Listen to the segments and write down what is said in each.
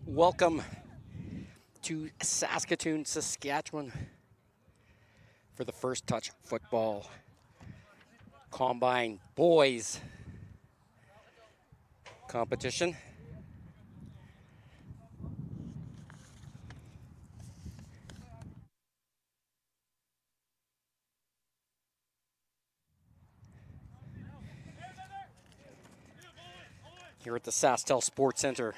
Welcome to Saskatoon, Saskatchewan for the First Touch Football Combine Boys competition. Here at the SaskTel Sports Center.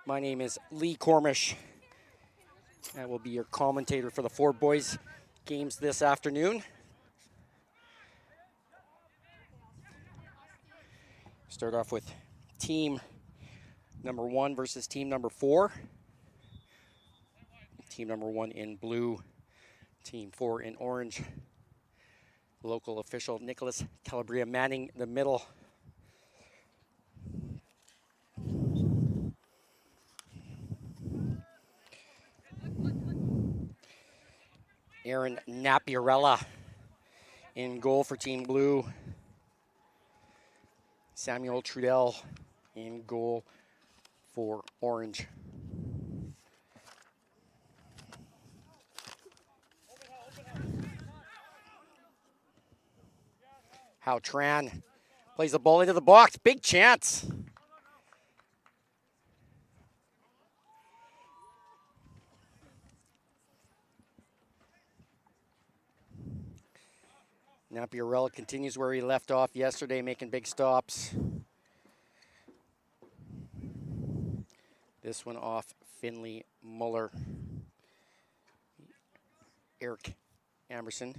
My name is Lee Cormish. I will be your commentator for the four boys games this afternoon. Start off with team number 1 versus team number 4. Team number 1 in blue, team 4 in orange. Local official Nicholas Calabria manning the middle. Aaron Napiarella in goal for Team Blue. Samuel Trudell in goal for Orange. How Tran plays the ball into the box. Big chance. Napiarella continues where he left off yesterday, making big stops. This one off Finley Muller. Eric Amerson.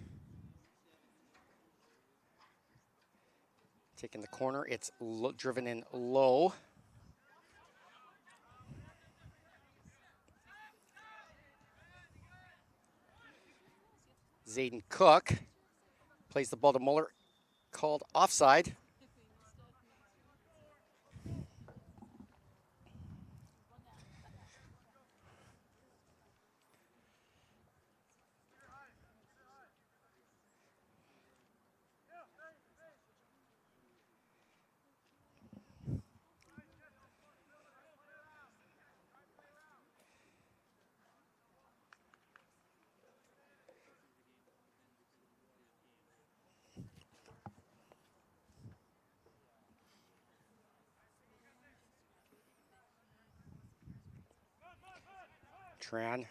Taking the corner, it's driven in low. Zayden Cook plays the ball to Muller, called offside. Tran,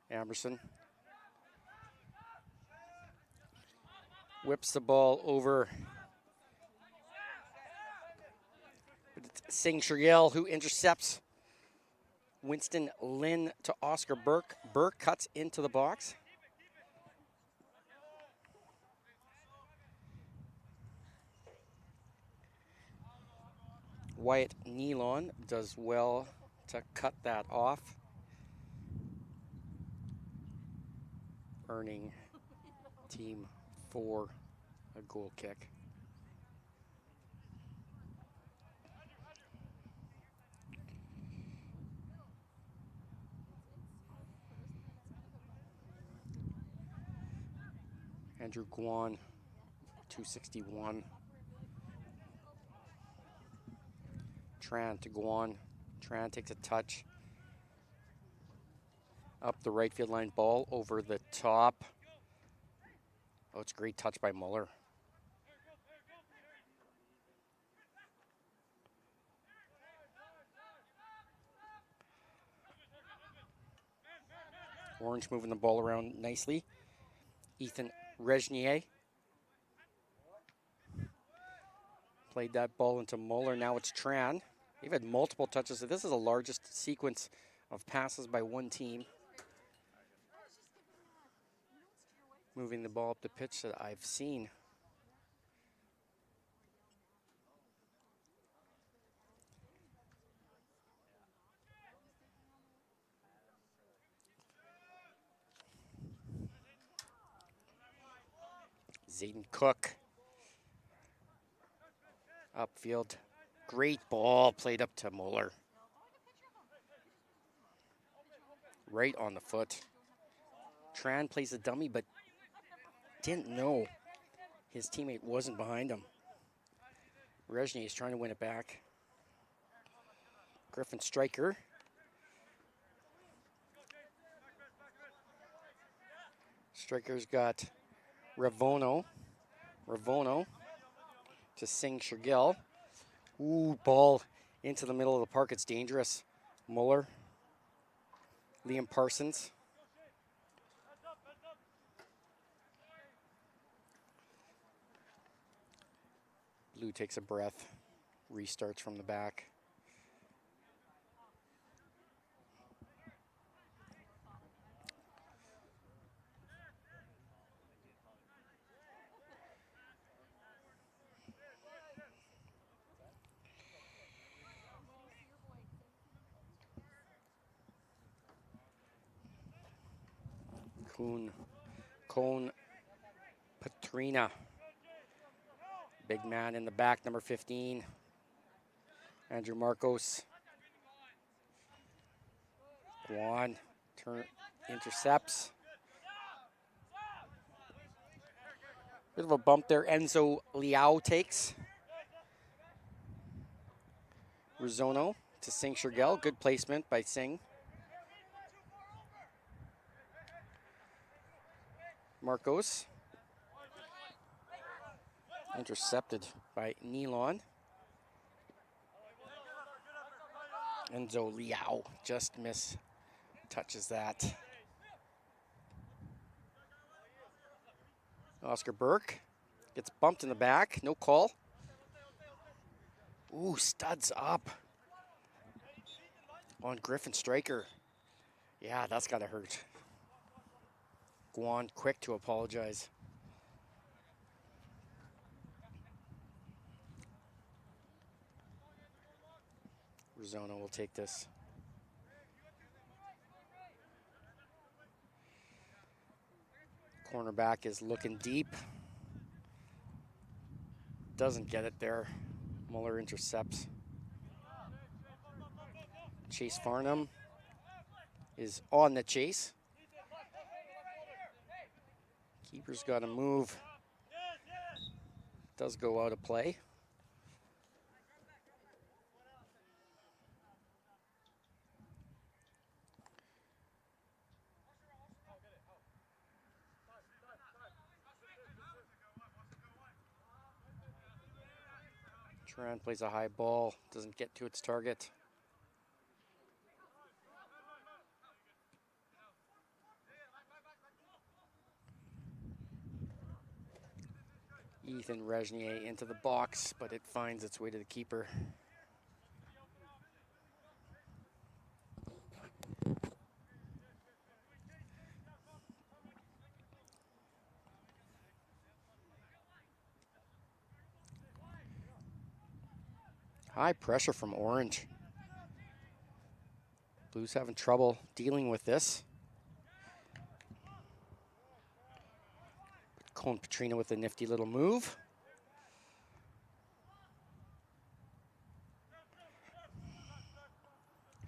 Amerson. Whips the ball over. Singh Shriel, who intercepts Winston Lynn to Oscar Burke. Burke cuts into the box. Wyatt Nealon does well to cut that off, earning Team 4 a goal kick. Andrew Guan, 261. Tran to Guan. Tran takes a touch. Up the right field line, ball over the top. Oh, it's a great touch by Muller. Orange moving the ball around nicely. Ethan Regnier played that ball into Muller. Now it's Tran. They've had multiple touches. So this is the largest sequence of passes by one team. Moving the ball up the pitch that I've seen. Zayden Cook. Upfield. Great ball played up to Muller. Right on the foot. Tran plays a dummy, but didn't know his teammate wasn't behind him. Regnier is trying to win it back. Griffin striker. Striker's got Ravono to Singh Shergill. Ooh, ball into the middle of the park. It's dangerous. Muller. Liam Parsons. Blue takes a breath. Restarts from the back. Cone Patrina. Big man in the back, number 15. Andrew Marcos. Guan intercepts. Bit of a bump there. Enzo Liao takes. Rizono to Singh Shergill. Good placement by Singh. Marcos. Intercepted by Nilon. Enzo Liao just touches that. Oscar Burke gets bumped in the back. No call. Ooh, studs up on Griffin striker. Yeah, that's gotta hurt. Guan quick to apologize. Rizono will take this. Cornerback is looking deep. Doesn't get it there. Muller intercepts. Chase Farnham is on the chase. Keeper's got to move. Does go out of play. Tran plays a high ball, doesn't get to its target. Ethan Regnier into the box, but it finds its way to the keeper. High pressure from Orange. Blues having trouble dealing with this. Cone Petrina with a nifty little move.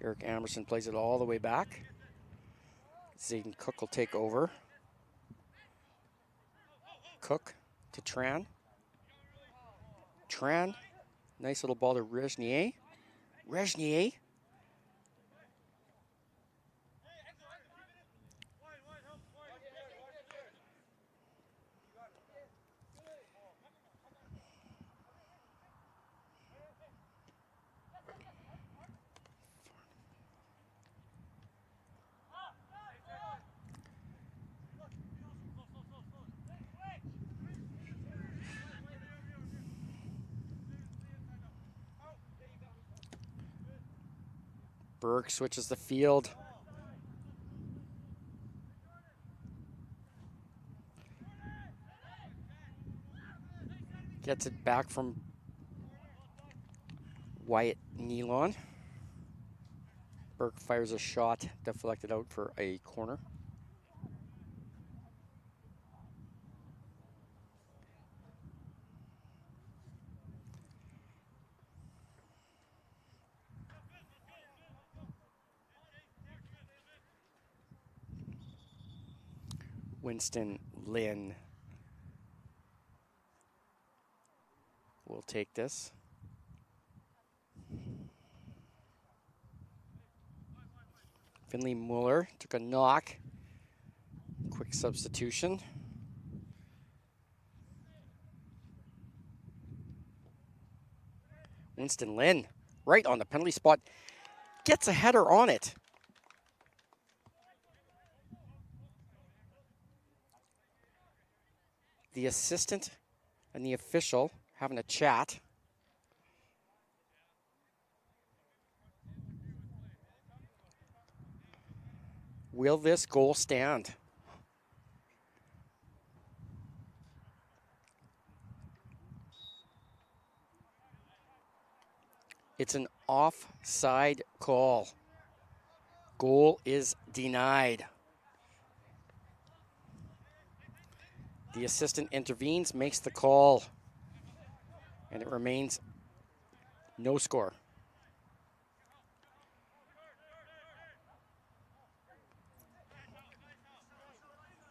Eric Amerson plays it all the way back. Zayden Cook will take over. Cook to Tran. Tran, nice little ball to Regnier. Regnier. Burke switches the field. Gets it back from Wyatt Nealon. Burke fires a shot, deflected out for a corner. Winston Lynn will take this. Finley Mueller took a knock. Quick substitution. Winston Lynn, right on the penalty spot, gets a header on it. The assistant and the official having a chat. Will this goal stand? It's an offside call. Goal is denied. The assistant intervenes, makes the call, and it remains no score.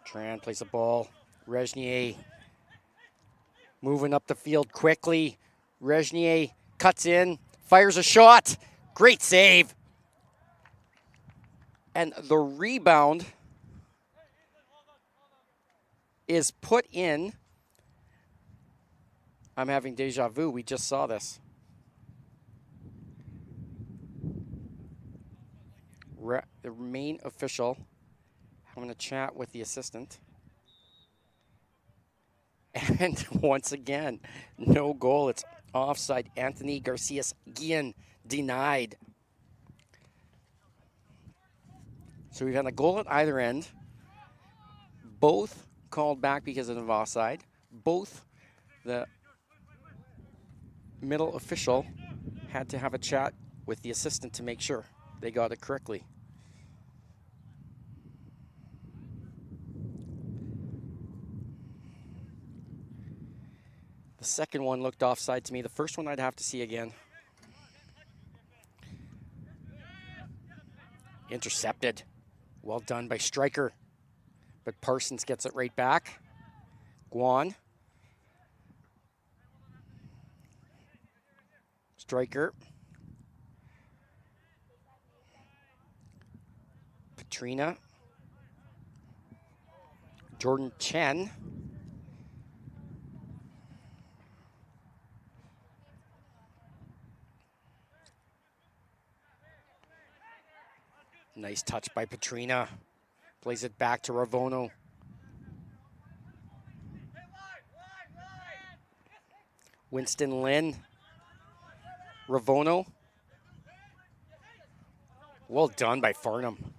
Tran plays the ball. Regnier moving up the field quickly. Regnier cuts in, fires a shot. Great save. And the rebound is put in. I'm having deja vu. We just saw this. The main official having a chat with the assistant. And once again, no goal. It's offside. Anthony Garcias-Guillen denied. So we've had a goal at either end. Both called back because of an offside. Both the middle official had to have a chat with the assistant to make sure they got it correctly. The second one looked offside to me. The first one I'd have to see again. Intercepted. Well done by Stryker. But Parsons gets it right back. Guan. Stryker. Petrina. Jordan Chen. Nice touch by Petrina. Plays it back to Ravono. Winston Lynn. Ravono. Well done by Farnham.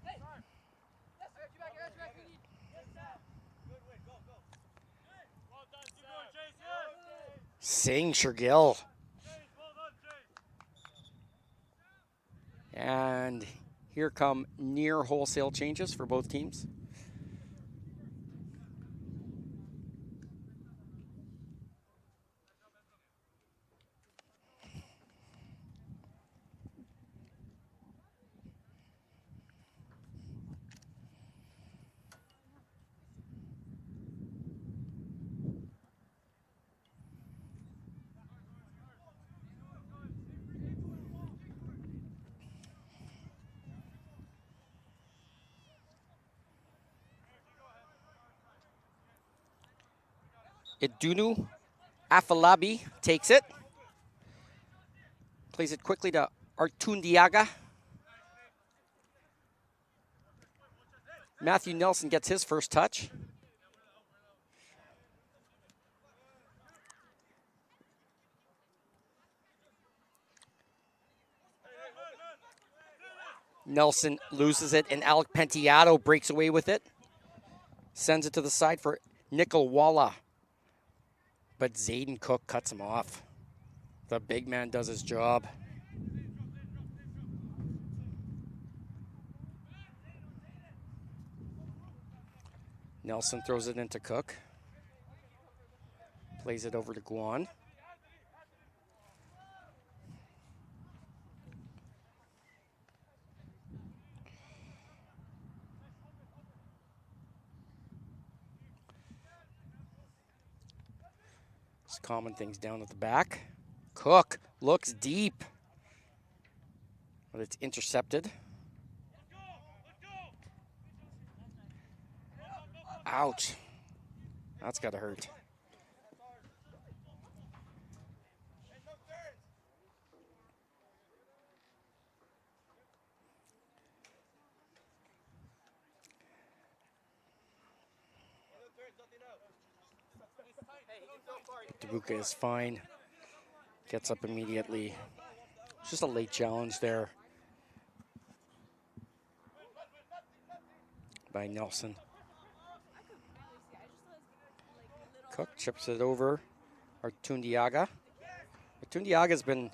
Singh Shergill. And here come near wholesale changes for both teams. Idunu Afalabi takes it. Plays it quickly to Artundiaga. Matthew Nelson gets his first touch. Nelson loses it, and Alec Penteado breaks away with it. Sends it to the side for Nickel Walla. But Zayden Cook cuts him off. The big man does his job. Nelson throws it into Cook. Plays it over to Guan. Just calming things down at the back. Cook looks deep, but it's intercepted. Ouch. That's got to hurt. Dabuka is fine. Gets up immediately. It's just a late challenge there by Nelson. Cook chips it over Artundiaga. Artundiaga's been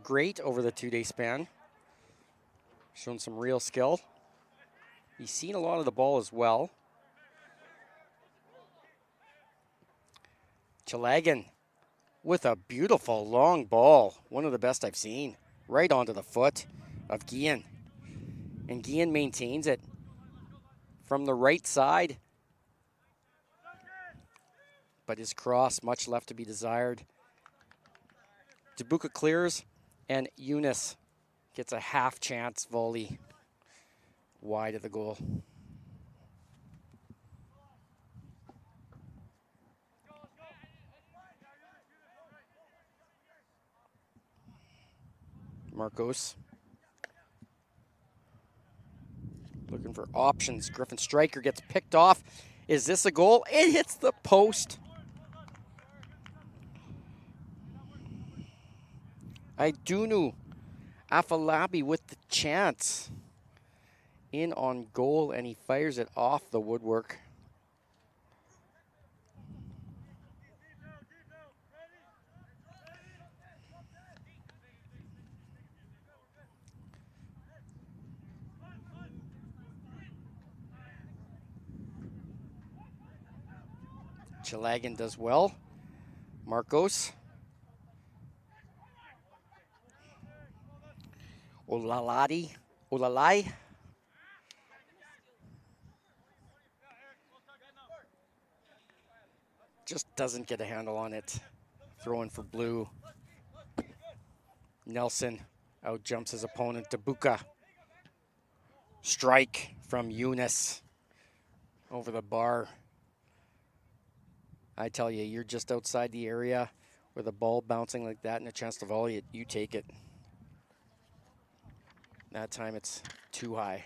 great over the 2-day span. Shown some real skill. He's seen a lot of the ball as well. Chalagan with a beautiful long ball. One of the best I've seen. Right onto the foot of Guillen. And Guillen maintains it from the right side. But his cross, much left to be desired. Dabuka clears, and Eunice gets a half chance volley wide of the goal. Marcos looking for options. Griffin Stryker gets picked off. Is this a goal? It hits the post. Idunu Afalabi with the chance. In on goal, and he fires it off the woodwork. Chalagan does well. Marcos. Olalai. Just doesn't get a handle on it. Throwing for blue. Nelson out jumps his opponent. Dabuka. Strike from Eunice over the bar. I tell you, you're just outside the area with a ball bouncing like that and a chance to volley it, you take it. That time it's too high.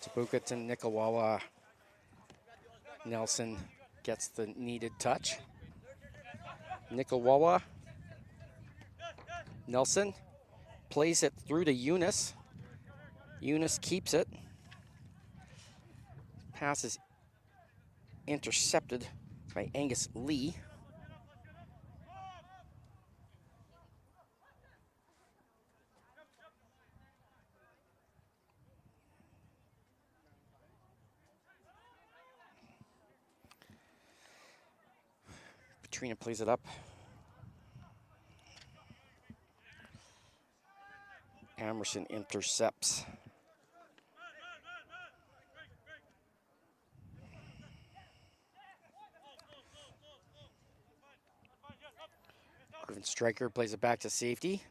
Dabuka to Nikolwawa. Nelson gets the needed touch. Nikolwawa. Nelson plays it through to Eunice. Eunice keeps it. Pass is intercepted by Angus Lee. Petrina plays it up. Amerson intercepts. Griffin Stryker plays it back to safety.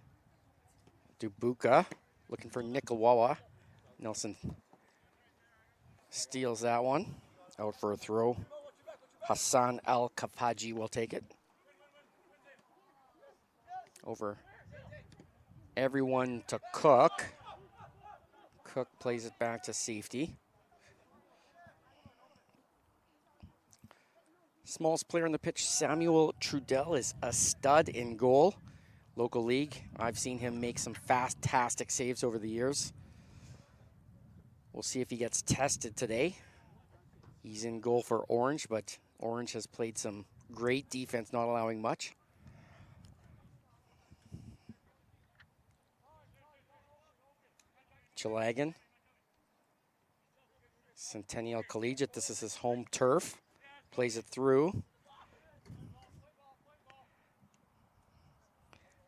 Dabuka looking for Nikolwawa. Nelson steals that one. Out for a throw. Hassan Al-Kafaji will take it. Over everyone to Cook. Cook plays it back to safety. Smallest player on the pitch, Samuel Trudell, is a stud in goal. Local league. I've seen him make some fantastic saves over the years. We'll see if he gets tested today. He's in goal for Orange, but Orange has played some great defense, not allowing much. Chalagan. Centennial Collegiate, this is his home turf. Plays it through.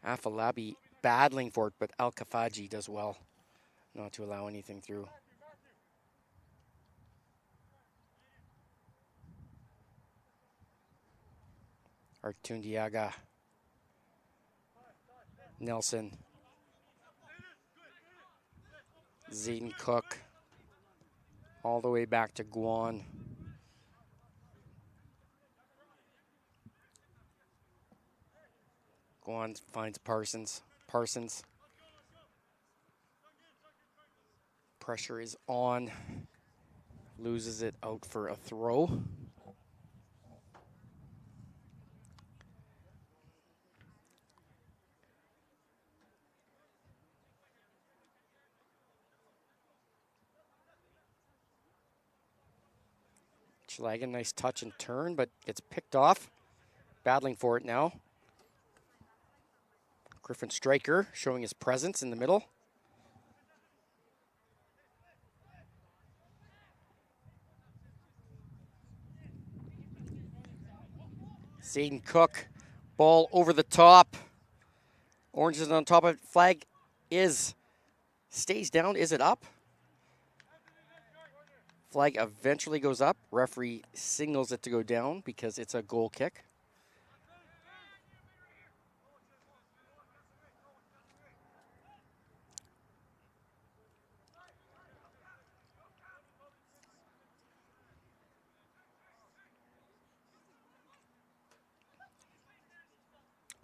Afalabi battling for it, but Al-Kafaji does well not to allow anything through. Artundiaga. Nelson. Zayden Cook all the way back to Guan. Guan finds Parsons. Parsons. Pressure is on. Loses it out for a throw. Schlagen, nice touch and turn, but gets picked off. Battling for it now. Griffin Stryker showing his presence in the middle. Zayden Cook, ball over the top. Orange is on top of it. Flag stays down. Is it up? Flag eventually goes up. Referee signals it to go down because it's a goal kick.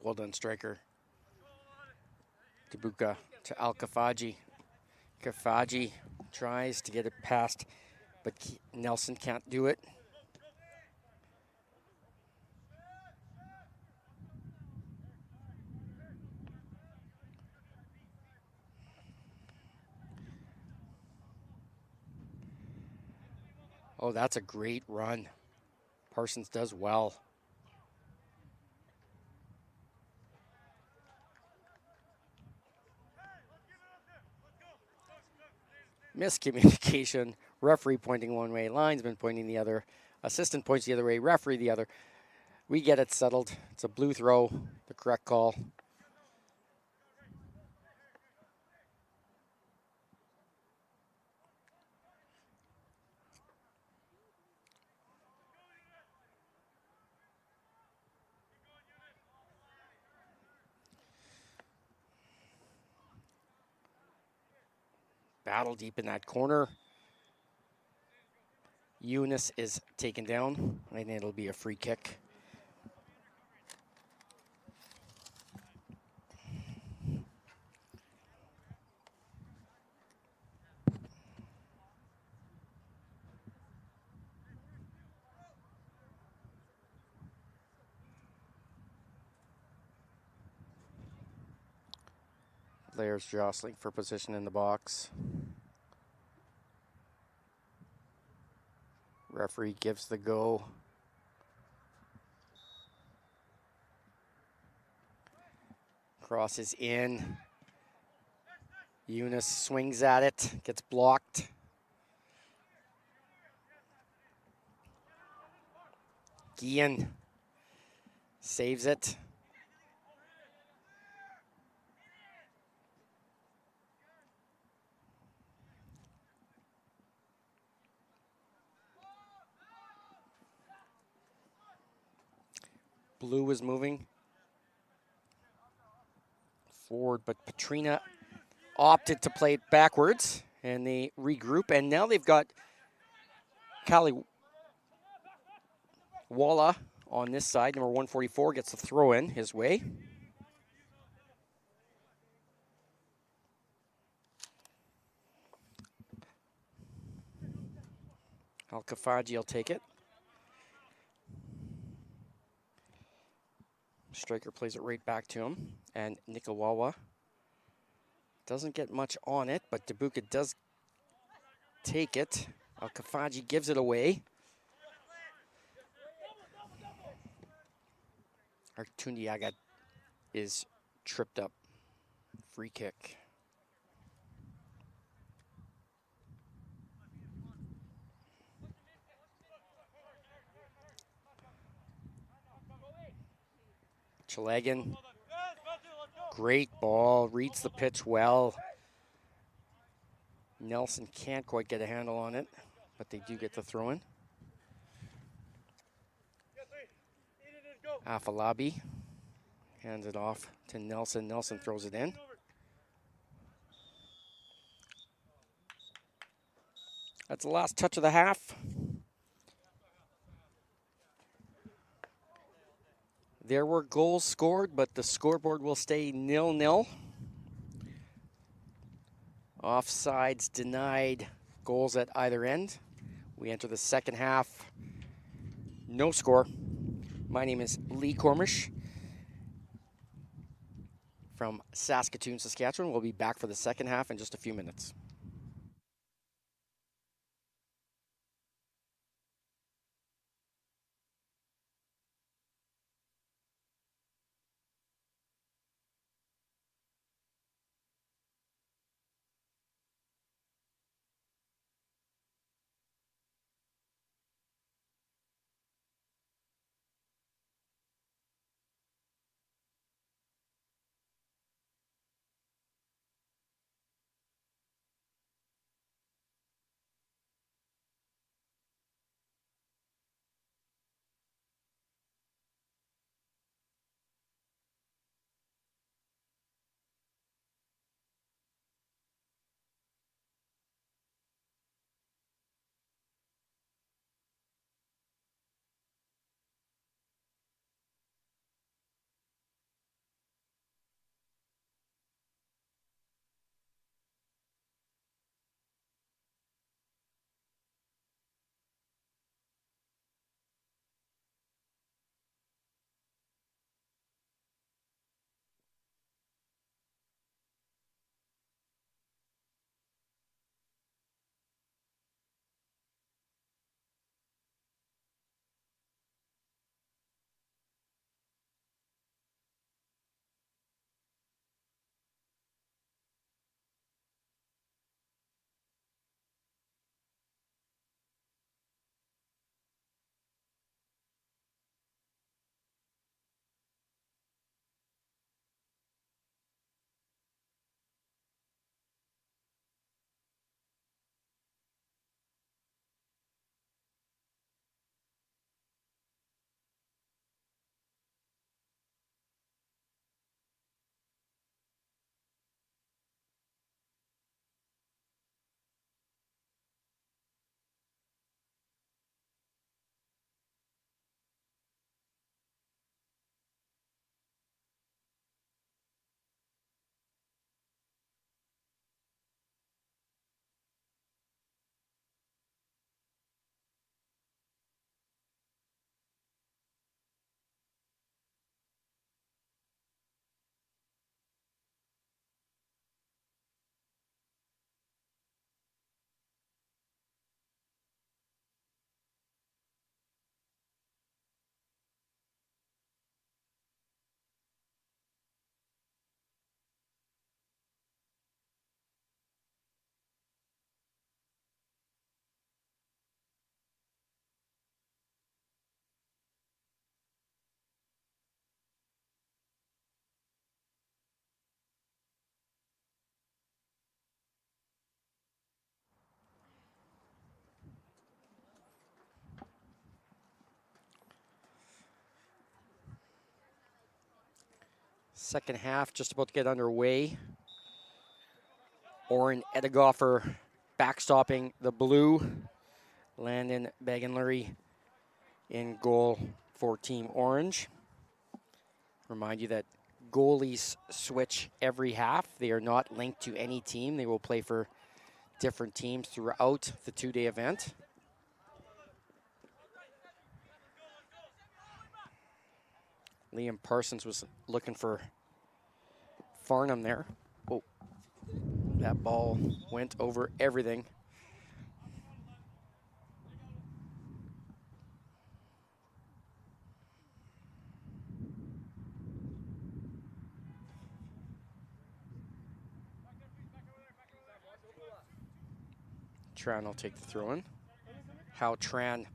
Well done, striker. Tabuka to Al Kafaji. Kafaji tries to get it past, but Nelson can't do it. Oh, that's a great run. Parsons does well. Miscommunication. Referee pointing one way, linesman pointing the other, assistant points the other way, referee the other. We get it settled. It's a blue throw, the correct call. Battle deep in that corner. Eunice is taken down, and it'll be a free kick. Players jostling for position in the box. Referee gives the go. Cross is in. Eunice swings at it, gets blocked. Guillen saves it. Blue is moving forward, but Petrina opted to play it backwards, and they regroup, and now they've got Kali Walla on this side. Number 144 gets the throw in his way. Al Kafaji will take it. Striker plays it right back to him, and Nikawawa doesn't get much on it, but Tabuka does take it. Al Kafaji gives it away. Artundiaga is tripped up. Free kick. Chalagan, great ball, reads the pitch well. Nelson can't quite get a handle on it, but they do get the throw in. Afalabi hands it off to Nelson. Nelson throws it in. That's the last touch of the half. There were goals scored, but the scoreboard will stay 0-0. Offsides denied, goals at either end. We enter the second half. No score. My name is Lee Cormish from Saskatoon, Saskatchewan. We'll be back for the second half in just a few minutes. Second half just about to get underway. Oren Edegoffer backstopping the blue. Landon Bagenlery in goal for Team Orange. Remind you that goalies switch every half. They are not linked to any team. They will play for different teams throughout the two-day event. Liam Parsons was looking for Farnham there. Oh, that ball went over everything. Tran will take the throw-in. Hal Tran,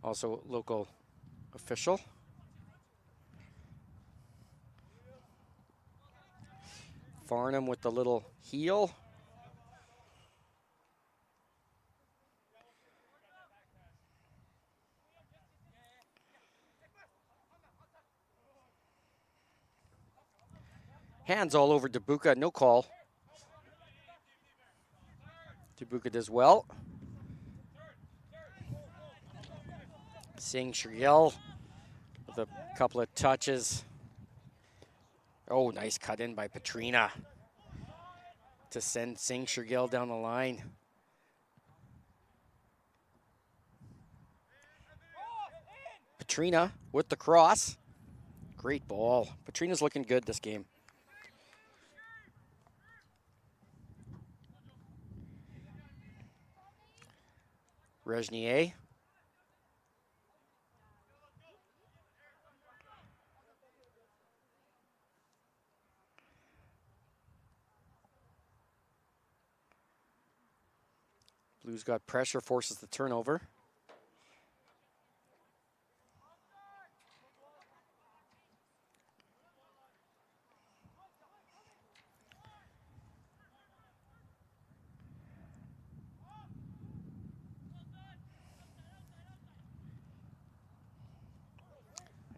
also local official. Farnham with the little heel. Hands all over Debuka, no call. Debuka does well. Singh Shergill with a couple of touches. Oh, nice cut in by Petrina to send Singh Shergill down the line. Petrina with the cross. Great ball. Petrina's looking good this game. Regnier. Blues got pressure, forces the turnover.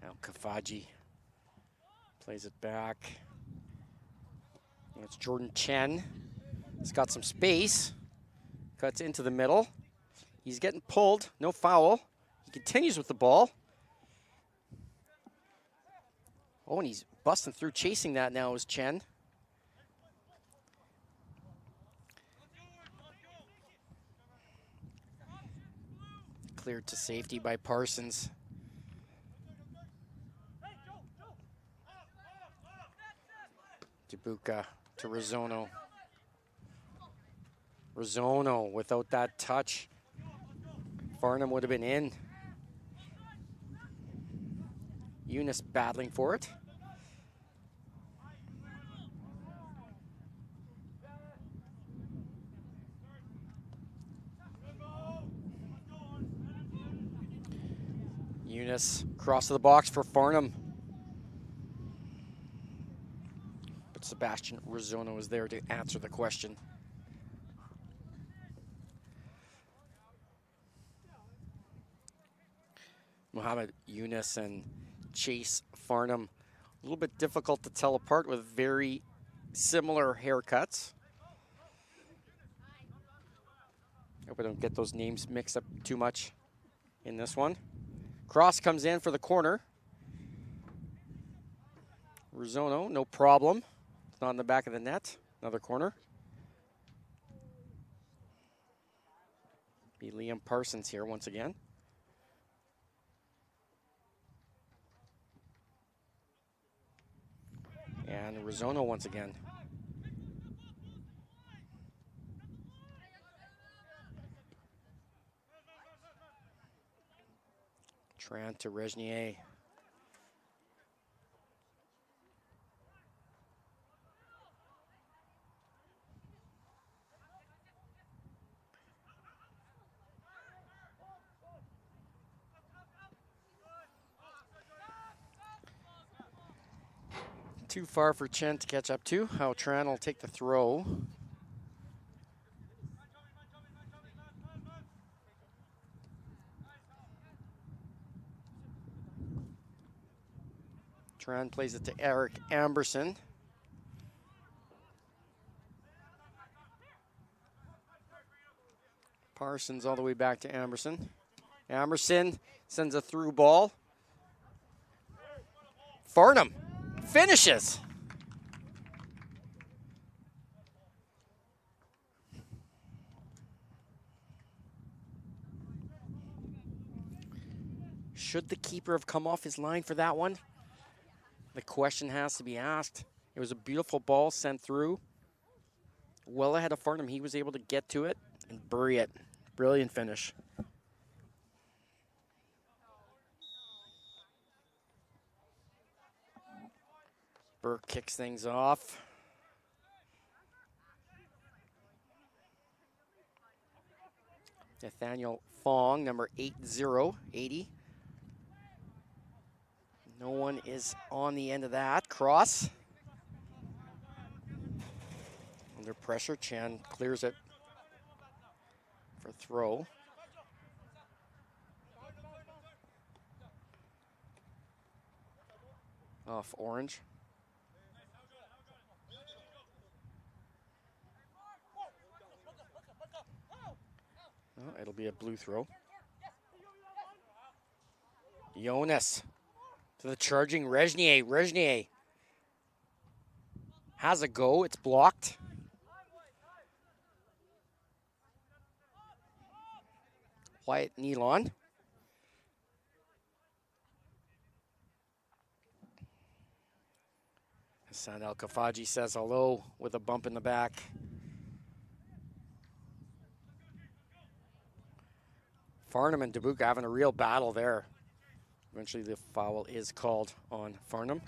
Now Kafaji plays it back. And it's Jordan Chen. He's got some space. Cuts into the middle. He's getting pulled. No foul. He continues with the ball. Oh, and he's busting through, chasing that now is Chen. Cleared to safety by Parsons. Jabuka to Rizzono. Rizzono without that touch. Farnham would have been in. Eunice battling for it. Eunice cross to the box for Farnham. But Sebastian Rizzono is there to answer the question. Mohamed Eunice and Chase Farnham, a little bit difficult to tell apart with very similar haircuts. Hope I don't get those names mixed up too much in this one. Cross comes in for the corner. Rizzono, no problem. It's not in the back of the net. Another corner. Be Liam Parsons here once again. And Rizzono once again. Tran to Regnier. Too far for Chen to catch up to. How Tran will take the throw. Tran plays it to Eric Amberson. Parsons all the way back to Amberson. Amberson sends a through ball. Farnham finishes. Should the keeper have come off his line for that one? The question has to be asked. It was a beautiful ball sent through. Well ahead of Farnham, he was able to get to it and bury it. Brilliant finish. Burke kicks things off. Nathaniel Fong, number 80. No one is on the end of that. Cross. Under pressure, Chen clears it for throw. Off Orange. Oh, it'll be a blue throw. Jonas to the charging Reznier. Reznier has a go. It's blocked. Wyatt Nealon. Hassan El Kafaji says hello with a bump in the back. Farnham and Dubuque having a real battle there. Eventually the foul is called on Farnham.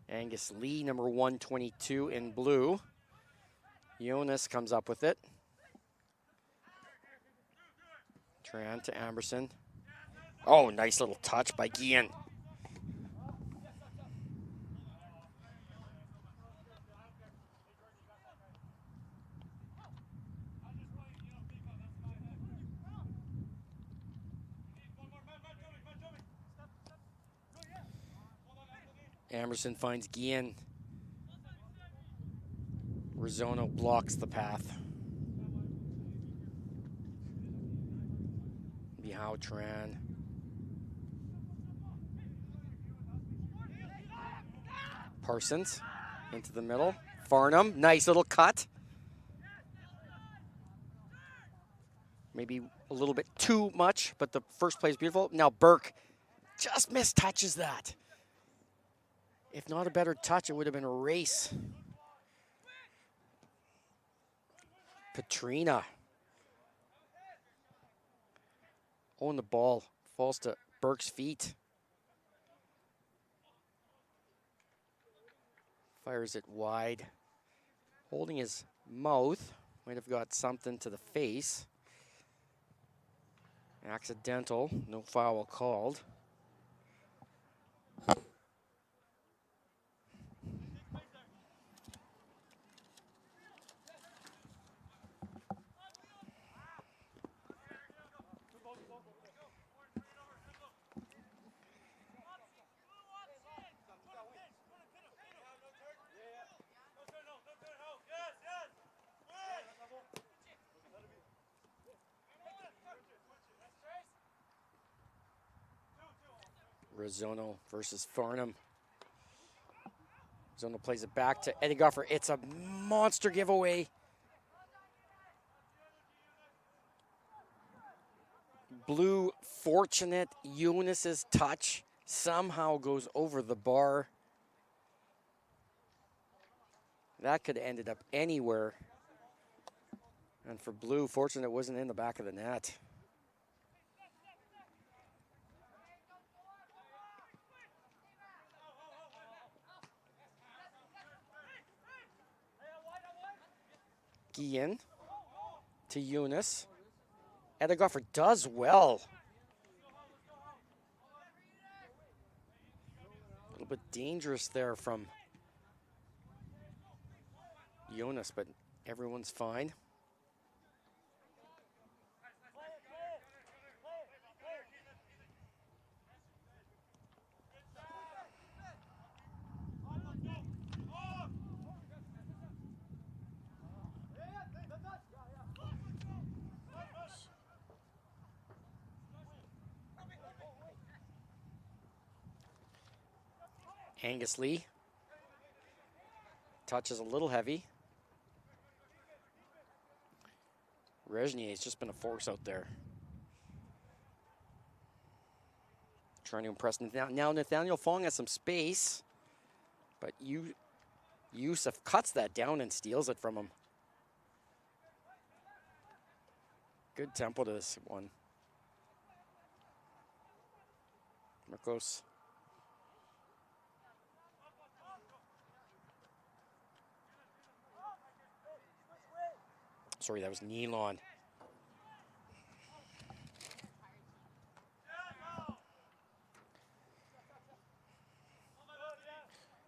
Angus Lee, number 122 in blue. Jonas comes up with it. Tran to Amberson. Oh, nice little touch by Guillen. Amberson finds Guillen. Rizzono blocks the path. Bihao Tran. Parsons into the middle. Farnham, nice little cut. Maybe a little bit too much, but the first play is beautiful. Now Burke just mistouches that. If not a better touch, it would have been a race. Petrina. On the ball, falls to Burke's feet. Fires it wide. Holding his mouth. Might have got something to the face. Accidental, no foul called. Rizzono versus Farnham. Rizzono plays it back to Eddie Goffer. It's a monster giveaway. Blue, fortunate. Eunice's touch somehow goes over the bar. That could have ended up anywhere. And for Blue, fortunate it wasn't in the back of the net. Guillen to Eunice. Edegoffer does well. A little bit dangerous there from Eunice, but everyone's fine. Angus Lee. Touch is a little heavy. Reznier's just been a force out there. Trying to impress Nathaniel. Now Nathaniel Fong has some space, but Yusuf cuts that down and steals it from him. Good tempo to this one. Marcos. Sorry, that was Nealon.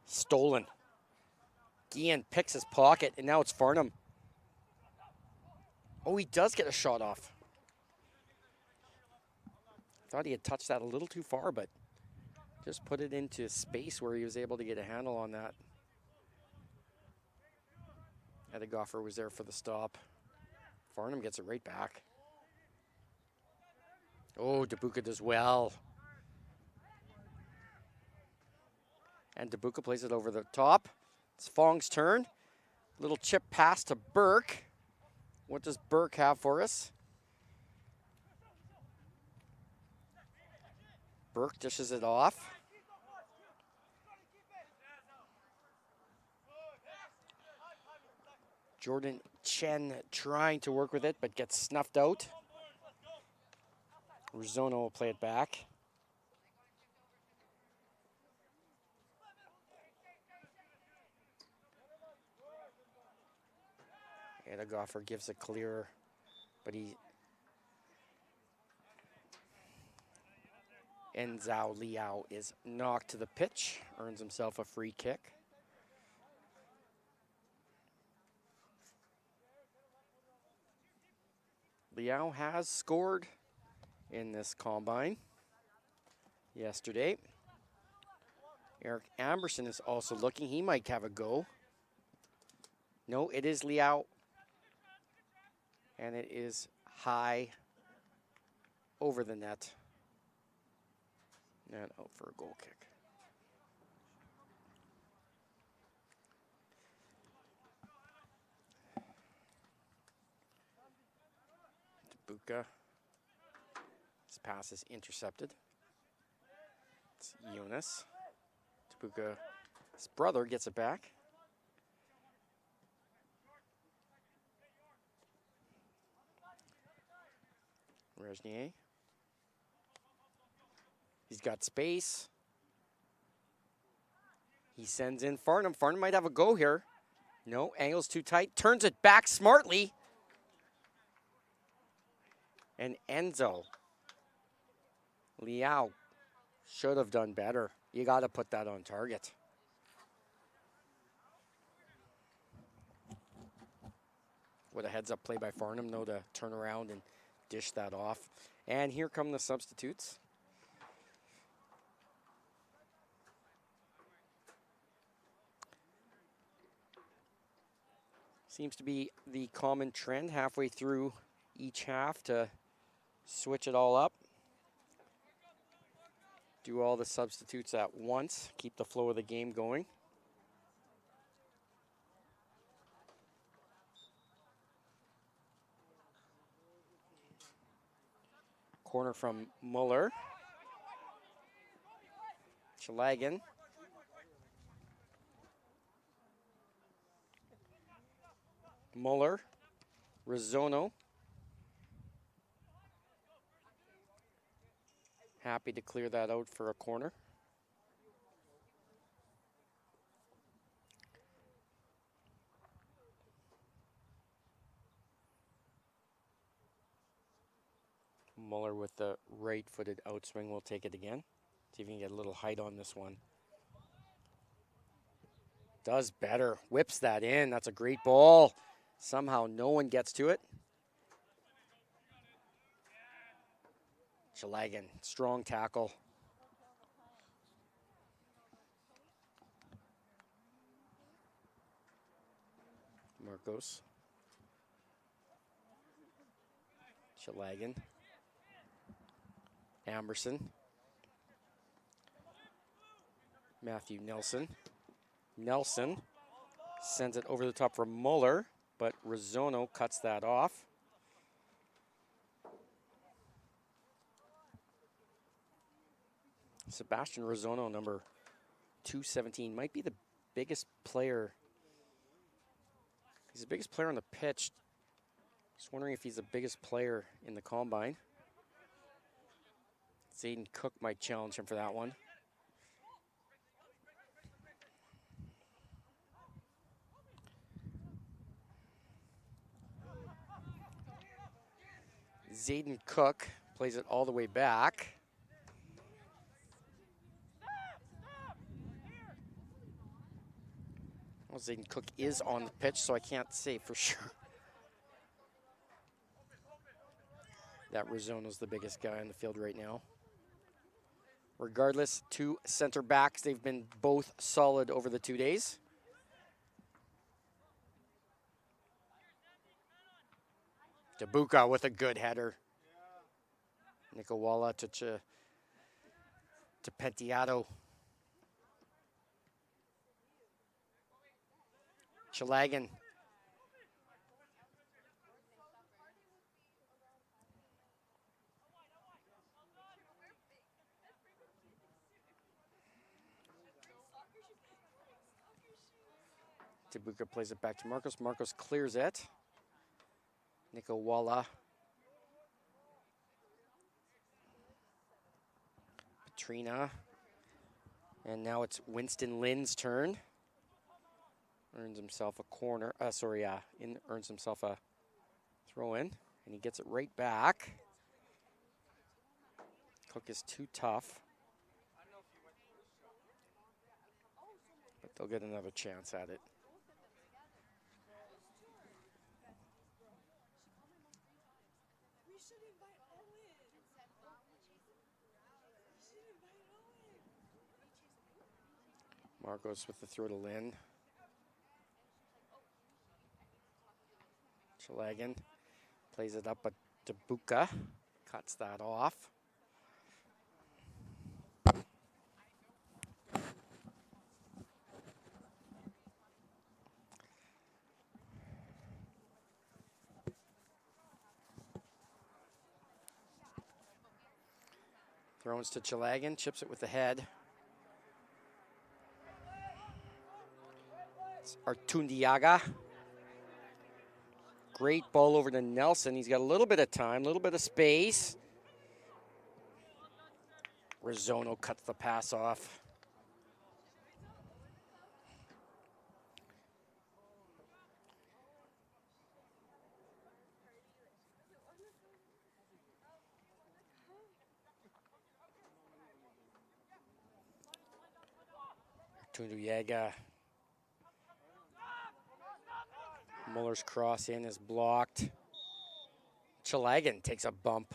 Stolen. Guillen picks his pocket, and now it's Farnham. Oh, he does get a shot off. Thought he had touched that a little too far, but just put it into space where he was able to get a handle on that. Edegoffer was there for the stop. Farnham gets it right back. Oh, Debuka does well. And Debuka plays it over the top. It's Fong's turn. Little chip pass to Burke. What does Burke have for us? Burke dishes it off. Jordan Chen trying to work with it, but gets snuffed out. Rizono will play it back. Edegoffer gives a clear, but Enzao Liao is knocked to the pitch, earns himself a free kick. Liao has scored in this combine yesterday. Eric Amberson is also looking. He might have a go. No, it is Liao. And it is high over the net. And out for a goal kick. Debuka. His pass is intercepted. It's Jonas. Debuka, his brother, gets it back. Resnier. He's got space. He sends in Farnham. Farnham might have a go here. No, angle's too tight. Turns it back smartly. And Enzo Liao should have done better. You got to put that on target. With a heads-up play by Farnham, though, to turn around and dish that off. And here come the substitutes. Seems to be the common trend halfway through each half to switch it all up. Do all the substitutes at once. Keep the flow of the game going. Corner from Muller. Chalagan. Muller. Rizono. Happy to clear that out for a corner. Muller with the right-footed outswing will take it again. See if he can get a little height on this one. Does better. Whips that in. That's a great ball. Somehow no one gets to it. Chalagan, strong tackle. Marcos. Chalagan. Amberson. Matthew Nelson. Nelson sends it over the top for Muller, but Rizono cuts that off. Sebastian Rizono, number 217, might be the biggest player. He's the biggest player on the pitch. Just wondering if he's the biggest player in the combine. Zayden Cook might challenge him for that one. Zayden Cook plays it all the way back. Well, Zayden Cook is on the pitch, so I can't say for sure that Rizono's the biggest guy on the field right now. Regardless, two center backs. They've been both solid over the 2 days. Dabuka with a good header. Nikawala to Pentiato. Chalagan. Dabuka plays it back to Marcos. Marcos clears it. Nikawala. Petrina. And now it's Winston Lynn's turn. Earns himself a corner. Earns himself a throw in. And he gets it right back. Cook is too tough. But they'll get another chance at it. Marcos with the throw to Lynn. Chalagan plays it up, but Dabuka cuts that off. Throws to Chalagan, chips it with the head. It's Artundiaga. Great ball over to Nelson. He's got a little bit of time, a little bit of space. Rizzono cuts the pass off. Artundiaga. Muller's cross in is blocked. Chalagan takes a bump.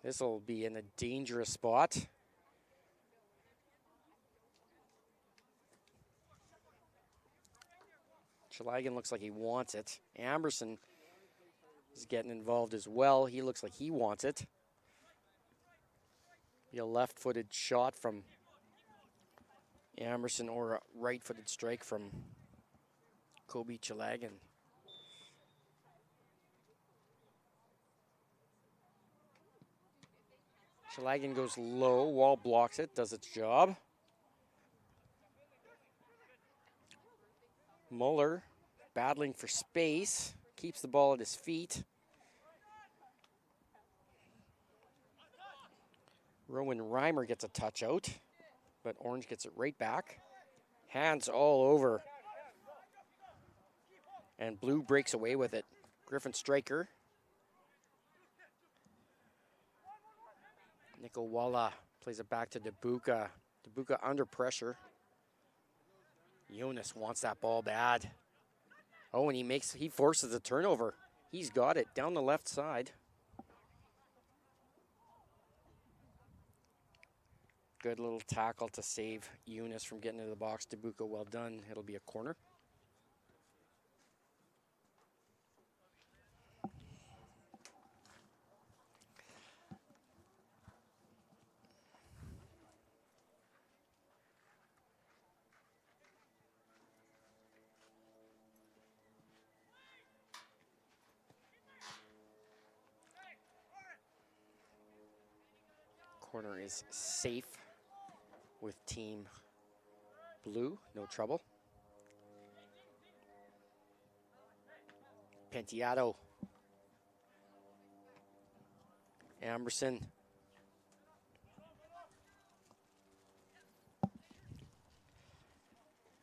This will be in a dangerous spot. Chalagan looks like he wants it. Amberson is getting involved as well. He looks like he wants it. Be a left-footed shot from Amberson or a right-footed strike from Kobe Chalagan. Chalagan goes low, Wall blocks it, does its job. Muller battling for space, keeps the ball at his feet. Rowan Reimer gets a touch out, but Orange gets it right back. Hands all over. And Blue breaks away with it. Griffin Striker. Nikawala plays it back to Dabuka. Dabuka under pressure. Jonas wants that ball bad. Oh, and he forces the turnover. He's got it down the left side. Good little tackle to save Eunice from getting into the box. Dabuka, well done. It'll be a corner. Corner is safe with Team Blue, no trouble. Pentiato. Amberson.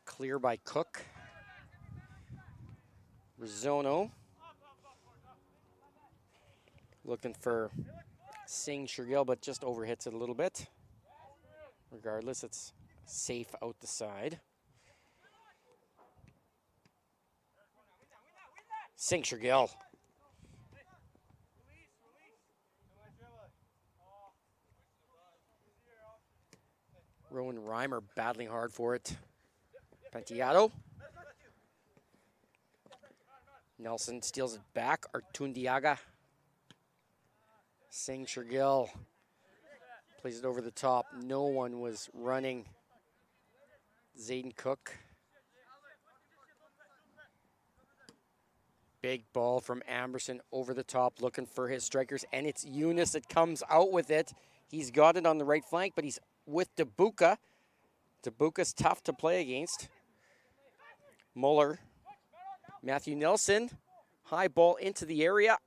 Clear by Cook. Rizzono. Looking for Singh Shergill, but just overhits it a little bit. Regardless, it's safe out the side. Singh Shergill. Rowan Reimer battling hard for it. Penteado. Nelson steals it back. Artundiaga. Singh Shergill plays it over the top. No one was running. Zayden Cook. Big ball from Amberson over the top, looking for his strikers, and it's Eunice that comes out with it. He's got it on the right flank, but he's with Debuka. Debuka's tough to play against. Muller. Matthew Nelson. High ball into the area.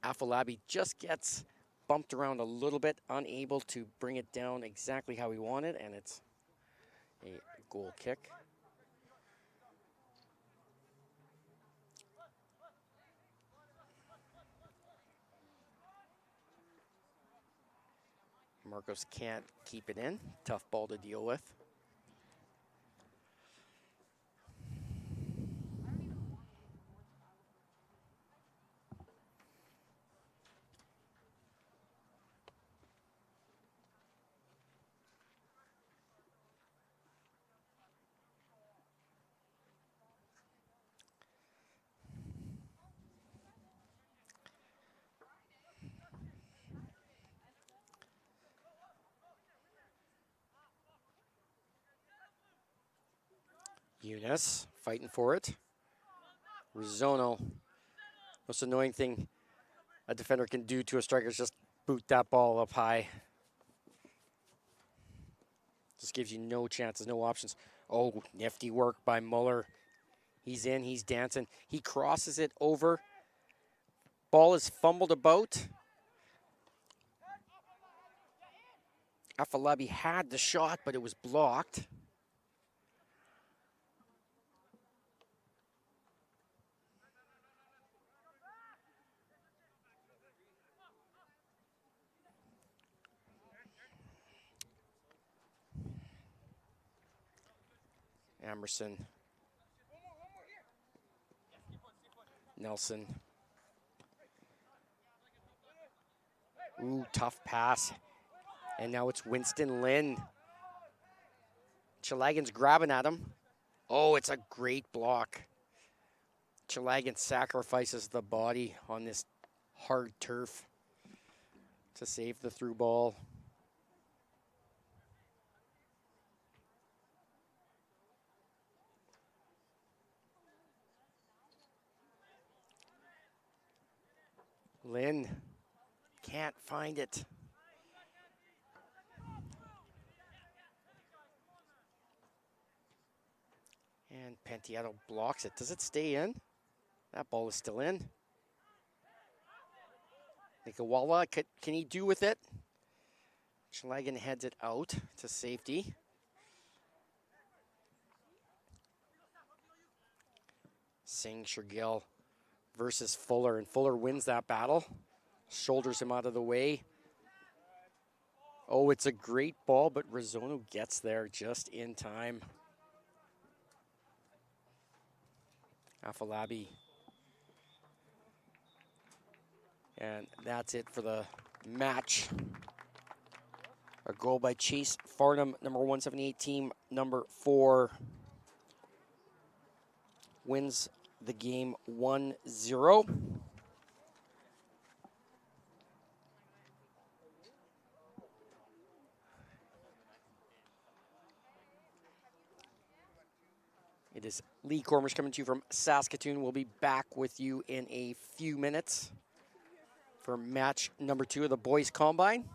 Afolabi just gets bumped around a little bit, unable to bring it down exactly how he wanted, and it's a goal kick. Marcos can't keep it in. Tough ball to deal with. Eunice fighting for it. Rizzono. Most annoying thing a defender can do to a striker is just boot that ball up high. Just gives you no chances, no options. Oh, nifty work by Muller. He's in, he's dancing. He crosses it over. Ball is fumbled about. Afolabi had the shot, but it was blocked. Emerson. Nelson. Ooh, tough pass. And now it's Winston Lynn. Chalagan's grabbing at him. Oh, it's a great block. Chalagan sacrifices the body on this hard turf to save the through ball. Lynn can't find it. And Penteado blocks it. Does it stay in? That ball is still in. Nikawala, can he do with it? Chalagan heads it out to safety. Singh Shergill versus Fuller, and Fuller wins that battle. Shoulders him out of the way. Oh, it's a great ball, but Rizzono gets there just in time. Afolabi. And that's it for the match. A goal by Chase Farnham, number 178, team number 4. Wins the game 1-0. It is Lee Cormish coming to you from Saskatoon. We'll be back with you in a few minutes for match number 2 of the Boys Combine.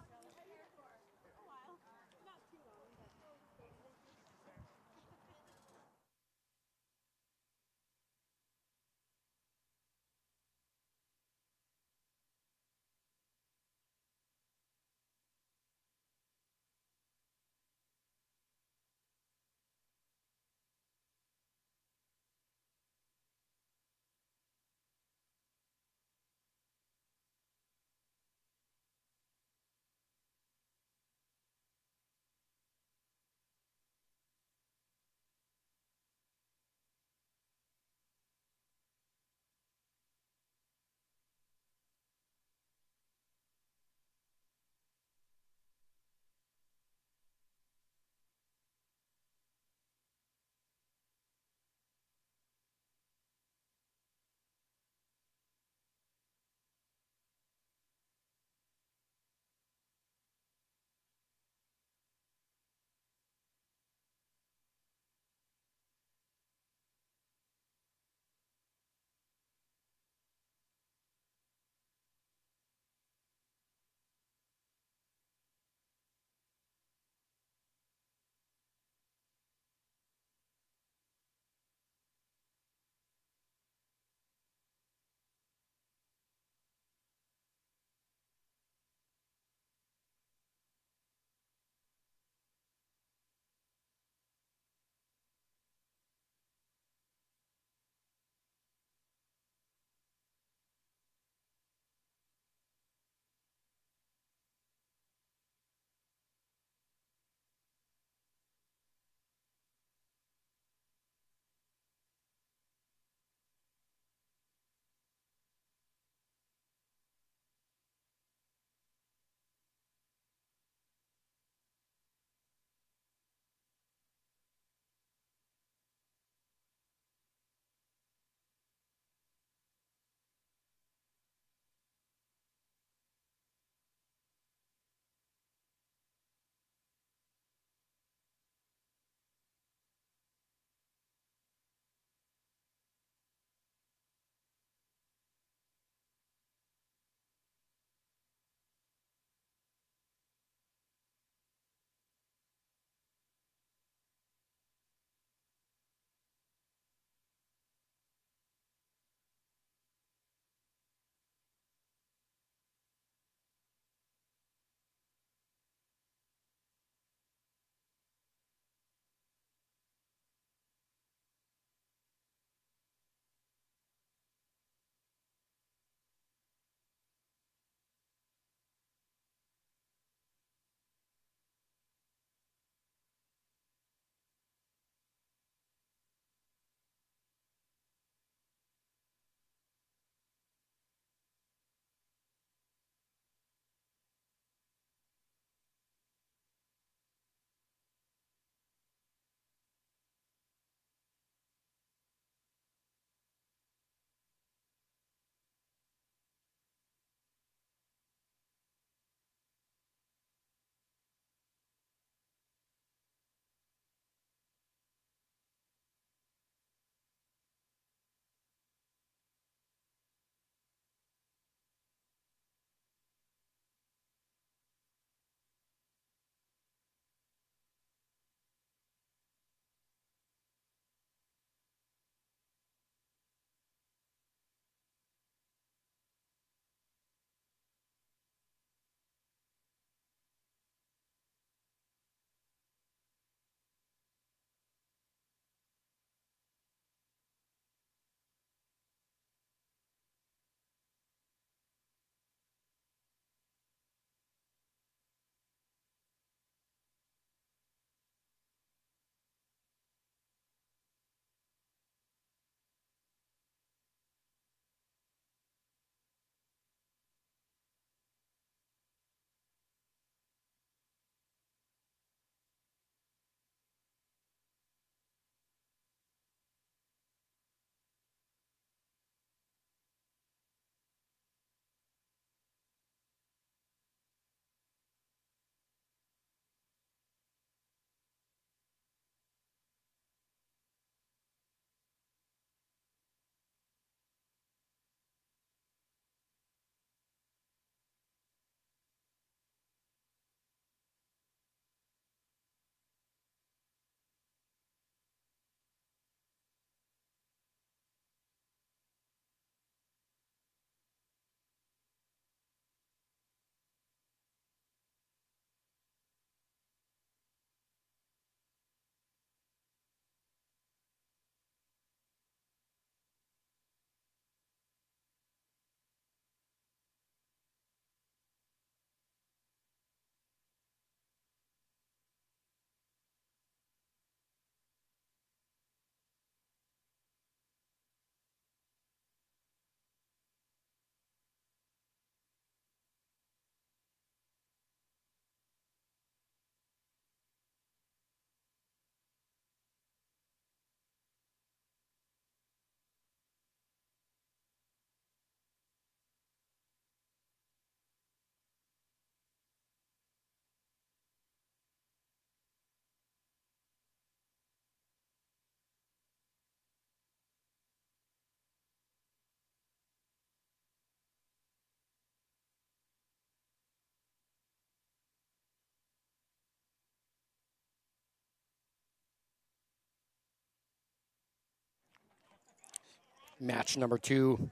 Match number 2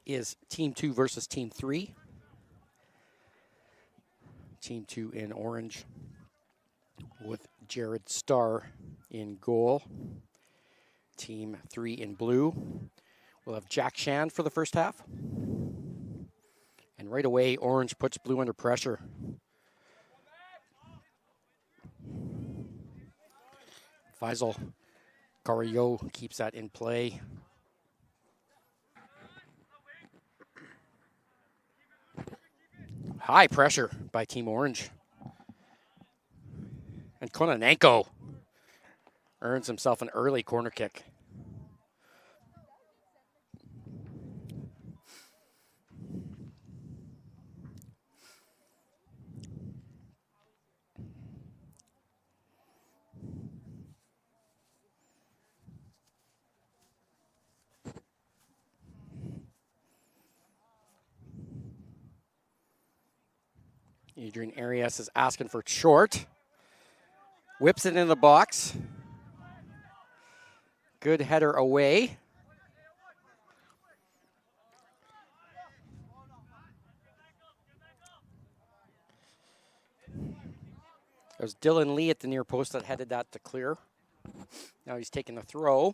is Team 2 versus Team 3. Team 2 in orange with Jared Starr in goal. Team 3 in blue. We'll have Jack Shand for the first half. And right away, orange puts blue under pressure. Faisal Carrillo keeps that in play. High pressure by Team Orange. And Kononenko earns himself an early corner kick. Adrian Arias is asking for short. Whips it in the box. Good header away. It was Dylan Lee at the near post that headed that to clear. Now he's taking the throw.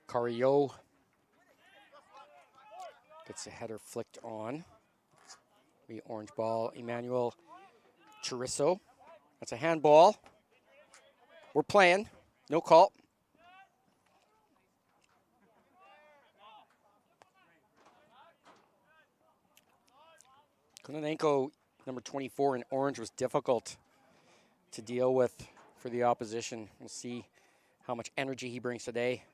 Carrillo gets the header flicked on. The orange ball, Emmanuel Chorizo. That's a handball. We're playing. No call. Kononenko, number 24 in orange, was difficult to deal with for the opposition. We'll see how much energy he brings today.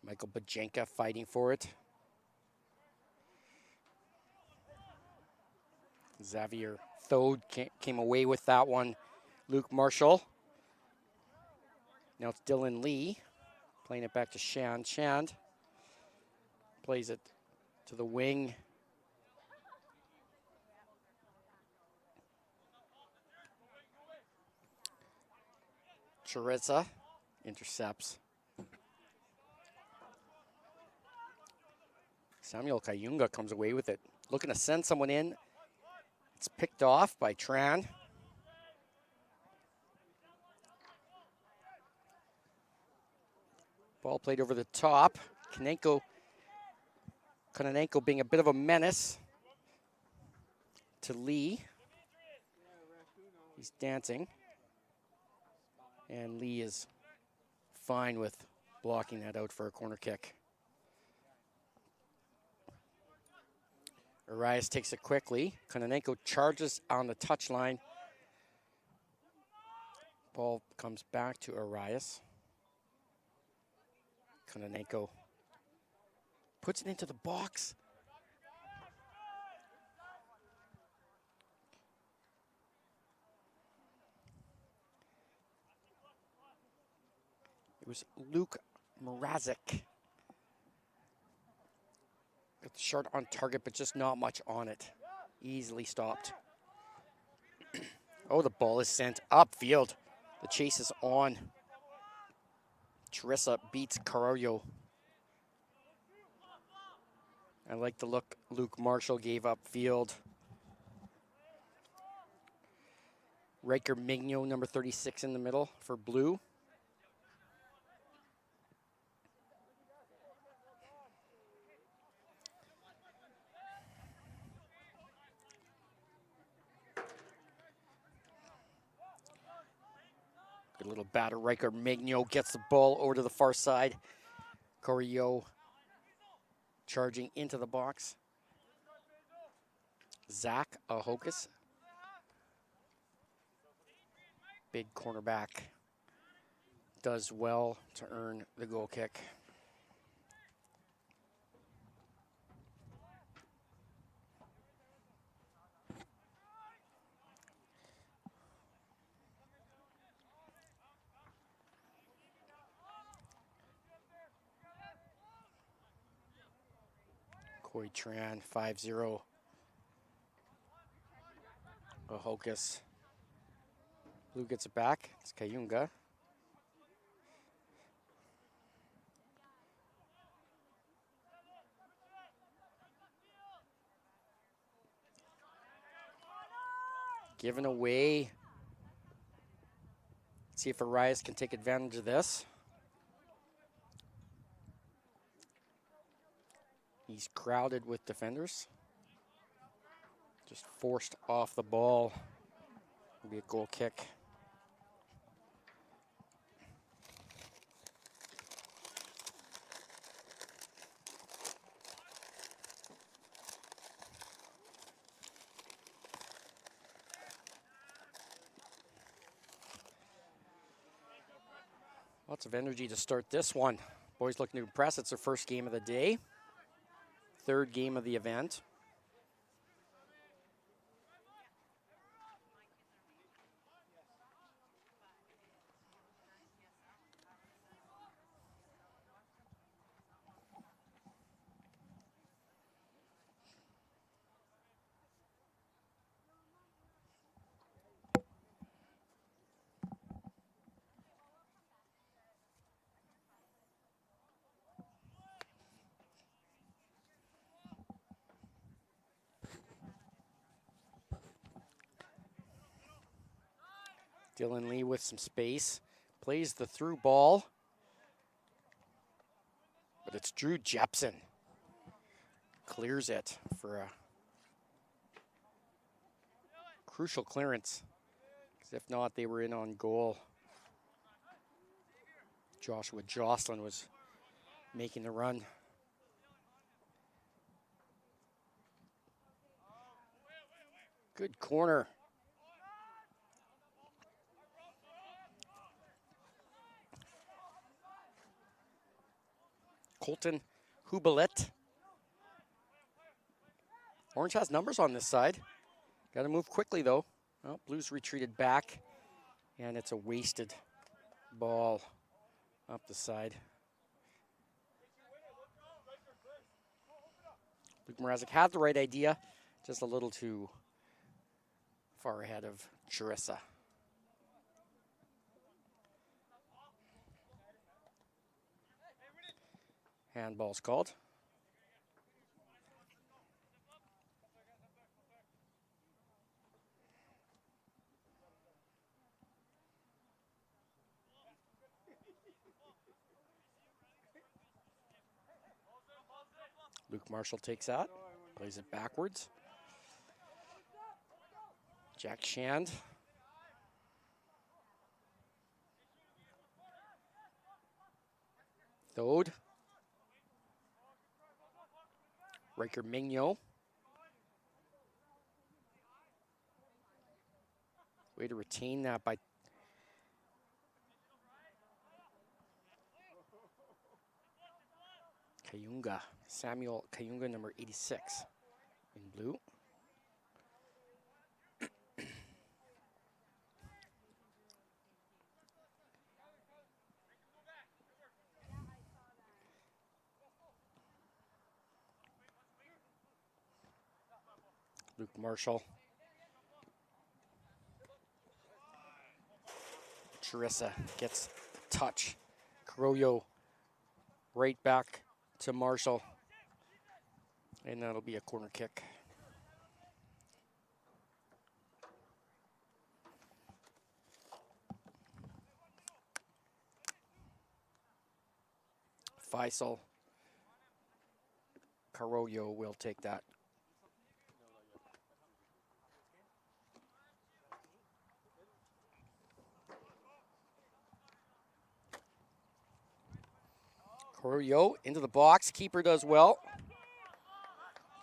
Michael Bajenka fighting for it. Xavier Thode came away with that one. Luke Marshall. Now it's Dylan Lee playing it back to Shand. Shand plays it to the wing. Chorizo intercepts. Samuel Kayunga comes away with it. Looking to send someone in. It's picked off by Tran. Ball played over the top. Kononenko being a bit of a menace to Lee. He's dancing. And Lee is fine with blocking that out for a corner kick. Arias takes it quickly. Kononenko charges on the touchline. Ball comes back to Arias. Kononenko puts it into the box. It was Luke Mrazek. Got the shot on target, but just not much on it. Easily stopped. Oh, the ball is sent upfield. The chase is on. Chorizo beats Carrillo. I like the look Luke Marshall gave upfield. Riker Migno, number 36 in the middle for blue. Good little batter. Riker Migno gets the ball over to the far side. Carrillo charging into the box. Zach Ahokas. Big cornerback. Does well to earn the goal kick. Koi Tran, 5-0. Hocus. Blue gets it back. It's Kayunga. Given away. Let's see if Arias can take advantage of this. He's crowded with defenders. Just forced off the ball. It'll be a goal kick. Lots of energy to start this one. Boys looking to impress. It's their first game of the day. Third game of the event. Dylan Lee with some space. Plays the through ball. But it's Drew Jepson. Clears it for a crucial clearance. Because if not, they were in on goal. Joshua Jocelyn was making the run. Good corner. Colton Hubelet. Orange has numbers on this side. Got to move quickly, though. Well, Blues retreated back, and it's a wasted ball up the side. Luke Mrazek had the right idea, just a little too far ahead of Charissa. Handball's called. Luke Marshall takes that, plays it backwards. Jack Shand. Thode. Riker Mignot. Way to retain that by Kayunga. Samuel Kayunga, number 86 in blue. Luke Marshall. Charissa gets a touch. Carollo right back to Marshall. And that'll be a corner kick. Faisal Carollo will take that. Carollo into the box. Keeper does well.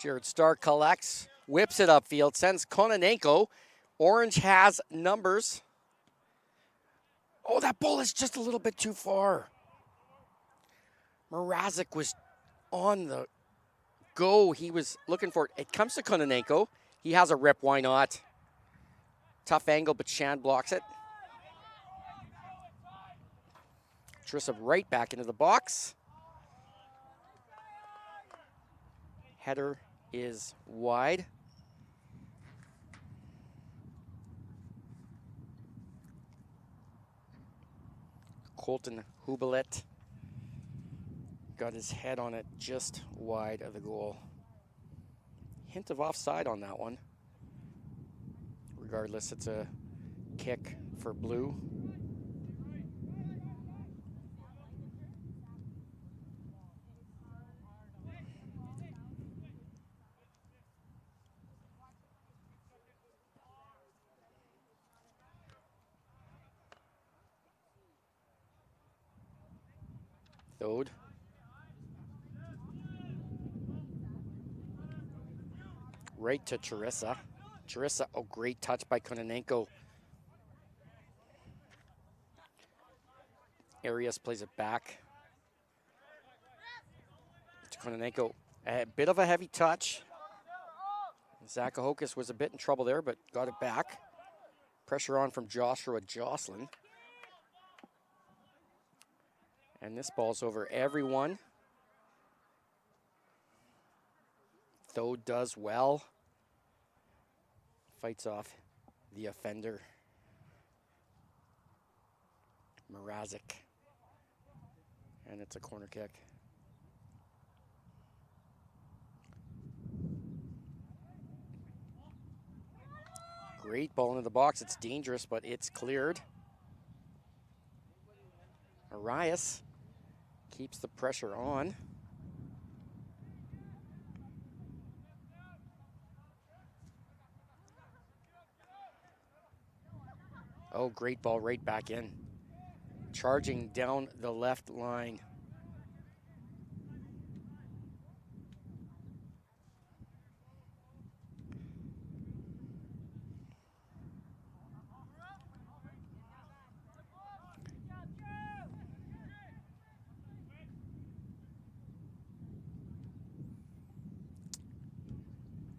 Jared Stark collects, whips it upfield, sends Kononenko. Orange has numbers. Oh, that ball is just a little bit too far. Mrazek was on the go. He was looking for it. It comes to Kononenko. He has a rip. Why not? Tough angle, but Shand blocks it. Trissa right back into the box. Header is wide. Colton Hubelet got his head on it just wide of the goal. Hint of offside on that one. Regardless, it's a kick for blue. Thode. Right to Charissa. Charissa, oh, great touch by Kononenko. Arias plays it back to Kononenko. A bit of a heavy touch. Zakahokis was a bit in trouble there, but got it back. Pressure on from Joshua Jocelyn. And this ball's over everyone. Thode does well. Fights off the offender. Mrazek. And it's a corner kick. Great ball into the box. It's dangerous, but it's cleared. Arias keeps the pressure on. Oh, great ball right back in. Charging down the left line.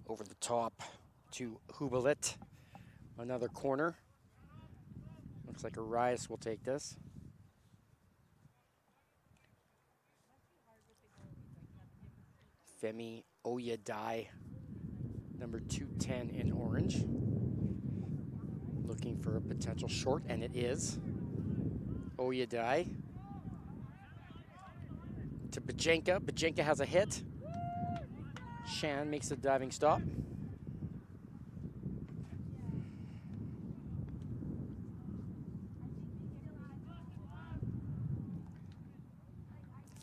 Over the top to Hubelet. Another corner. Looks like Arias will take this. Femi Oyedai, number 210 in orange. Looking for a potential short, and it is. Oyedai to Bajenka. Bajenka has a hit. Shan makes a diving stop.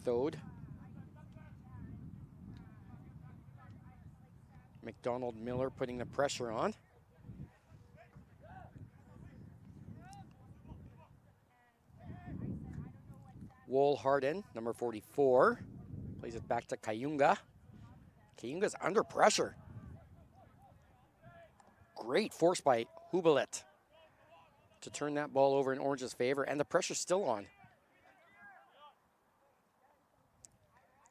Thode. McDonald Miller putting the pressure on. Wool Harden, number 44, plays it back to Kayunga. Kayunga's under pressure. Great force by Hubelet to turn that ball over in Orange's favor, and the pressure's still on.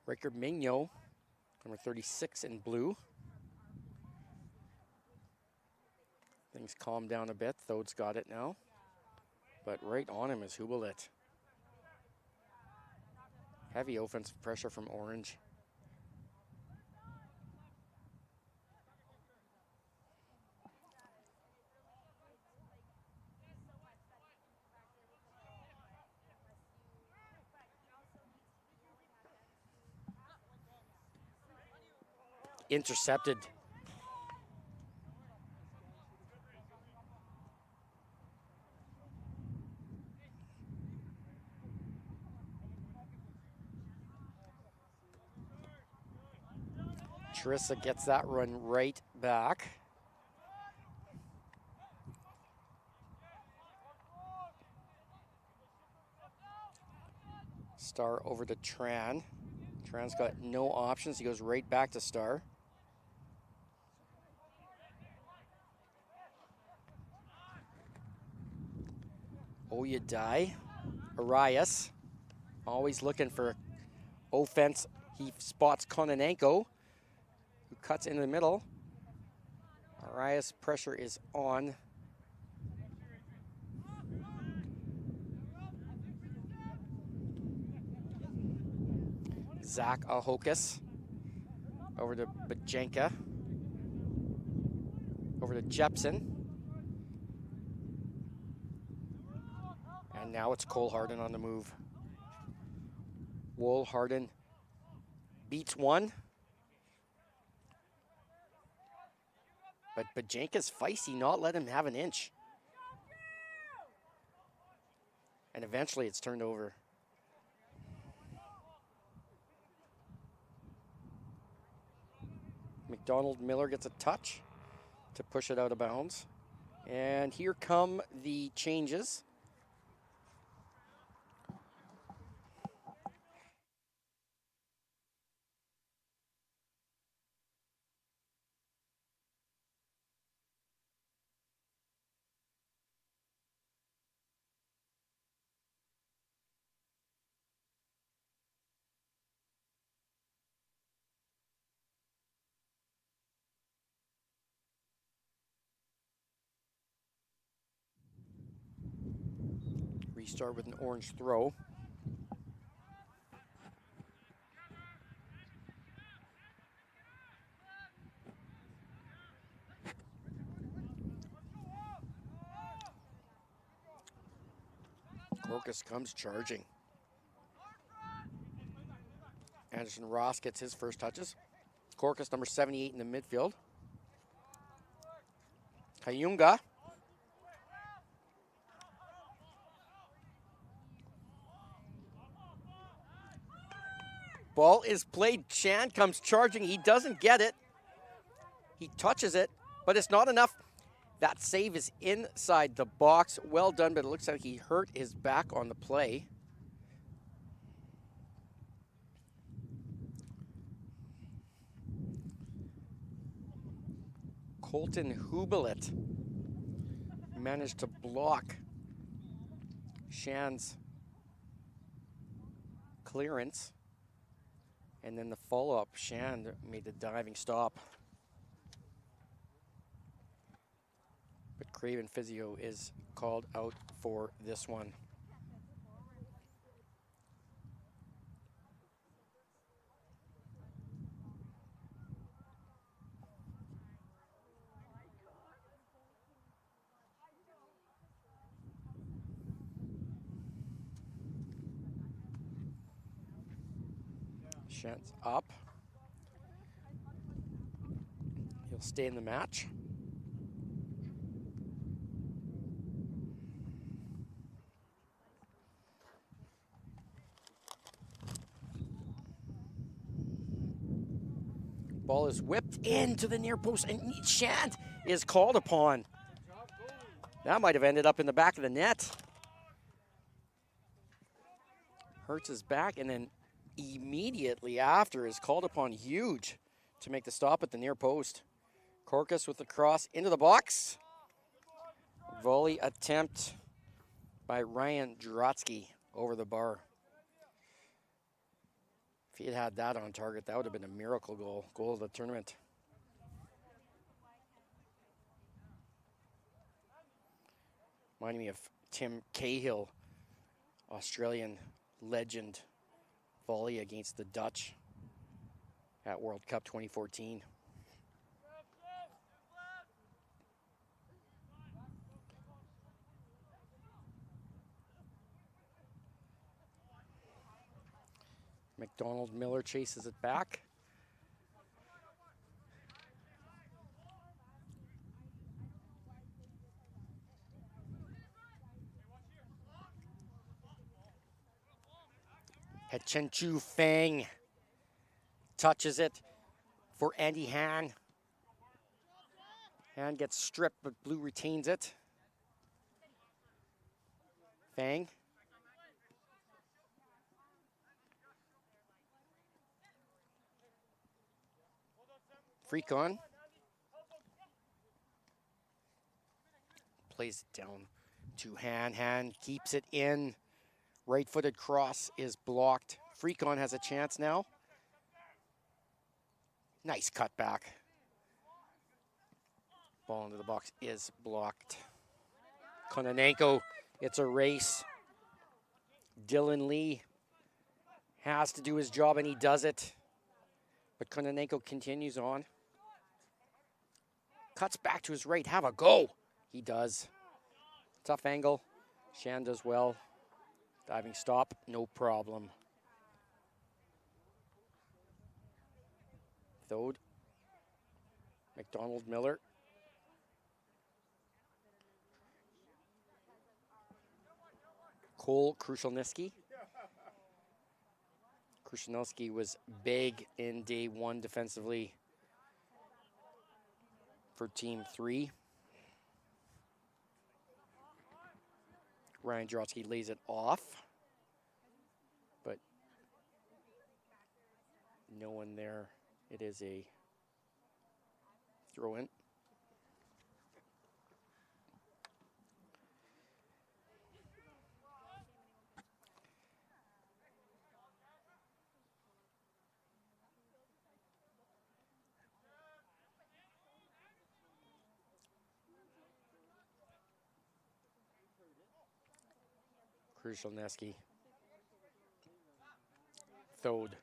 Ricker Mignot, number 36 in blue. Things calm down a bit. Thode's got it now. But right on him is Hubelet. Heavy offensive pressure from Orange. Intercepted. Charissa gets that run right back. Star over to Tran. Tran's got no options. He goes right back to Star. Oyedai. Arias. Always looking for offense. He spots Kononenko, who cuts into the middle. Arias' pressure is on. Zach Ahokas. Over to Bajenka. Over to Jepson. And now it's Cole Harden on the move. Wool Harden beats one. But Bajenka's feisty, not let him have an inch. And eventually it's turned over. McDonald Miller gets a touch to push it out of bounds. And here come the changes. Restart with an orange throw. Corcus comes charging. Anderson Ross gets his first touches. Corcus, number 78 in the midfield. Kayunga. Ball is played. Chan comes charging. He doesn't get it. He touches it, but it's not enough. That save is inside the box. Well done, but it looks like he hurt his back on the play. Colton Hubelit managed to block Shan's clearance. And then the follow-up, Shan made the diving stop. But Craven Physio is called out for this one. Shan's up. He'll stay in the match. Ball is whipped into the near post, and Shant is called upon. That might have ended up in the back of the net. Hurts his back, and then immediately after is called upon huge to make the stop at the near post. Corcus with the cross into the box. Volley attempt by Ryan Drotsky over the bar. If he had had that on target, that would have been a miracle goal of the tournament. Reminding me of Tim Cahill, Australian legend volley against the Dutch at World Cup 2014. McDonald Miller chases it back. Chenchu Fang touches it for Andy Han. Han gets stripped, but Blue retains it. Fang. Freak on. Plays it down to Han. Han keeps it in. Right-footed cross is blocked. Freak on has a chance now. Nice cut back. Ball into the box is blocked. Kononenko, it's a race. Dylan Lee has to do his job, and he does it. But Kononenko continues on. Cuts back to his right. Have a go. He does. Tough angle. Shan does well. Diving stop. No problem. Thode. McDonald Miller. Cole Krushelnyski. Krushelnyski was big in day one defensively for Team 3. Ryan Drotsky lays it off, but no one there. It is a throw-in. Krushelnyski. Thode.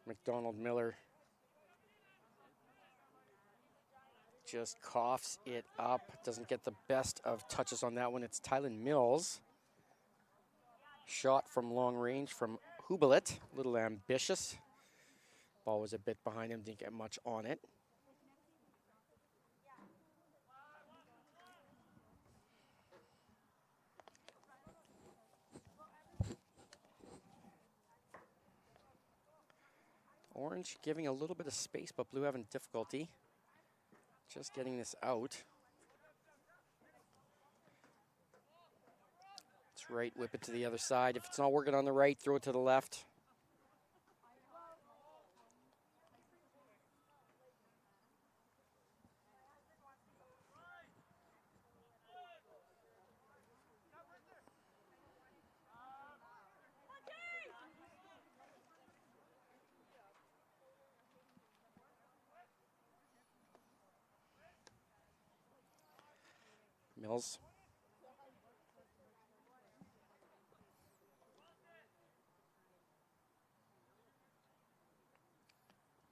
McDonald Miller just coughs it up. Doesn't get the best of touches on that one. It's Tylen Mills. Shot from long range from Hubelit. A little ambitious. Ball was a bit behind him. Didn't get much on it. Orange giving a little bit of space, but Blue having difficulty just getting this out. It's right, whip it to the other side. If it's not working on the right, throw it to the left. Mills.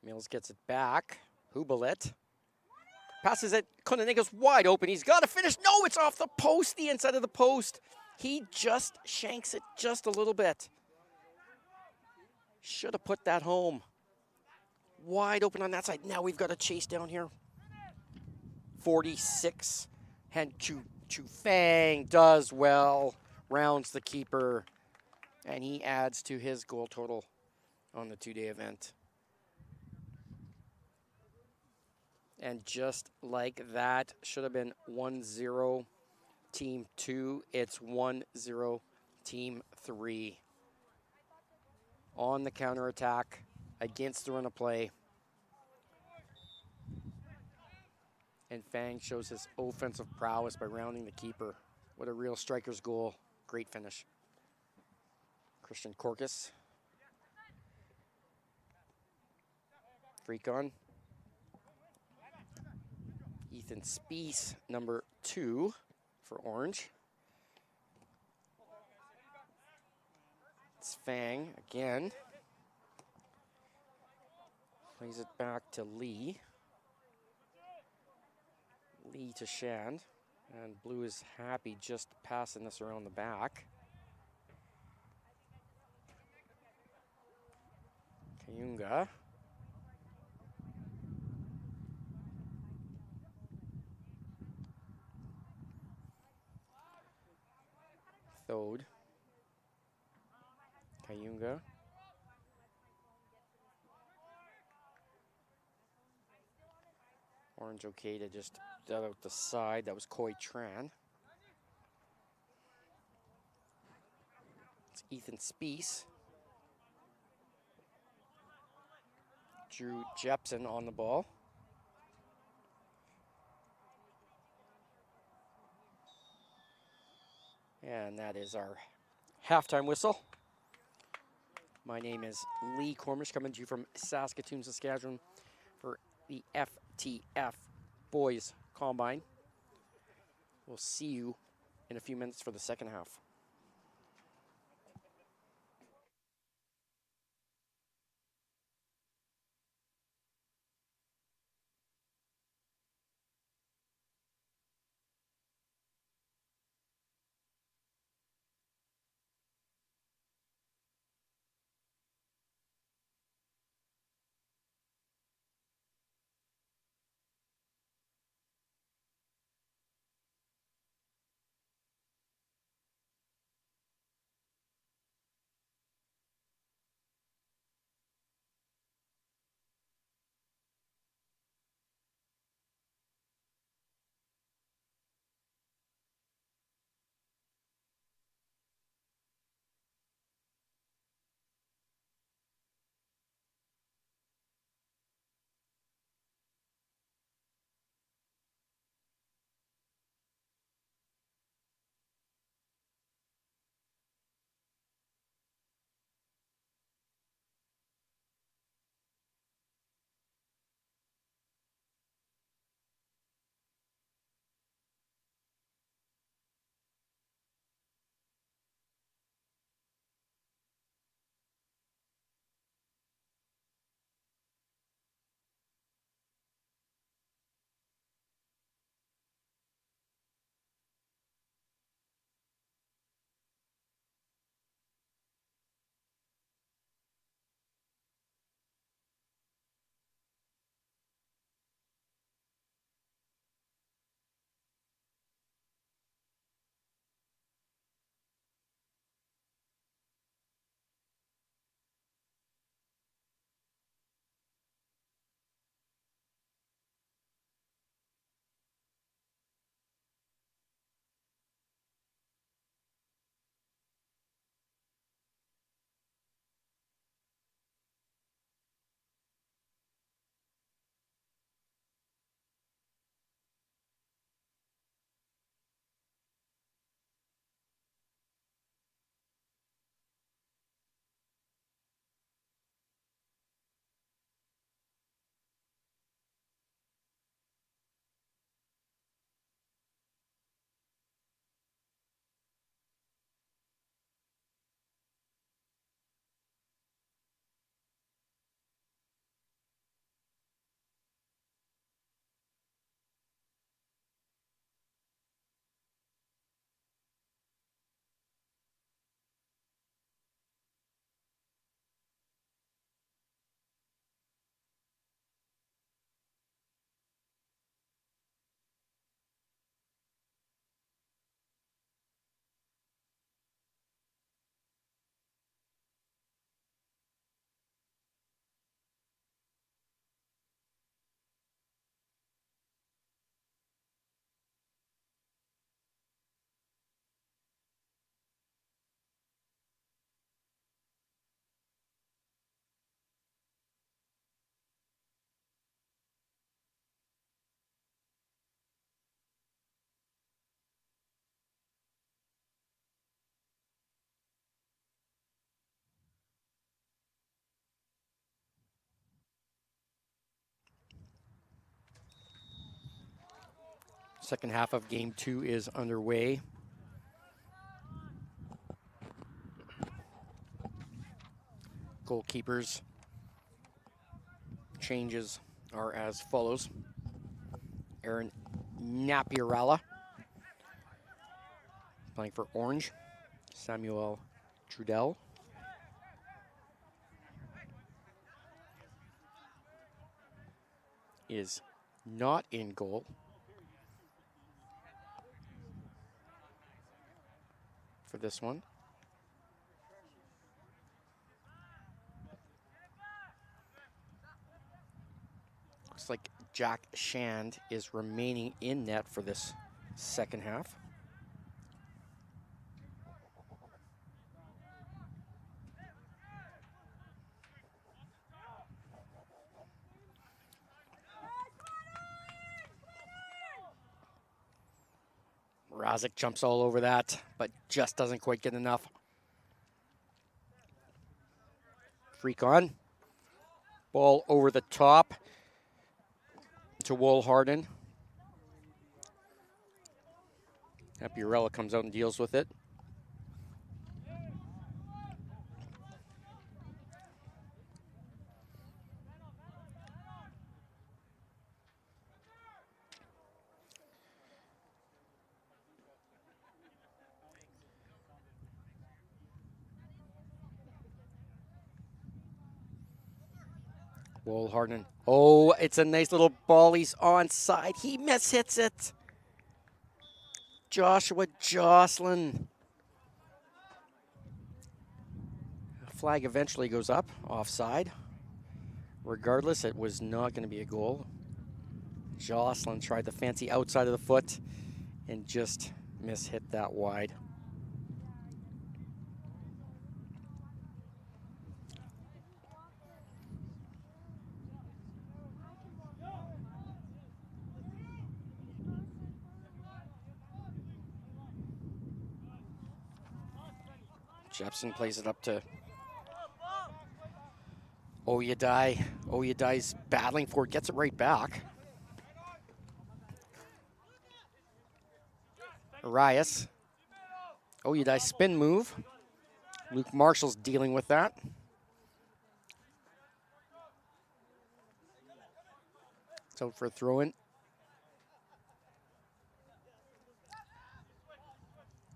Mills gets it back. Hubelit. Passes it. Kononenko's wide open. He's got to finish. No, it's off the post, the inside of the post. He just shanks it just a little bit. Should have put that home. Wide open on that side. Now we've got a chase down here. 46. And Chu Fang does well, rounds the keeper, and he adds to his goal total on the two-day event. And just like that, should have been 1-0 Team 2. It's 1-0 Team 3. On the counterattack, against the run of play. And Fang shows his offensive prowess by rounding the keeper. What a real striker's goal. Great finish. Christian Korkus. Freak on. Ethan Spies, number 2 for Orange. It's Fang again. Plays it back to Lee. Lee to Shand, and Blue is happy just passing this around the back. Kayunga. Thode. Kayunga. Orange okay to just that out the side. That was Koi Tran. It's Ethan Spies. Drew Jepson on the ball. And that is our halftime whistle. My name is Lee Cormish, coming to you from Saskatoon, Saskatchewan for the FTF Boys Combine. We'll see you in a few minutes for the second half. Second half of game 2 is underway. Goalkeepers changes are as follows. Aaron Napierala playing for Orange. Samuel Trudel. Is not in goal. For this one. Looks like Jack Shand is remaining in net for this second half. Razik jumps all over that, but just doesn't quite get enough. Freak on. Ball over the top to Woolharden. Napierala comes out and deals with it. Woolharden. Oh, it's a nice little ball. He's onside. He mishits it. Joshua Jocelyn. Flag eventually goes up, offside. Regardless, it was not going to be a goal. Jocelyn tried the fancy outside of the foot and just mishit that wide. Jepson plays it up to Oyedai. Oyedai's battling for it, gets it right back. Arias. Oyedai spin move. Luke Marshall's dealing with that. It's out for a throw-in.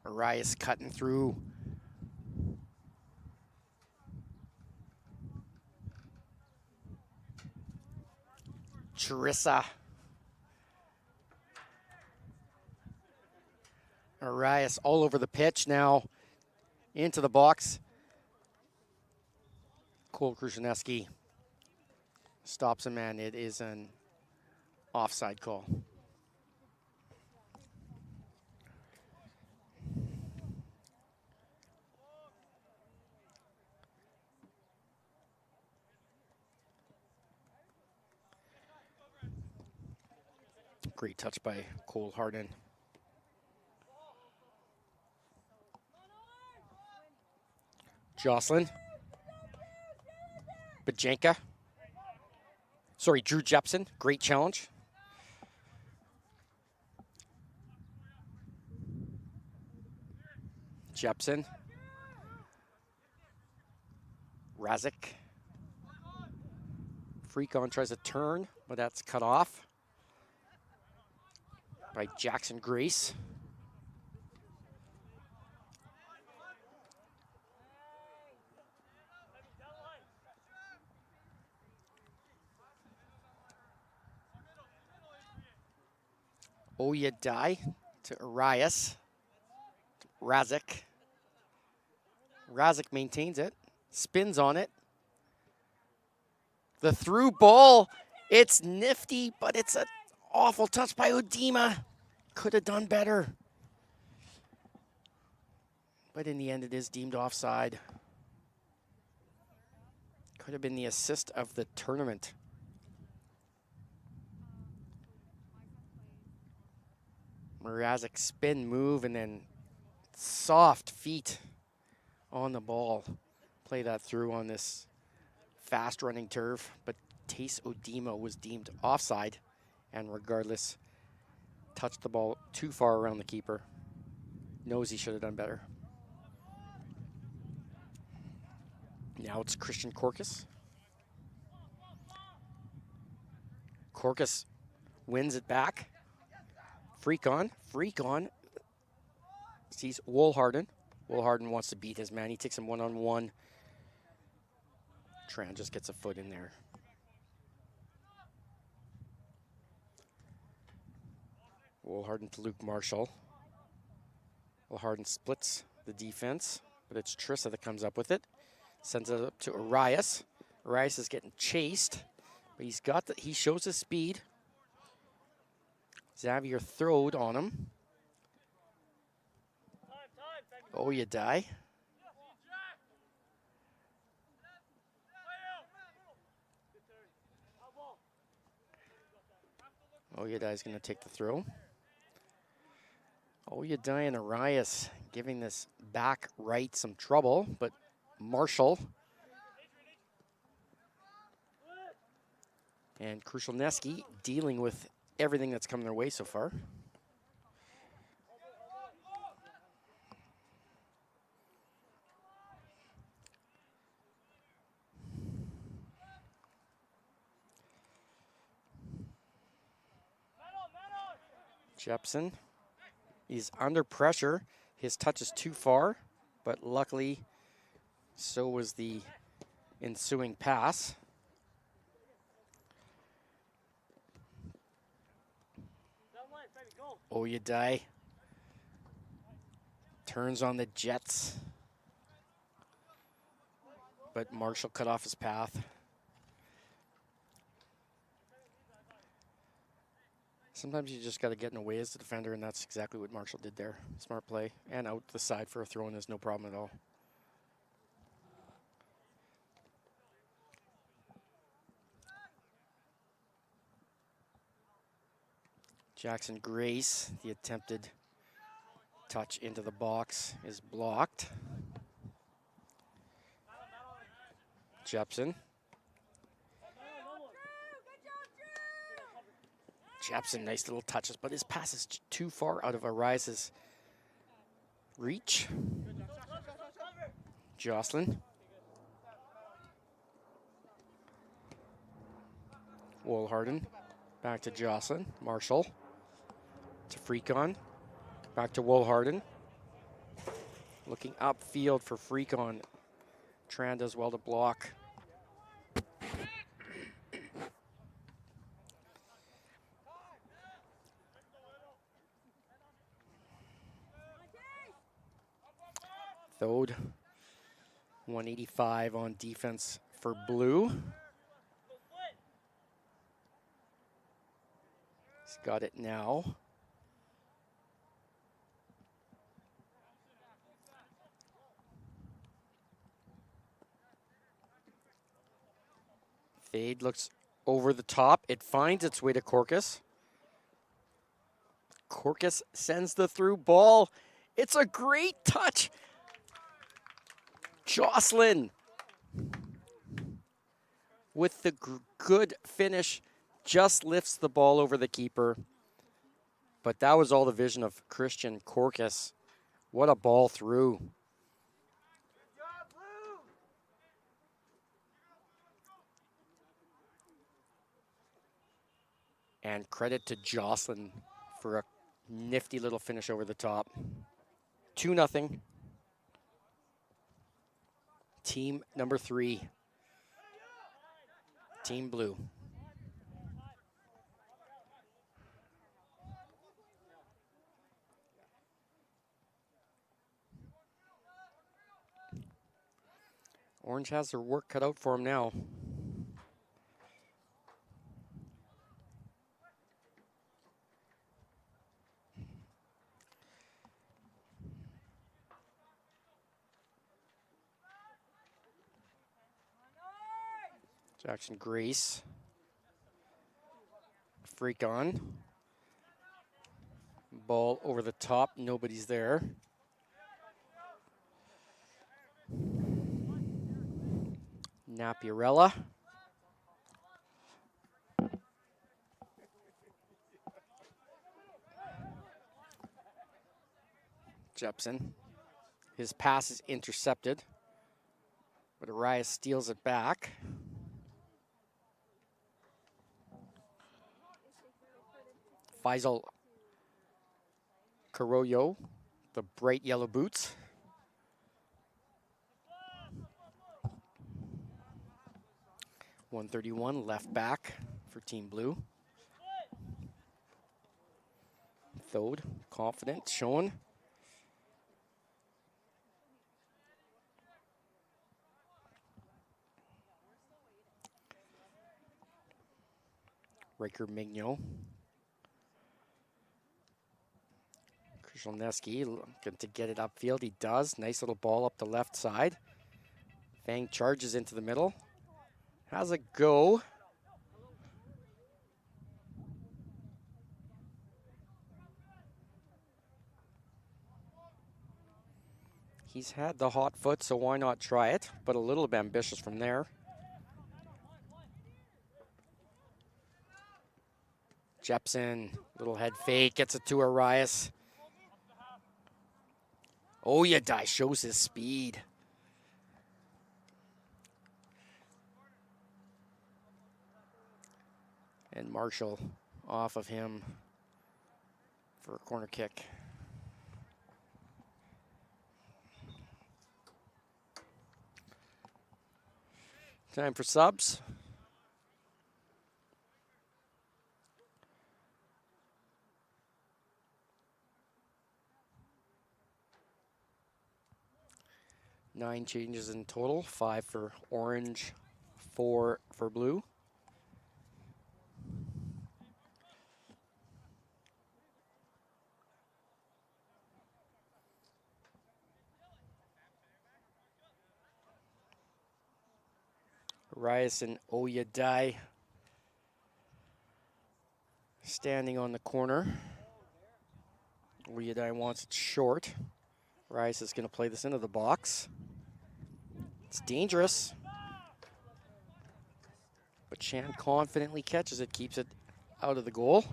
Arias cutting through. Charissa. Arias all over the pitch now. Into the box. Cole Krushaneski stops him, and it is an offside call. Great touch by Cole Harden. Jocelyn. Bajenka. Sorry, Drew Jepson. Great challenge. Jepson. Razik. Freakon tries a turn, but that's cut off by Jackson Grace. Oyedai to Arias. Razik. Razik maintains it. Spins on it. The through ball. It's nifty, but it's an awful touch by Odima. Could have done better. But in the end, it is deemed offside. Could have been the assist of the tournament. Mrazek spin move and then soft feet on the ball. Play that through on this fast running turf, but Tace Odima was deemed offside, and regardless, touched the ball too far around the keeper. Knows he should have done better. Now it's Christian Korkus. Korkus wins it back. Freak on. Sees Woolharden. Woolharden wants to beat his man. He takes him one-on-one. Tran just gets a foot in there. Woolharden to Luke Marshall. Woolharden splits the defense, but it's Trissa that comes up with it. Sends it up to Arias. Arias is getting chased, but he shows his speed. Xavier throwed on him. Oh, you die. Oh, you die is going to take the throw. Oh, you die, and Arias giving this back right some trouble, but Marshall and Krushelneski dealing with everything that's come their way so far. Jepson, he's under pressure. His touch is too far, but luckily so was the ensuing pass. Oh, you die. Turns on the Jets. But Marshall cut off his path. Sometimes you just got to get in the way as the defender, and that's exactly what Marshall did there. Smart play, and out the side for a throw-in is no problem at all. Jackson Grace, the attempted touch into the box is blocked. Jepson. Jepson, nice little touches, but his pass is too far out of Arias's reach. Jocelyn. Woolharden. Back to Jocelyn. Marshall. To Freakon. Back to Woolharden. Looking upfield for Freakon. Tran does well to block. Thode, 185 on defense for Blue. He's got it now. Fade looks over the top. It finds its way to Korkus. Korkus sends the through ball. It's a great touch. Jocelyn with the good finish just lifts the ball over the keeper. But that was all the vision of Christian Korkus. What a ball through. And credit to Jocelyn for a nifty little finish over the top. 2-0. Team number 3. Team Blue. Orange has their work cut out for him now. Jackson Grace. Freak on. Ball over the top. Nobody's there. Napiarella. Jepson. His pass is intercepted, but Arias steals it back. Faisal Carollo, the bright yellow boots. .131 left back for Team Blue. Thode, confident, showing. Riker Mignot. Krzyzewski looking to get it upfield. He does. Nice little ball up the left side. Fang charges into the middle. Has a go. He's had the hot foot, so why not try it? But a little bit ambitious from there. Jepson, little head fake, gets it to Arias. Oyedai shows his speed. And Marshall off of him for a corner kick. Time for subs. Nine changes in total, 5 for orange, 4 for blue. Arias and Oyedai standing on the corner. Oyedai wants it short. Arias is going to play this into the box. It's dangerous. But Chan confidently catches it, keeps it out of the goal.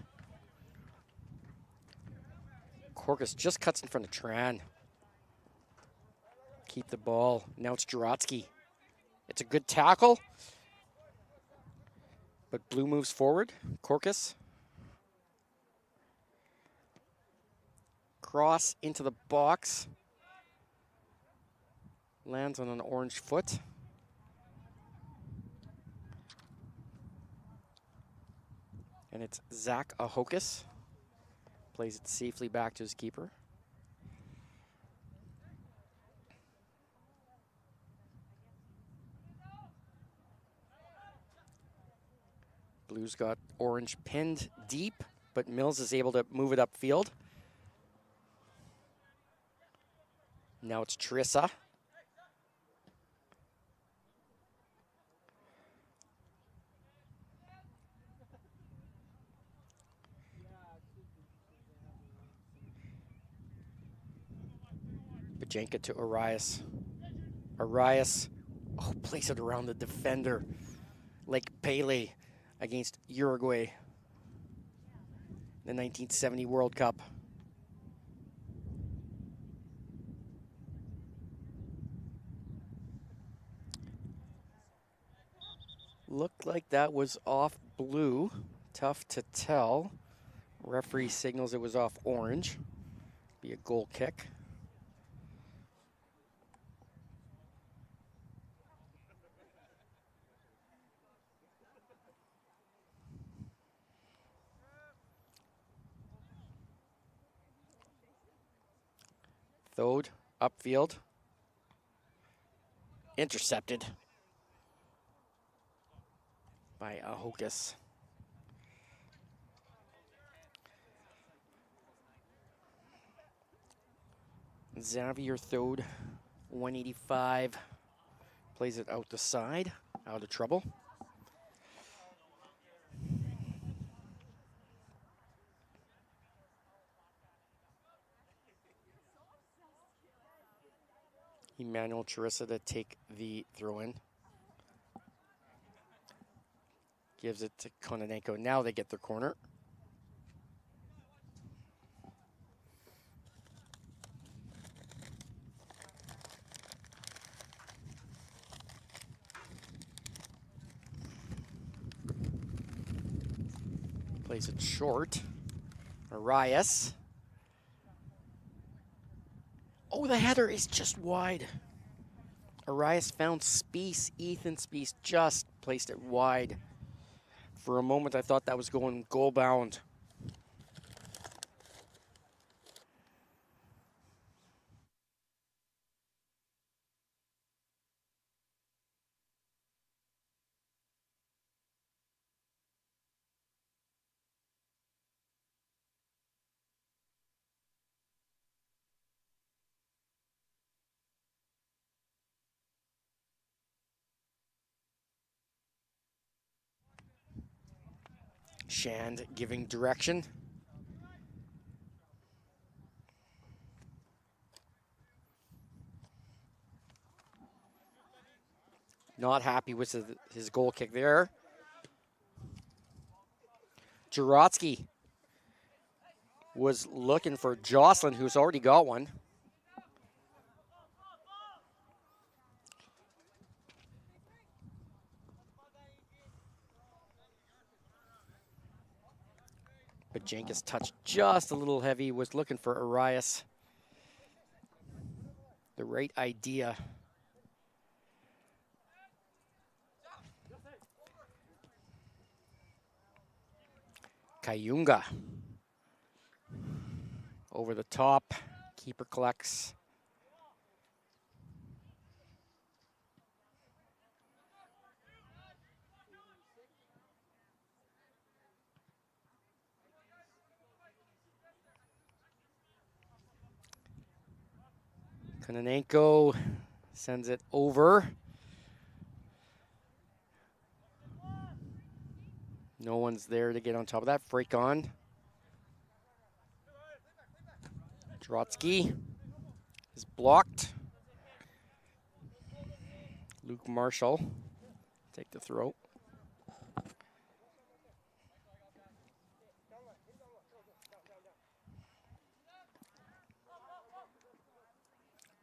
Corkus just cuts in front of Tran. Keep the ball. Now it's Jurotsky. It's a good tackle. But Blue moves forward. Corkus. Cross into the box. Lands on an orange foot. And it's Zach Ahokas. Plays it safely back to his keeper. Blue's got orange pinned deep, but Mills is able to move it upfield. Now it's Trissa. Bajenka to Arias. Arias, plays it around the defender like Pele against Uruguay in the 1970 World Cup. Looked like that was off Blue. Tough to tell. Referee signals it was off orange. Be a goal kick. Thode, upfield. Intercepted by Ahokas. Xavier Thode, 185. Plays it out the side, out of trouble. Emmanuel Charissa to take the throw-in. Gives it to Kononenko. Now they get their corner. Plays it short. Arias. Oh, the header is just wide. Arias found Spies. Ethan Spies just placed it wide. For a moment, I thought that was going goal bound. Shand giving direction. Not happy with his goal kick there. Jurotsky was looking for Jocelyn, who's already got one. But Jenkins touched just a little heavy, was looking for Arias. The right idea. Kayunga. Over the top. Keeper collects. Kononenko sends it over. No one's there to get on top of that. Freak on. Drotsky is blocked. Luke Marshall take the throw.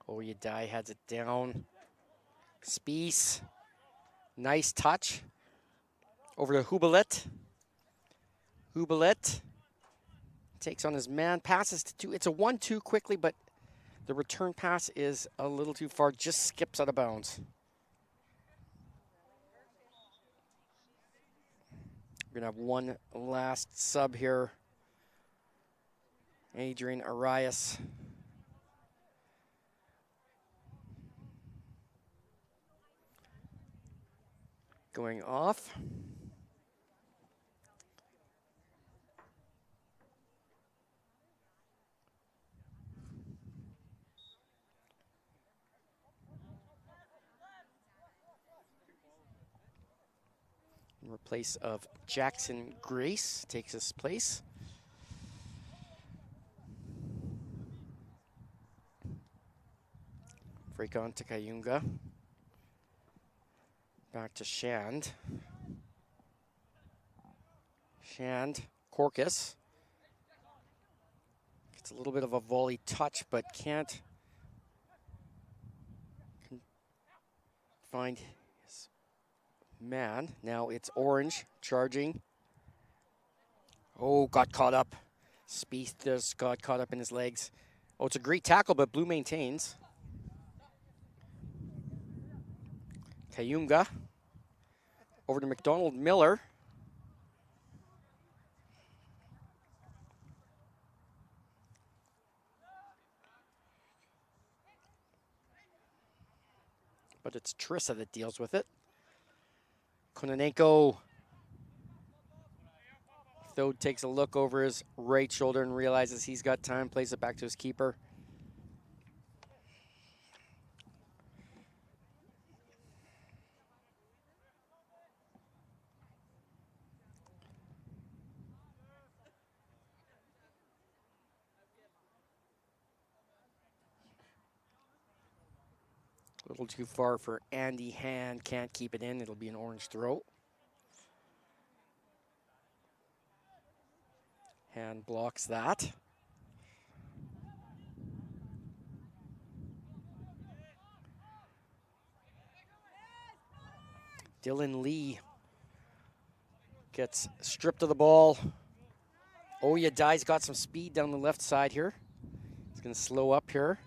Oyedai has it down. Spies. Nice touch. Over to Hubelet. Hubelet takes on his man. Passes to two. It's a 1-2 quickly, but the return pass is a little too far. Just skips out of bounds. We're going to have one last sub here. Adrian Arias. Going off. In replace of Jackson Grace takes his place. Break on to Kayunga. Back to Shand. Shand, Corcus. Gets a little bit of a volley touch, but can't find his man. Now it's Orange charging. Oh, got caught up. Spieth just got caught up in his legs. Oh, it's a great tackle, but Blue maintains. Kayunga. Over to McDonald Miller. But it's Trissa that deals with it. Kononenko, though, takes a look over his right shoulder and realizes he's got time, plays it back to his keeper. A little too far for Andy Hand, can't keep it in. It'll be an orange throw. Hand blocks that. Dylan Lee gets stripped of the ball. Oyadai's got some speed down the left side here. He's going to slow up here.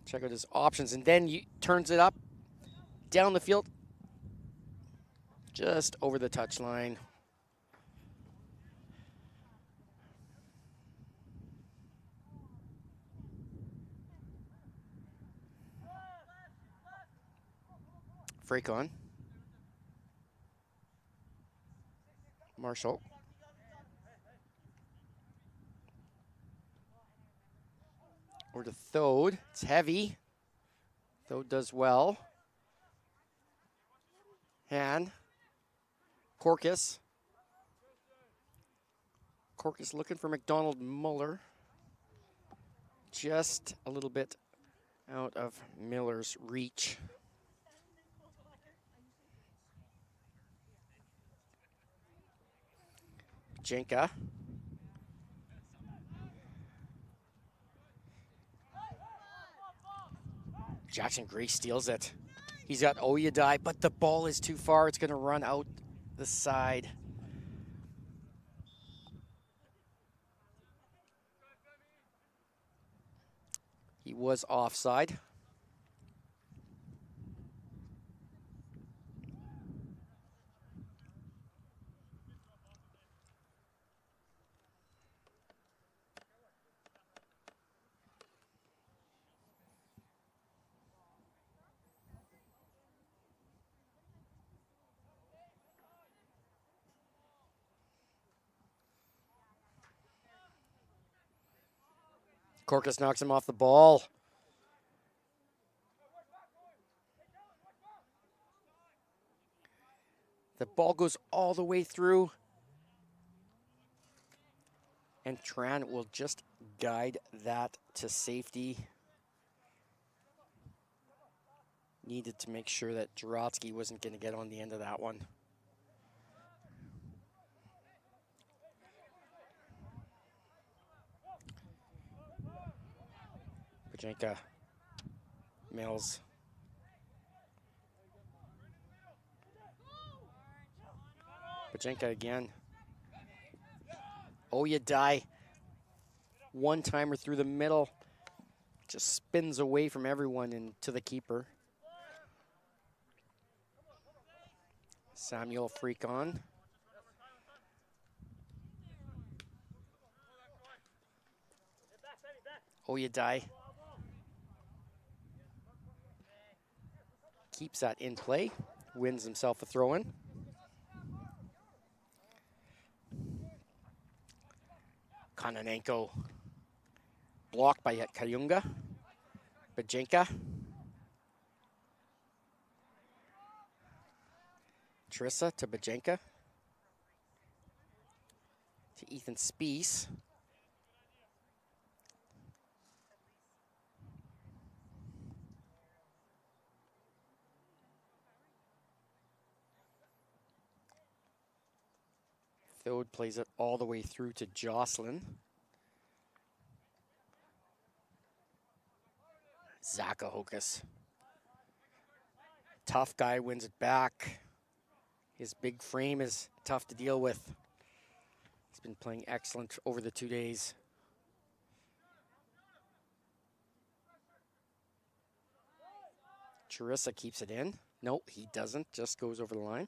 Check out his options, and then he turns it up down the field, just over the touchline. Freak on. Marshall. Over to Thode. It's heavy. Thode does well. Han. Corcus. Corcus looking for McDonald Muller. Just a little bit out of Miller's reach. Jenka. Jackson Gray steals it. He's got Oyadai, but the ball is too far. It's going to run out the side. He was offside. Corcus knocks him off the ball. The ball goes all the way through. And Tran will just guide that to safety. Needed to make sure that Jurotsky wasn't going to get on the end of that one. Pajenka, Mills. Pajenka again. Oyadai, one-timer through the middle. Just spins away from everyone and to the keeper. Samuel freak on. Oyadai keeps that in play, wins himself a throw-in. Kononenko blocked by Kayunga. Bajenka. Trissa to Bajenka. To Ethan Spiess. Thode plays it all the way through to Jocelyn. Zakahokas. Tough guy wins it back. His big frame is tough to deal with. He's been playing excellent over the 2 days. Charissa keeps it in. No, he doesn't. Just goes over the line.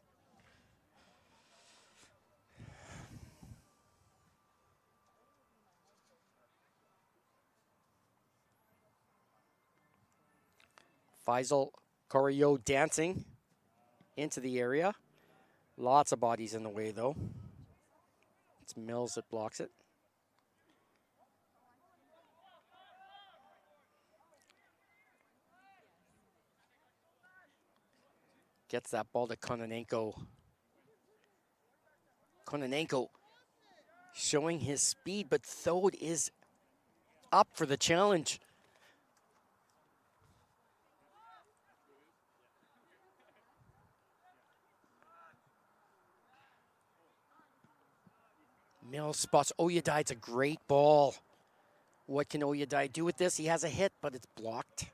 Faisal Correa dancing into the area. Lots of bodies in the way, though. It's Mills that blocks it. Gets that ball to Kononenko. Kononenko showing his speed, but Thode is up for the challenge. Mills spots Oyadai. It's a great ball. What can Oyadai do with this? He has a hit, but it's blocked.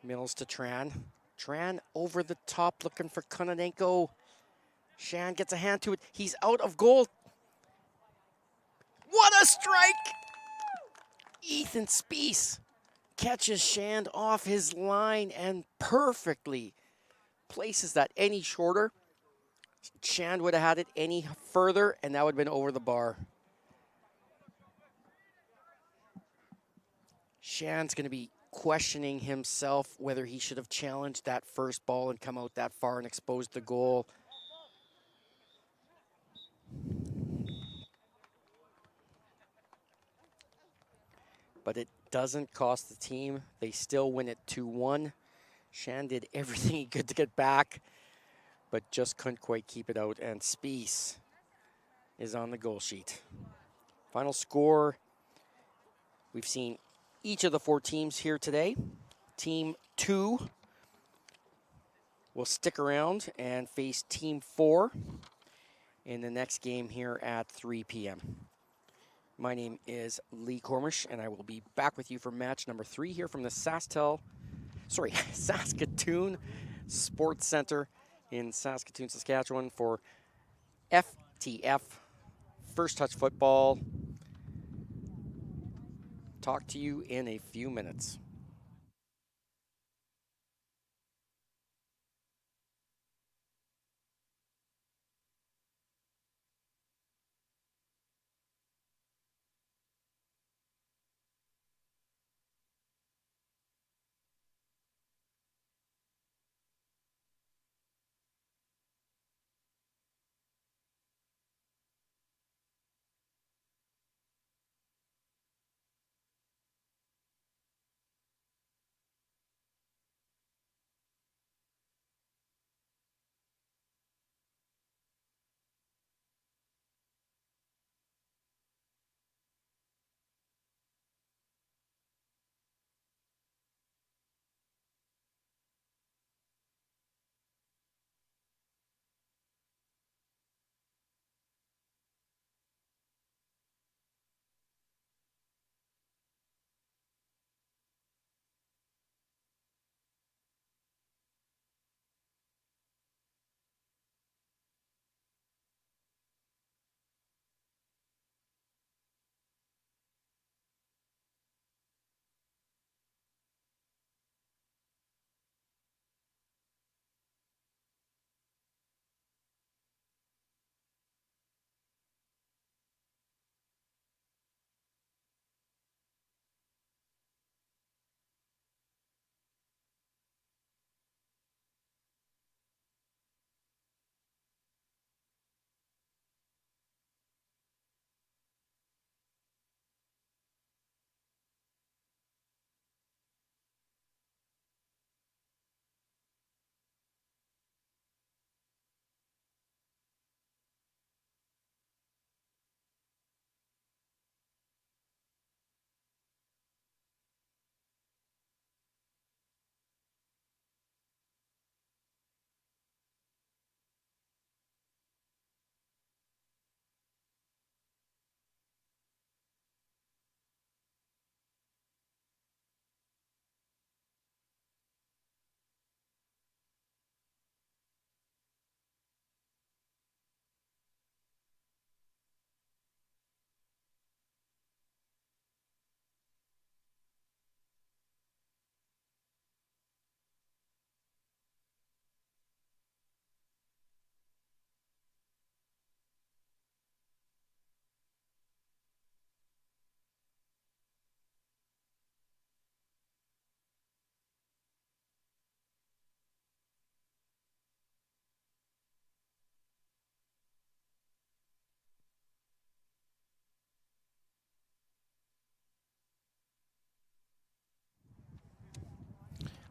Mills to Tran. Tran over the top looking for Kononenko. Shan gets a hand to it. He's out of goal. What a strike! Ethan Spees catches Shand off his line and perfectly places that any shorter. Shand would have had it any further, and that would have been over the bar. Shand's going to be questioning himself whether he should have challenged that first ball and come out that far and exposed the goal. But it doesn't cost the team. They still win it 2-1. Shand did everything he could to get back, but just couldn't quite keep it out. And Spees is on the goal sheet. Final score, we've seen each of the 4 teams here today. Team 2 will stick around and face Team 4 in the next game here at 3 p.m. My name is Lee Cormish, and I will be back with you for match number 3 here from the Saskatoon Sports Center in Saskatoon, Saskatchewan for FTF, First Touch Football. Talk to you in a few minutes.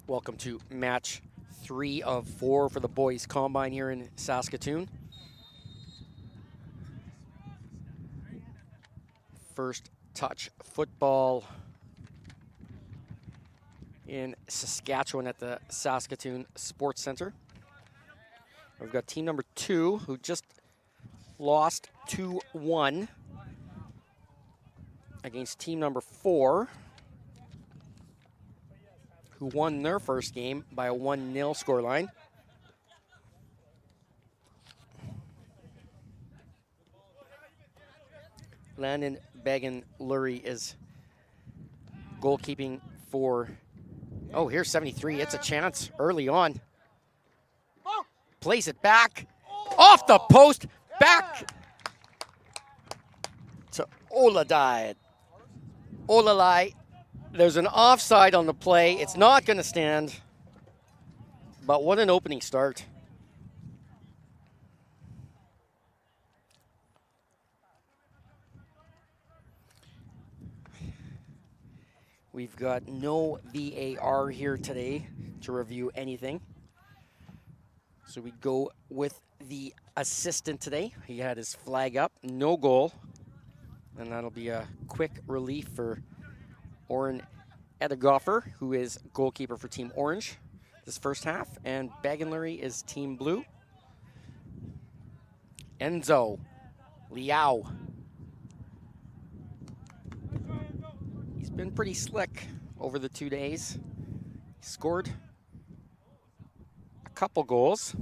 Welcome to match 3 of 4 for the boys combine here in Saskatoon. First touch football in Saskatchewan at the Saskatoon Sports Center. We've got team number 2 who just lost 2-1 against team number 4, who won their first game by a 1-0 scoreline. Landon Began-Lurie is goalkeeping for, oh, here's 73. It's a chance early on. Plays it back, off the post, back to Oladai. Olalai, there's an offside on the play. It's not going to stand, but what an opening start. We've got no VAR here today to review anything. So we go with the assistant today. He had his flag up, no goal. And that'll be a quick relief for Oren Edegoffer, who is goalkeeper for Team Orange this first half. And Began-Lurie is Team Blue. Enzo Liao. He's been pretty slick over the 2 days. He scored a couple goals.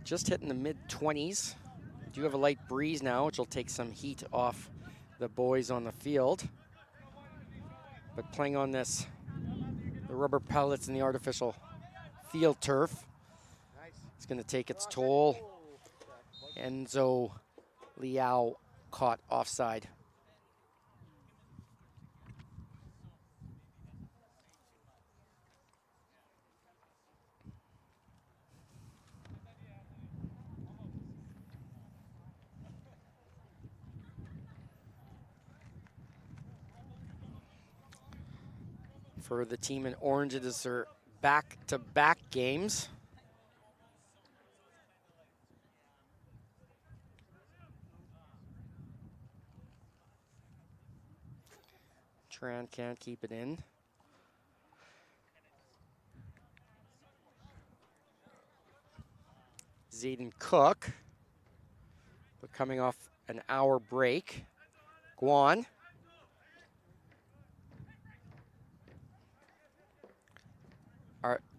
Just hitting the mid-20s. Do have a light breeze now, which will take some heat off the boys on the field. But playing on this, the rubber pellets and the artificial field turf, it's going to take its toll. Enzo Liao caught offside. For the team in orange, it is their back-to-back games. Tran can't keep it in. Zayden Cook, but coming off an hour break. Guan.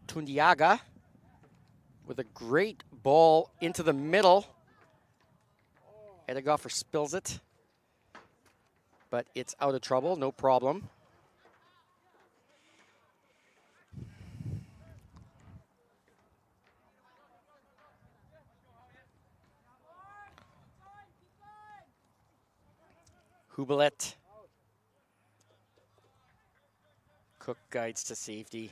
Tundiaga with a great ball into the middle. Edegoffer spills it, but it's out of trouble, no problem. Hubelet. Cook guides to safety.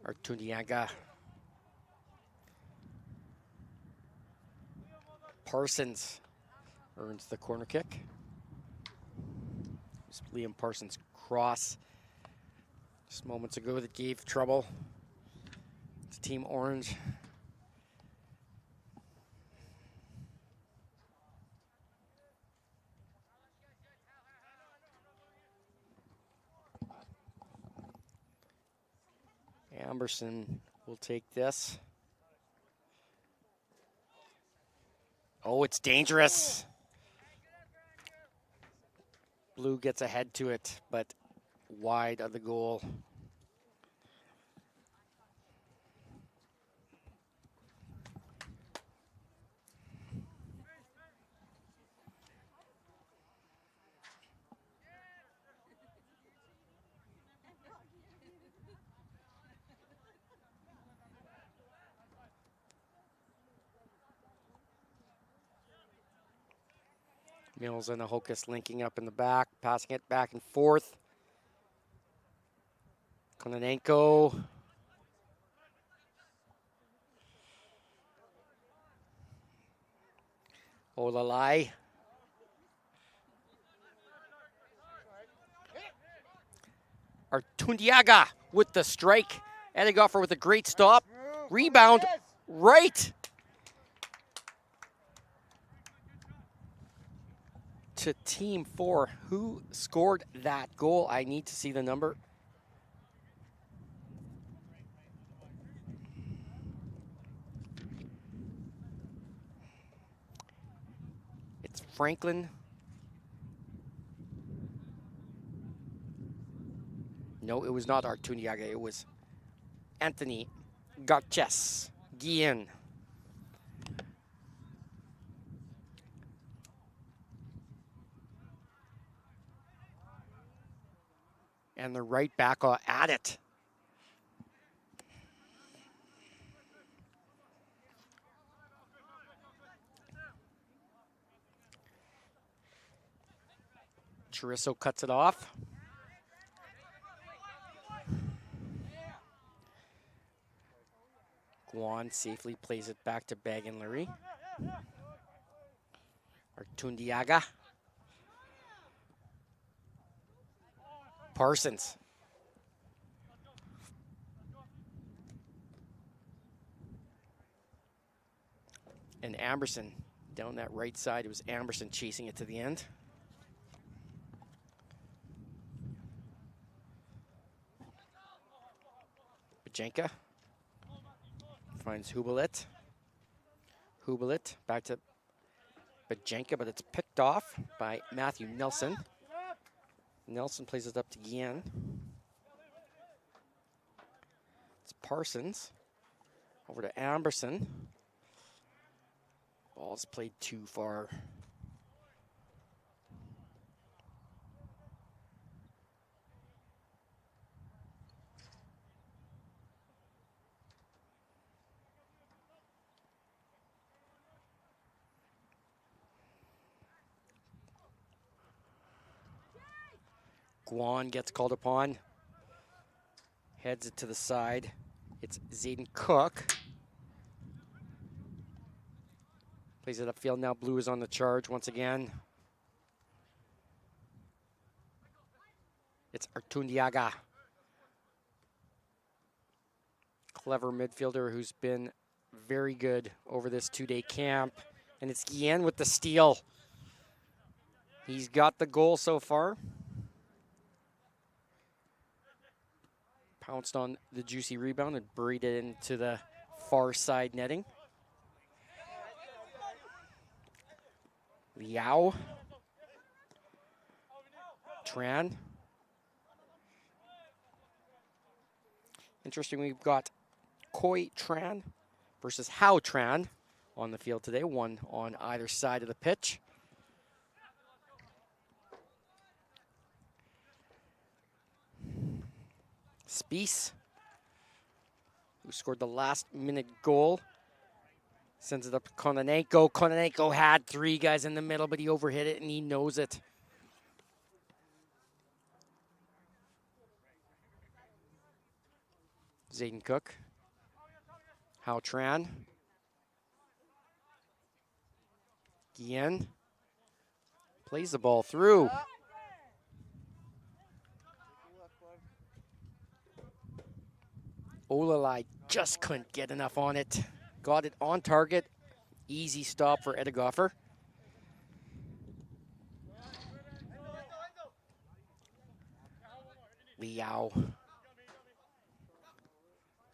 Artuniaga. Parsons earns the corner kick. It was Liam Parsons' cross just moments ago that gave trouble to Team Orange. Amberson will take this. Oh, it's dangerous. Blue gets ahead to it, but wide of the goal. Mills and Ahokas linking up in the back, passing it back and forth. Kononenko. Olalai. Artundiaga with the strike. Edegoffer with a great stop. Rebound right. to Team 4. Who scored that goal? I need to see the number. It's Franklin. No, it was not Artuniaga. It was Anthony Garches Guillen. And the right back at it. Chorizo cuts it off. Guan safely plays it back to Bag and Larry. Artundiaga. Parsons. And Amberson down that right side. It was Amberson chasing it to the end. Bajenka finds Hubelit. Hubelit back to Bajenka, but it's picked off by Matthew Nelson. Nelson plays it up to Guillen. It's Parsons. Over to Amberson. Ball's played too far. Guan gets called upon. Heads it to the side. It's Zayden Cook. Plays it upfield now. Blue is on the charge once again. It's Artundiaga. Clever midfielder who's been very good over this two-day camp. And it's Guillen with the steal. He's got the goal so far. Pounced on the juicy rebound and buried it into the far side netting. Liao. Tran. Interesting, we've got Koi Tran versus Hao Tran on the field today, one on either side of the pitch. Spies, who scored the last-minute goal, sends it up to Kononenko. Kononenko had three guys in the middle, but he overhit it, and he knows it. Zayden Cook. Hao Tran. Guillen plays the ball through. Olalai just couldn't get enough on it. Got it on target. Easy stop for Edegoffer. Liao.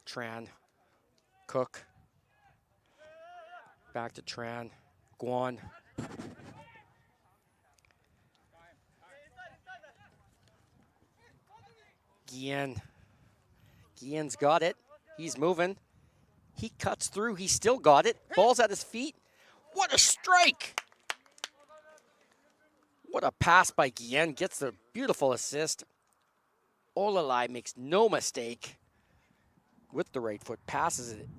Tran. Cook. Back to Tran. Guan. Guillen. Guillen's got it. He's moving. He cuts through. He still got it. Ball's at his feet. What a strike! What a pass by Guillen. Gets the beautiful assist. Olalai makes no mistake. With the right foot. Passes it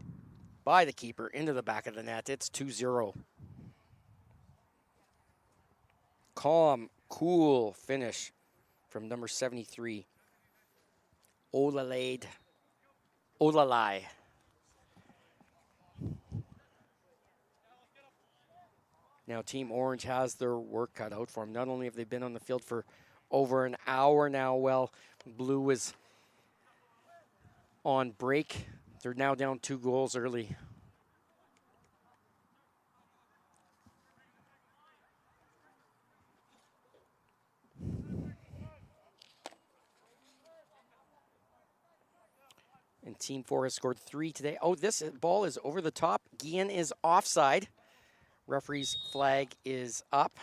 by the keeper into the back of the net. It's 2-0. Calm, cool finish from number 73. Olalai. Now Team Orange has their work cut out for them. Not only have they been on the field for over an hour now, well, Blue is on break. They're now down 2 goals early. And Team 4 has scored 3 today. Oh, this ball is over the top. Guillen is offside. Referee's flag is up.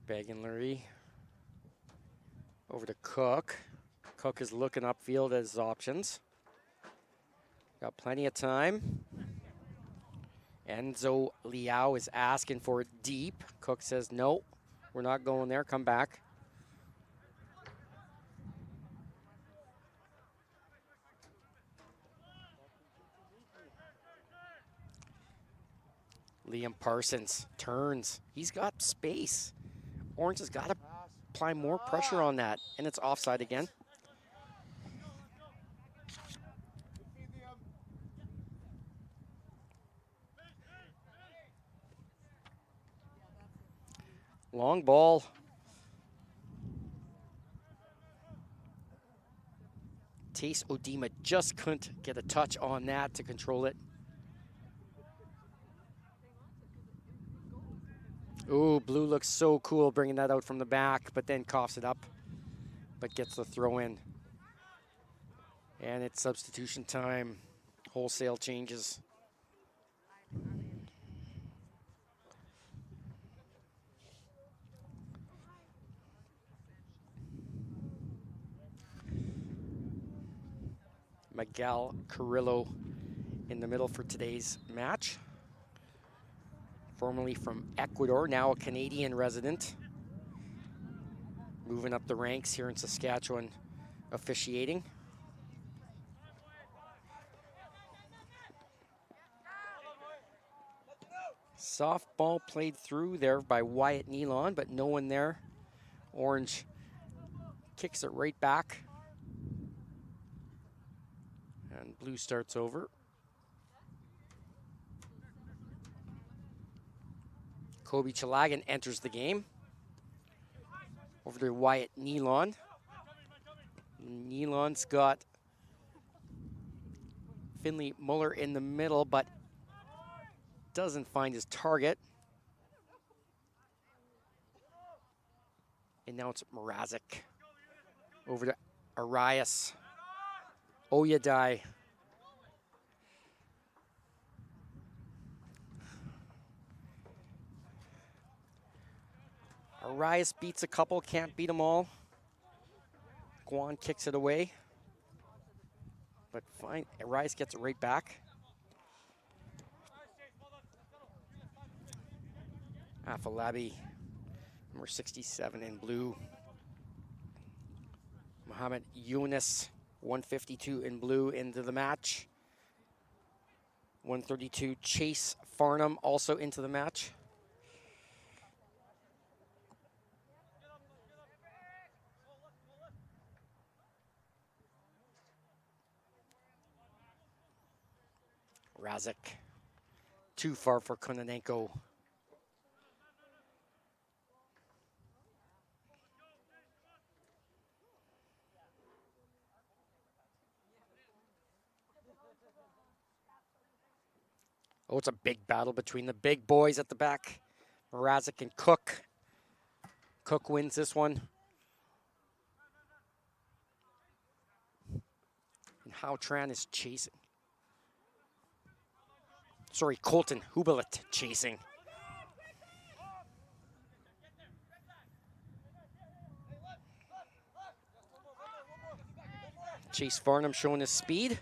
Bagenlery over to Cook. Cook is looking upfield at his options. Got plenty of time. Enzo Liao is asking for it deep. Cook says, no, we're not going there. Come back. Liam Parsons turns. He's got space. Orange has got to apply more pressure on that, and it's offside again. Long ball. Tace Odima just couldn't get a touch on that to control it. Ooh, Blue looks so cool bringing that out from the back, but then coughs it up, but gets the throw in. And it's substitution time. Wholesale changes. Miguel Carrillo in the middle for today's match. Formerly from Ecuador, now a Canadian resident. Moving up the ranks here in Saskatchewan officiating. Softball played through there by Wyatt Nealon, but no one there. Orange kicks it right back. And Blue starts over. Kobe Chalagan enters the game. Over to Wyatt Nealon. Nealon's got Finley Muller in the middle, but doesn't find his target. And now it's Mrazek. Over to Arias. Oyedai. Arias beats a couple, can't beat them all. Guan kicks it away. But fine, Arias gets it right back. Afalabi, number 67 in blue. Mohamed Yunus, 152 in blue into the match. 132, Chase Farnham also into the match. Razek, too far for Kononenko. Oh, it's a big battle between the big boys at the back. Razek and Cook. Cook wins this one. And Hao Tran is chasing. Sorry, Colton Hubelit chasing. Chase Farnham showing his speed.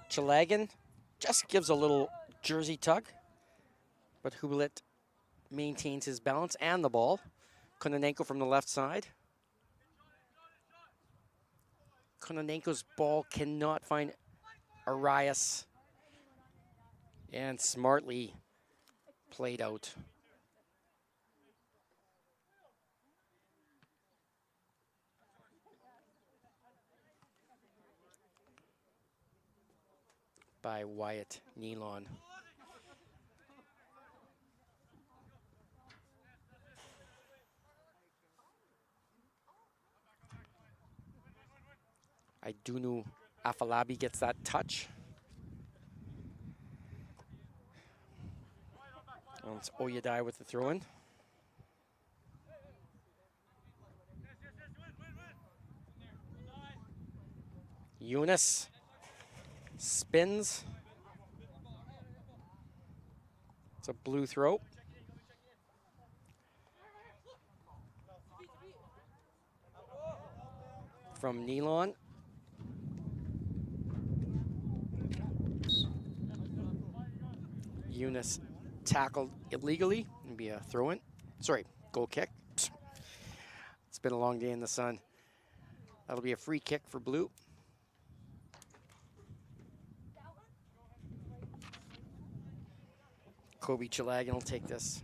Chalagan just gives a little jersey tug, but Hubelit maintains his balance and the ball. Kononenko from the left side. Kononenko's ball cannot find Arias. And smartly played out. by Wyatt Nealon. Idunu Afalabi gets that touch. And it's Oyedai with the throw-in. Eunice spins. It's a blue throw. From Nealon. Eunice tackled illegally and be a throw-in. Sorry, goal kick. It's been a long day in the sun. That'll be a free kick for blue. Kobe Chalagan will take this.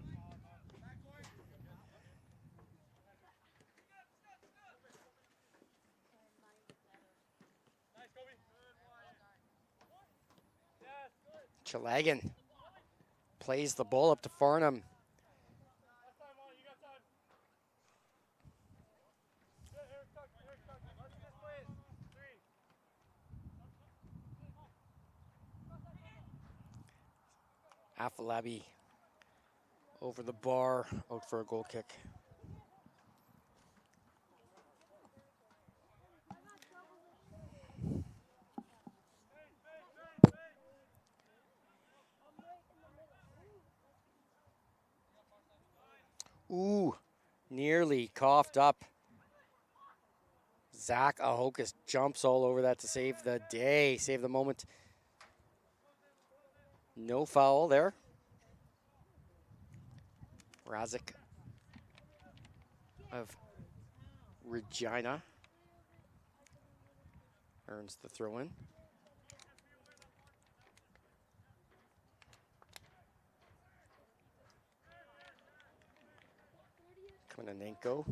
Chalagan plays the ball up to Farnham. Afalabi over the bar, out for a goal kick. Ooh, nearly coughed up. Zach Ahokas jumps all over that to save the day, save the moment. No foul there. Razik of Regina earns the throw-in. Kononenko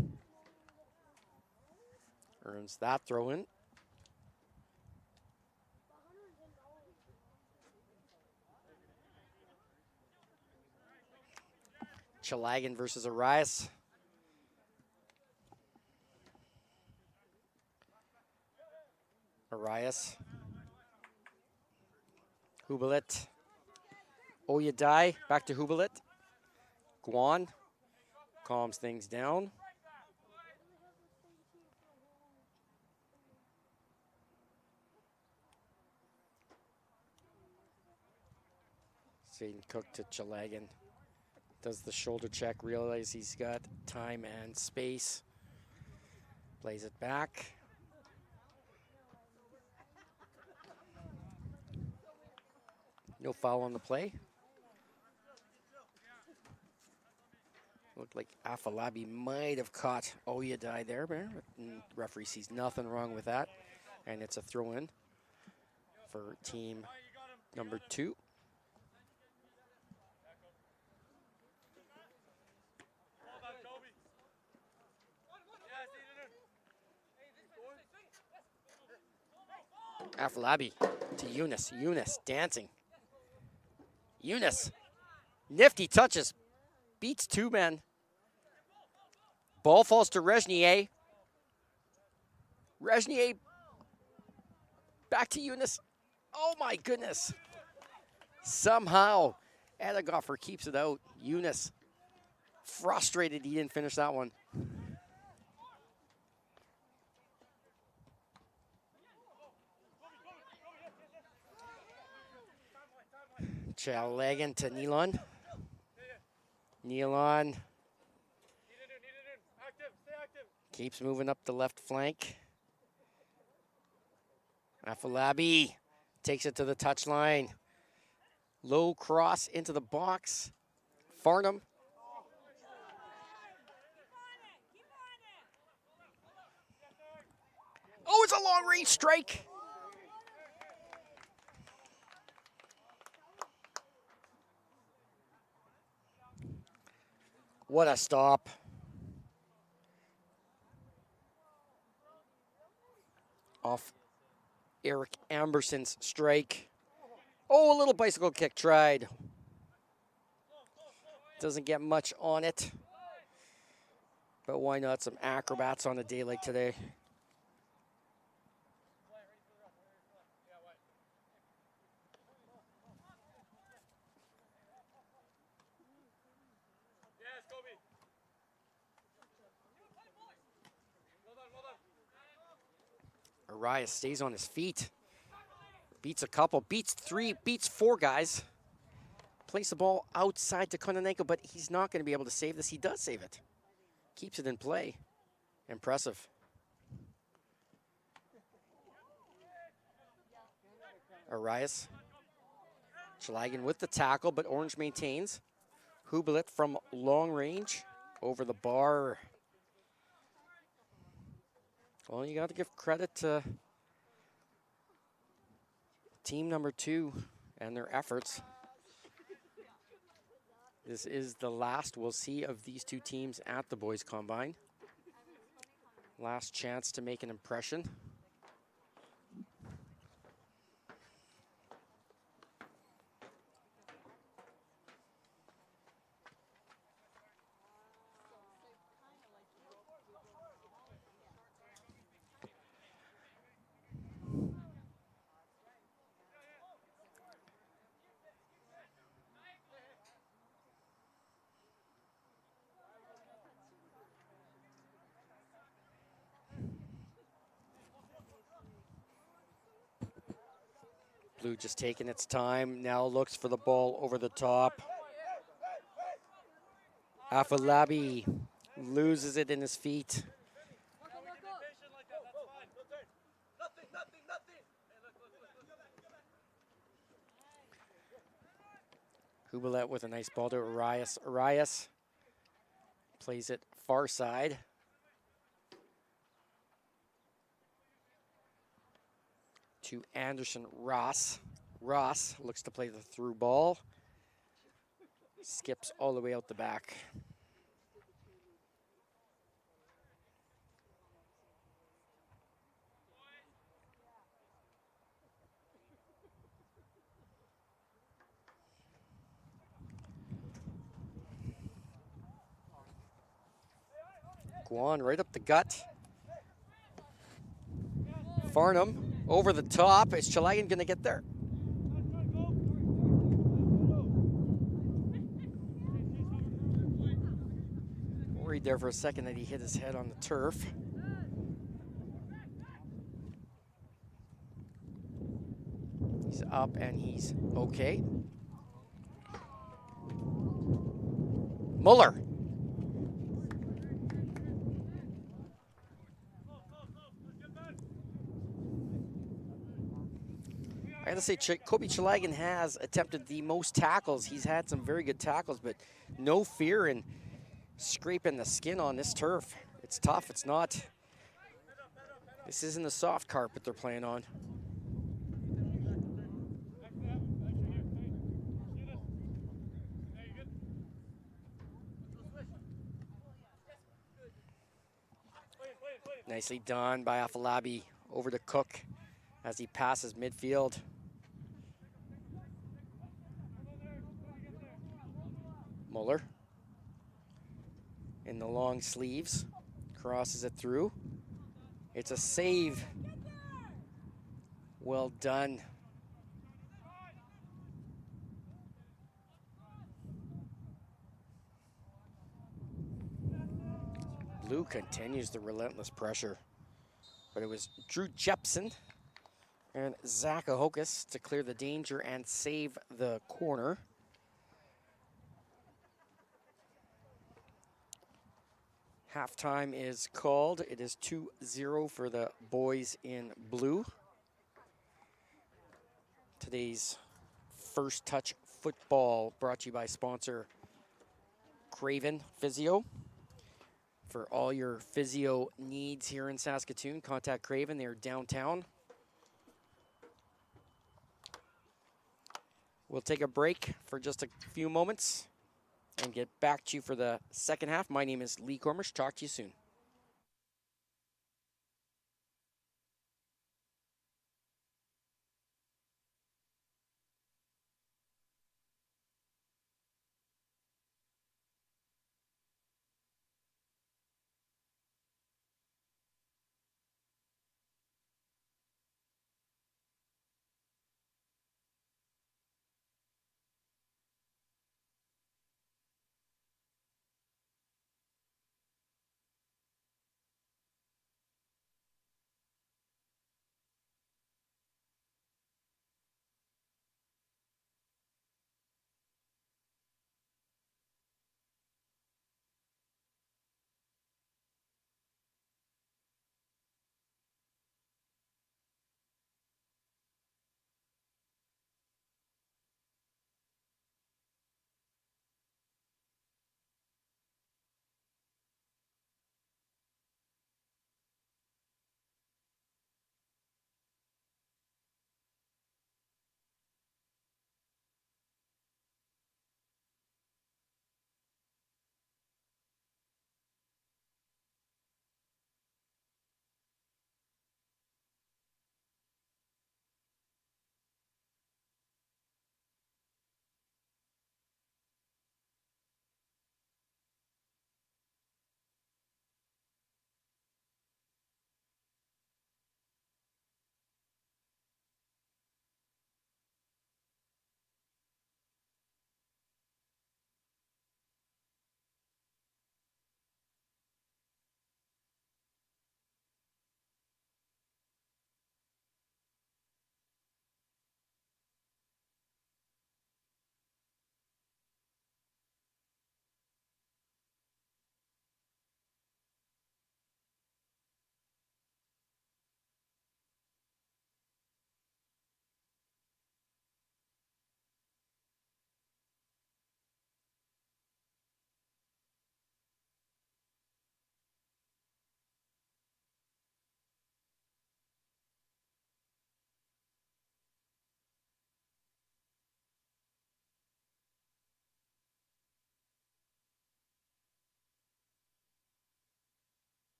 earns that throw-in. Chalagan versus Arias. Arias. Hubelit. Oyedai, back to Hubelit. Guan calms things down. Zayden Cook to Chalagan. Does the shoulder check, realize he's got time and space. Plays it back. No foul on the play. Looked like Afalabi might have caught Oyedai there, but referee sees nothing wrong with that. And it's a throw-in for team number 2. Afalabi to Eunice. Eunice dancing. Eunice. Nifty touches. Beats 2 men. Ball falls to Reznier. Reznier back to Eunice. Oh my goodness. Somehow Edegoffer keeps it out. Eunice frustrated he didn't finish that one. Chalagan to Nealon. Nealon keeps moving up the left flank. Afalabi takes it to the touchline. Low cross into the box. Farnham. Oh, it's a long range strike. What a stop. Off Eric Amberson's strike. Oh, a little bicycle kick tried. Doesn't get much on it. But why not some acrobats on a day like today? Arias stays on his feet. Beats a couple, beats three, beats four guys. Plays the ball outside to Kononenko, but he's not going to be able to save this. He does save it. Keeps it in play. Impressive. Arias. Schlagen with the tackle, but Orange maintains. Hublet from long range over the bar. Well, you got to give credit to team number 2 and their efforts. This is the last we'll see of these two teams at the Boys Combine. Last chance to make an impression. Blue just taking its time, now looks for the ball over the top. Afolabi loses it in his feet. Hublet with a nice ball to Arias. Arias plays it far side. To Anderson Ross. Ross looks to play the through ball. Skips all the way out the back. Guan right up the gut. Farnham over the top. Is Chalayan going to get there? Worried there for a second that he hit his head on the turf. He's up and he's okay. Muller. I gotta say, Kobe Chalagan has attempted the most tackles. He's had some very good tackles, but no fear in scraping the skin on this turf. It's tough, it's not. This isn't a soft carpet they're playing on. Nicely done by Afolabi over to Cook as he passes midfield. Muller in the long sleeves, crosses it through. It's a save. Well done. Blue continues the relentless pressure, but it was Drew Jepson and Zach Ahokas to clear the danger and save the corner. Halftime is called. It is 2-0 for the boys in blue. Today's First Touch Football brought to you by sponsor Craven Physio. For all your physio needs here in Saskatoon, contact Craven. They're downtown. We'll take a break for just a few moments and get back to you for the second half. My name is Lee Cormish. Talk to you soon.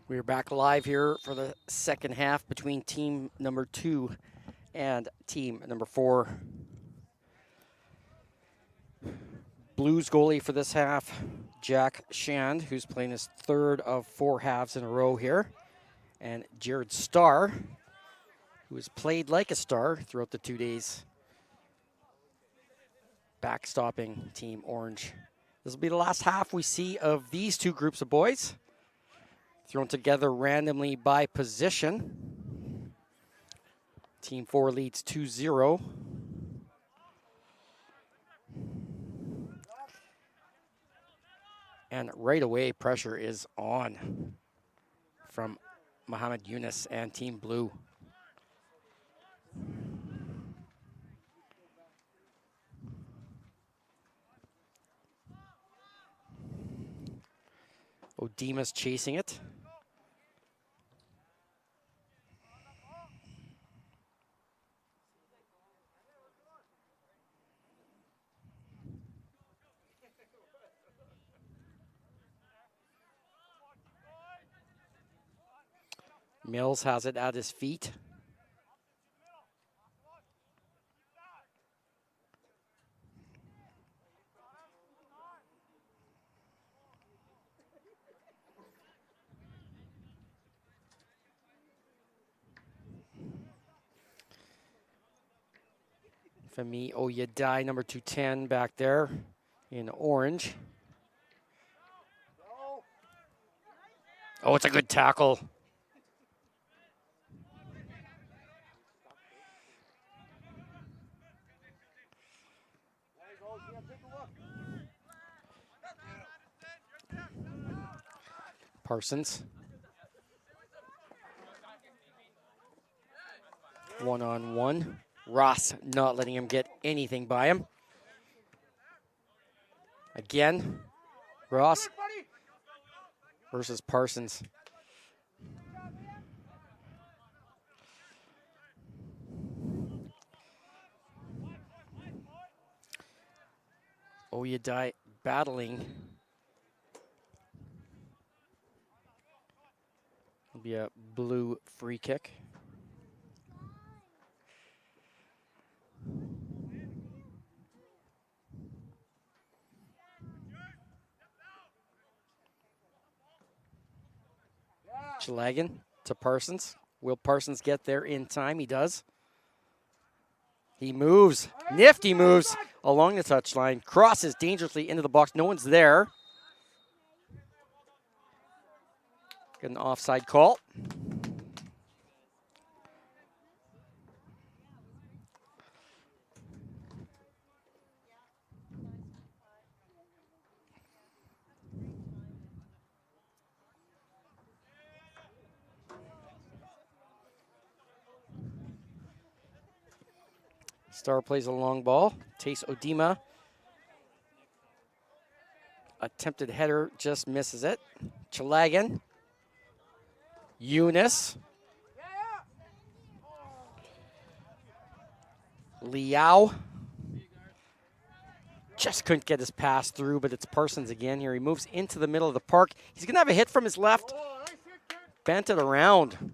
We're back live here for the second half between team number 2 and team number 4. Blues goalie for this half, Jack Shand, who's playing his third of 4 halves in a row here. And Jared Starr, who has played like a star throughout the 2 days, backstopping Team Orange. This will be the last half we see of these two groups of boys, thrown together randomly by position. Team 4 leads 2-0. And right away, pressure is on from Mohamed Yunus and Team Blue. Odima's chasing it. Mills has it at his feet. Femi Oyedai, number 210, back there in orange. Oh, it's a good tackle. Parsons. One-on-one. Ross not letting him get anything by him. Again, Ross versus Parsons. Oyedai battling. It'll be a blue free kick. Chalagan to Parsons. Will Parsons get there in time? He does. He moves. Nifty moves along the touchline. Crosses dangerously into the box. No one's there. Get an offside call. Star plays a long ball. Tace Odima. Attempted header, just misses it. Chalagan. Eunice. Liao. Just couldn't get his pass through, but it's Parsons again here. He moves into the middle of the park. He's going to have a hit from his left. Bent it around.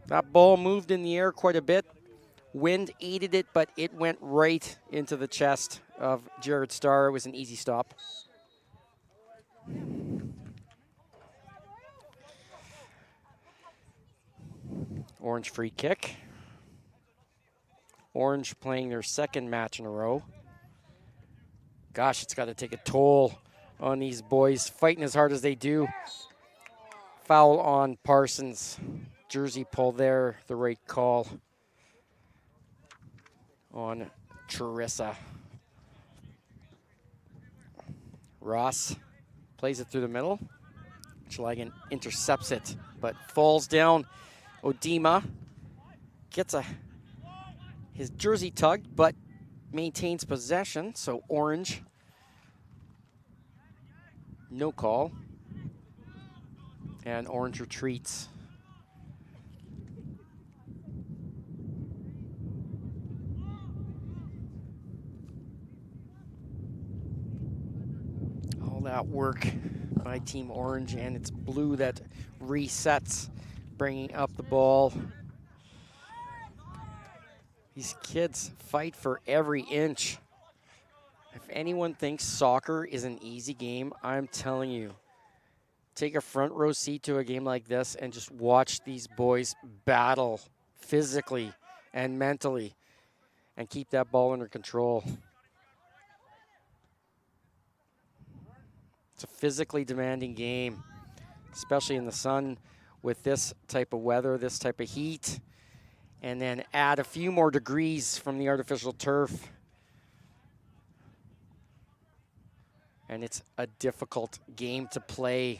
That ball moved in the air quite a bit. Wind aided it, but it went right into the chest of Jared Starr. It was an easy stop. Orange free kick. Orange playing their second match in a row. Gosh, it's got to take a toll on these boys, fighting as hard as they do. Foul on Parsons. Jersey pull there, the right call on Charissa. Ross plays it through the middle. Chalagan intercepts it, but falls down. Odima gets his jersey tugged, but maintains possession. So Orange, no call. And Orange retreats. All that work by Team Orange, and it's blue that resets, bringing up the ball. These kids fight for every inch. If anyone thinks soccer is an easy game, I'm telling you, take a front row seat to a game like this and just watch these boys battle physically and mentally and keep that ball under control. It's a physically demanding game, especially in the sun with this type of weather, this type of heat, and then add a few more degrees from the artificial turf. And it's a difficult game to play.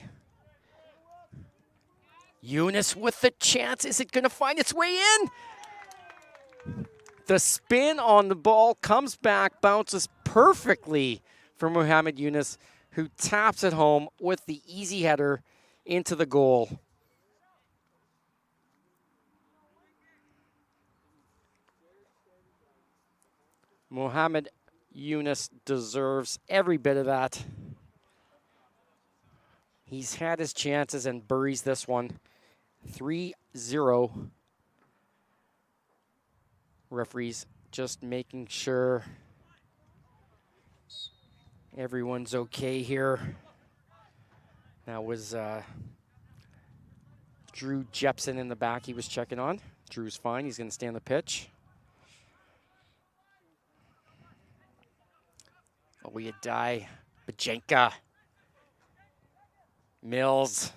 Eunice with the chance. Is it going to find its way in? The spin on the ball comes back, bounces perfectly for Mohamed Eunice, who taps it home with the easy header into the goal. Mohamed Eunice deserves every bit of that. He's had his chances and buries this one. 3-0. Referees just making sure everyone's okay here. That was Drew Jepson in the back he was checking on. Drew's fine. He's going to stay on the pitch. Oyedai, Bajenka, Mills.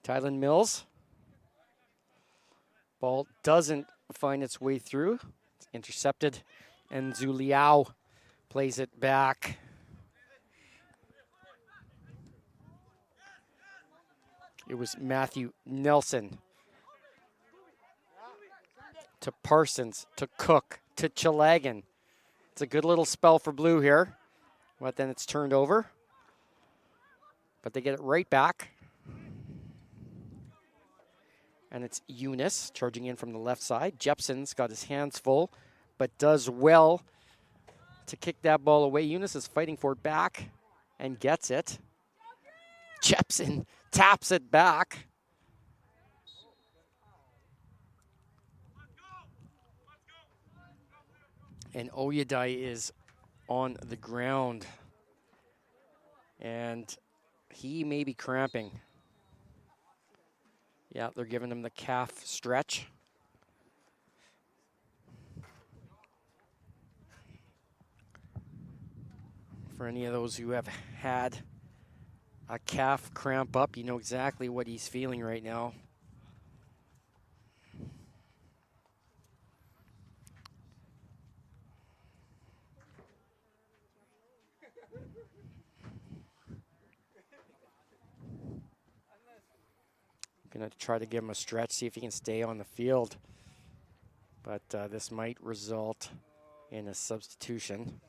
Tylen Mills. Ball doesn't find its way through. It's intercepted, and Zhu Liao plays it back. It was Matthew Nelson to Parsons, to Cook, to Chalagan. It's a good little spell for blue here, but then it's turned over. But they get it right back. And it's Eunice charging in from the left side. Jepson's got his hands full, but does well to kick that ball away. Eunice is fighting for it back and gets it. Jepson taps it back. And Oyedai is on the ground. And he may be cramping. Yeah, they're giving him the calf stretch. For any of those who have had a calf cramp up, you know exactly what he's feeling right now. Gonna try to give him a stretch, see if he can stay on the field. But this might result in a substitution.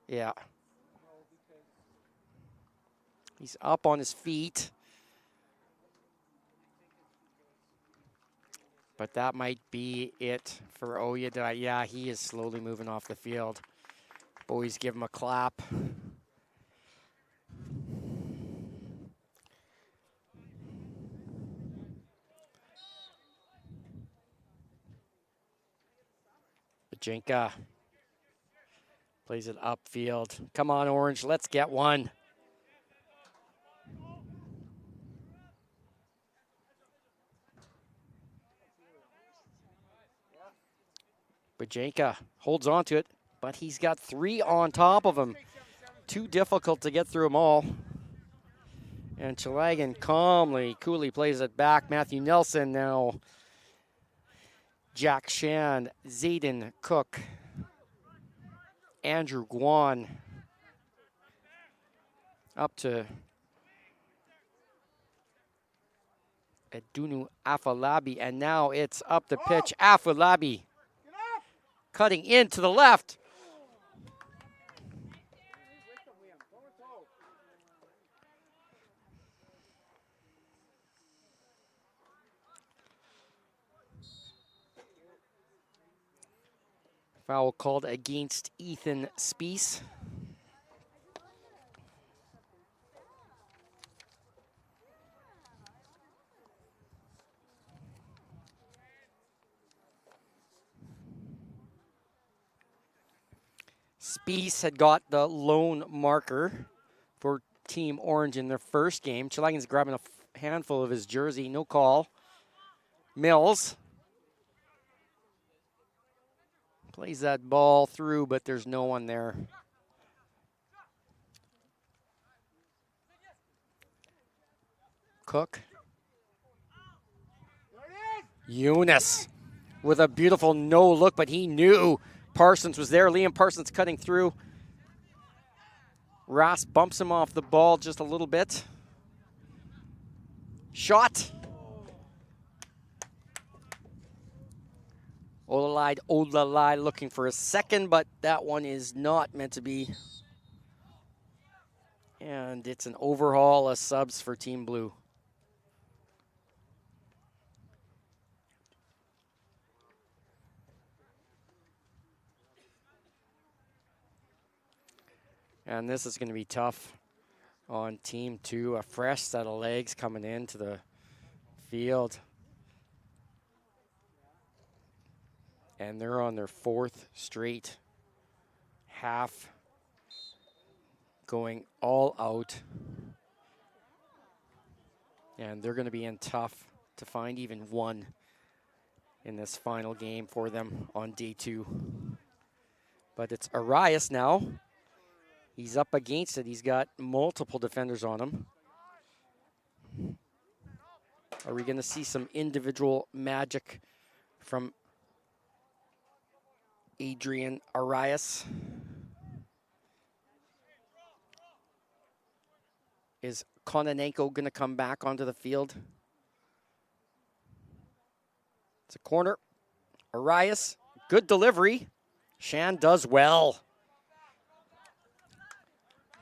Yeah. He's up on his feet. But that might be it for Oyedai. Yeah, he is slowly moving off the field. Boys give him a clap. Bajinka plays it upfield. Come on, Orange, let's get one. Bajinka holds on to it, but he's got 3 on top of him. Too difficult to get through them all. And Chalagan coolly plays it back. Matthew Nelson now. Jack Shand, Zayden Cook, Andrew Guan. Up to Edunu Afalabi, and now it's up the pitch. Afalabi cutting in to the left. Foul called against Ethan Speece. Speece had got the lone marker for Team Orange in their first game. Chalagan's grabbing a handful of his jersey, no call. Mills plays that ball through, but there's no one there. Cook. Eunice with a beautiful no look, but he knew Parsons was there. Liam Parsons cutting through. Ross bumps him off the ball just a little bit. Shot. Olalai looking for a second, but that one is not meant to be. And it's an overhaul of subs for Team Blue. And this is going to be tough on Team 2. A fresh set of legs coming into the field. And they're on their 4th straight half, going all out. And they're going to be in tough to find even one in this final game for them on day 2. But it's Arias now. He's up against it. He's got multiple defenders on him. Are we going to see some individual magic from Adrian Arias? Is Kononenko going to come back onto the field? It's a corner. Arias, good delivery. Shan does well.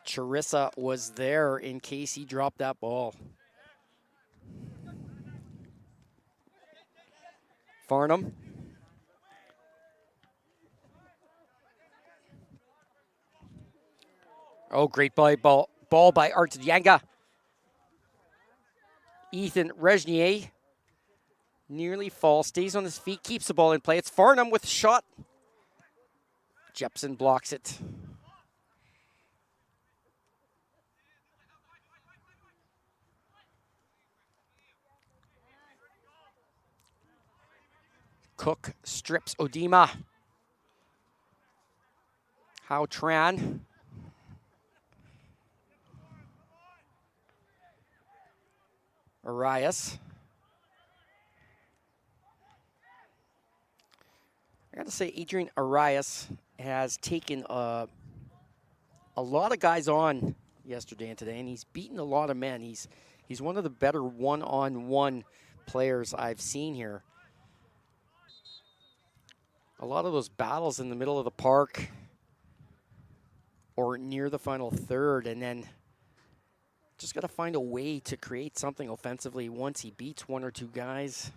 Charissa was there in case he dropped that ball. Farnham. Oh, great ball by Artedianga. Ethan Regnier nearly falls, stays on his feet, keeps the ball in play. It's Farnham with a shot. Jepson blocks it. Cook strips Odima. Hao Tran. Arias. I got to say, Adrian Arias has taken a lot of guys on yesterday and today, and he's beaten a lot of men. He's one of the better one-on-one players I've seen here. A lot of those battles in the middle of the park or near the final third, and then just got to find a way to create something offensively once he beats one or two guys.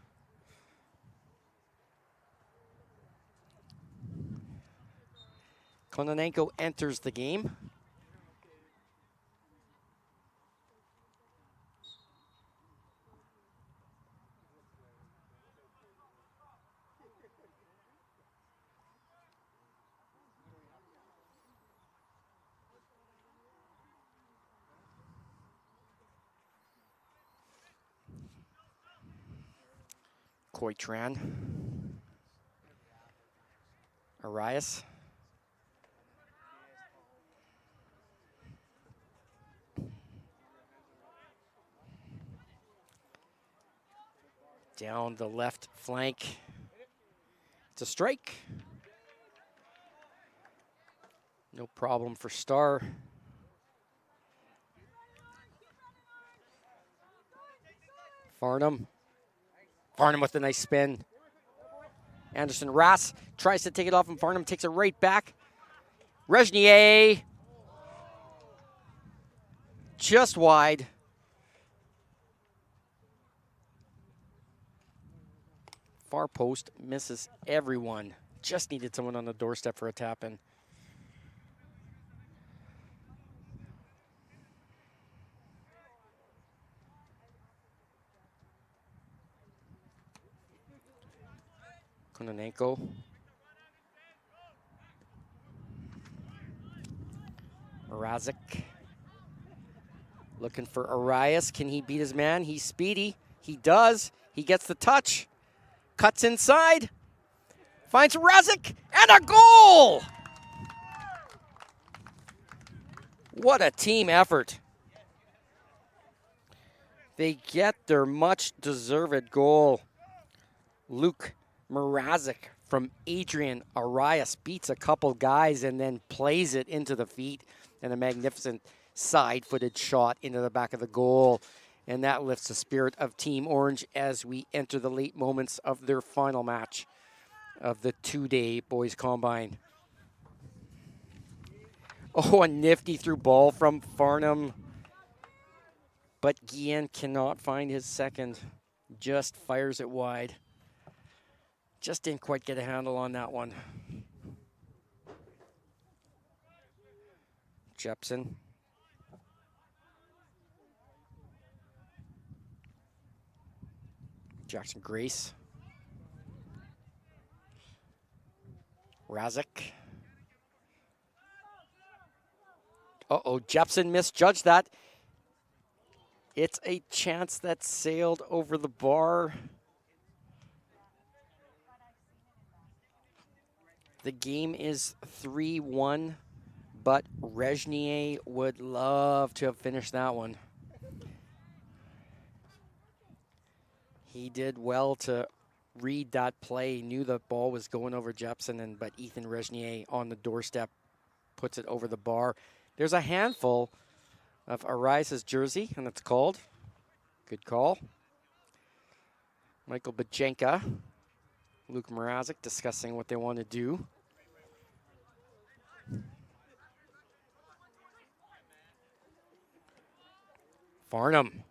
Kononenko enters the game. Coitran. Arias. Down the left flank. It's a strike. No problem for Star. Farnham. Farnham with a nice spin. Anderson Rass tries to take it off, and Farnham takes it right back. Regnier. Just wide. Far post misses everyone. Just needed someone on the doorstep for a tap-in. Kononenko. Mrazek. Looking for Arias. Can he beat his man? He's speedy. He does. He gets the touch. Cuts inside. Finds Mrazek. And a goal! What a team effort. They get their much-deserved goal. Luke Mrazek from Adrian Arias beats a couple guys and then plays it into the feet, and a magnificent side-footed shot into the back of the goal. And that lifts the spirit of Team Orange as we enter the late moments of their final match of the two-day boys combine. Oh, a nifty through ball from Farnham. But Guillen cannot find his second. Just fires it wide. Just didn't quite get a handle on that one. Jepson. Jackson Grace. Razek. Uh-oh, Jepson misjudged that. It's a chance that sailed over the bar. The game is 3-1, but Regnier would love to have finished that one. He did well to read that play, knew the ball was going over Jepson, but Ethan Regnier on the doorstep puts it over the bar. There's a handful of Arias' jersey, and it's called. Good call. Michael Bajenka, Luke Mrazek discussing what they want to do. Farnham.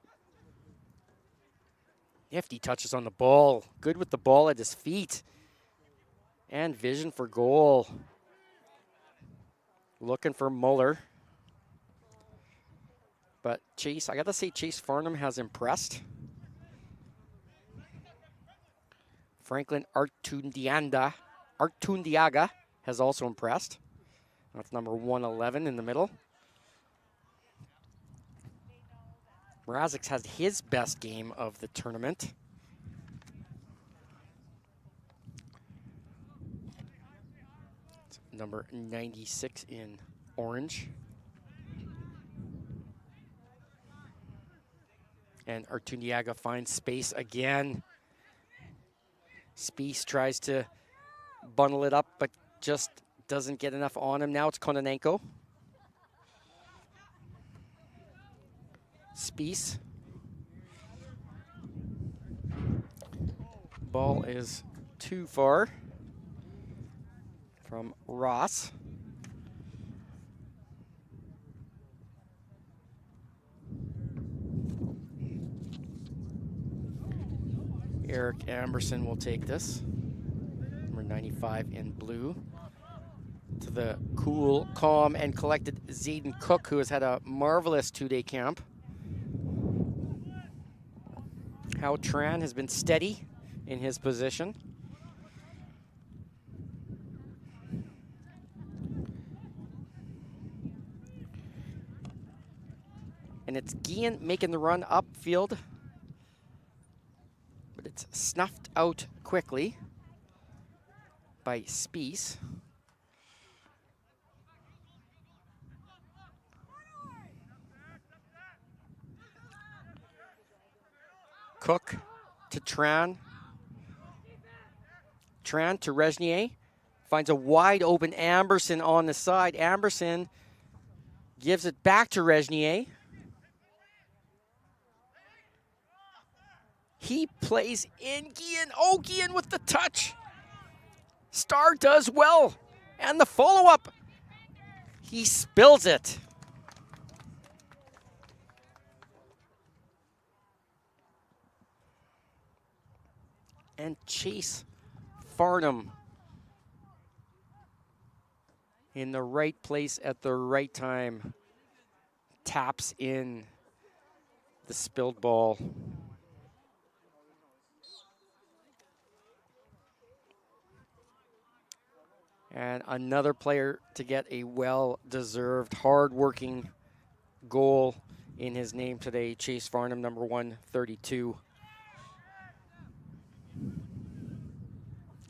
Nifty touches on the ball. Good with the ball at his feet. And vision for goal. Looking for Muller. But Chase, I got to say, Chase Farnham has impressed. Franklin Artundiaga has also impressed. That's number 111 in the middle. Mrazek's had his best game of the tournament. It's number 96 in orange. And Artundiaga finds space again. Spies tries to bundle it up, but just doesn't get enough on him. Now it's Kononenko. Spies. Ball is too far from Ross. Eric Amberson will take this. Number 95 in blue. To the cool, calm, and collected Zayden Cook, who has had a marvelous two-day camp. Hao Tran has been steady in his position. And it's Guillen making the run upfield. But but it's snuffed out quickly by Spies. Cook to Tran. Tran to Resnier. Finds a wide open Amberson on the side. Amberson gives it back to Resnier. He plays in Guillen. Oh, Guillen with the touch. Star does well. And the follow-up. He spills it. And Chase Farnham in the right place at the right time taps in the spilled ball. And another player to get a well-deserved, hard-working goal in his name today, Chase Farnham, number 132.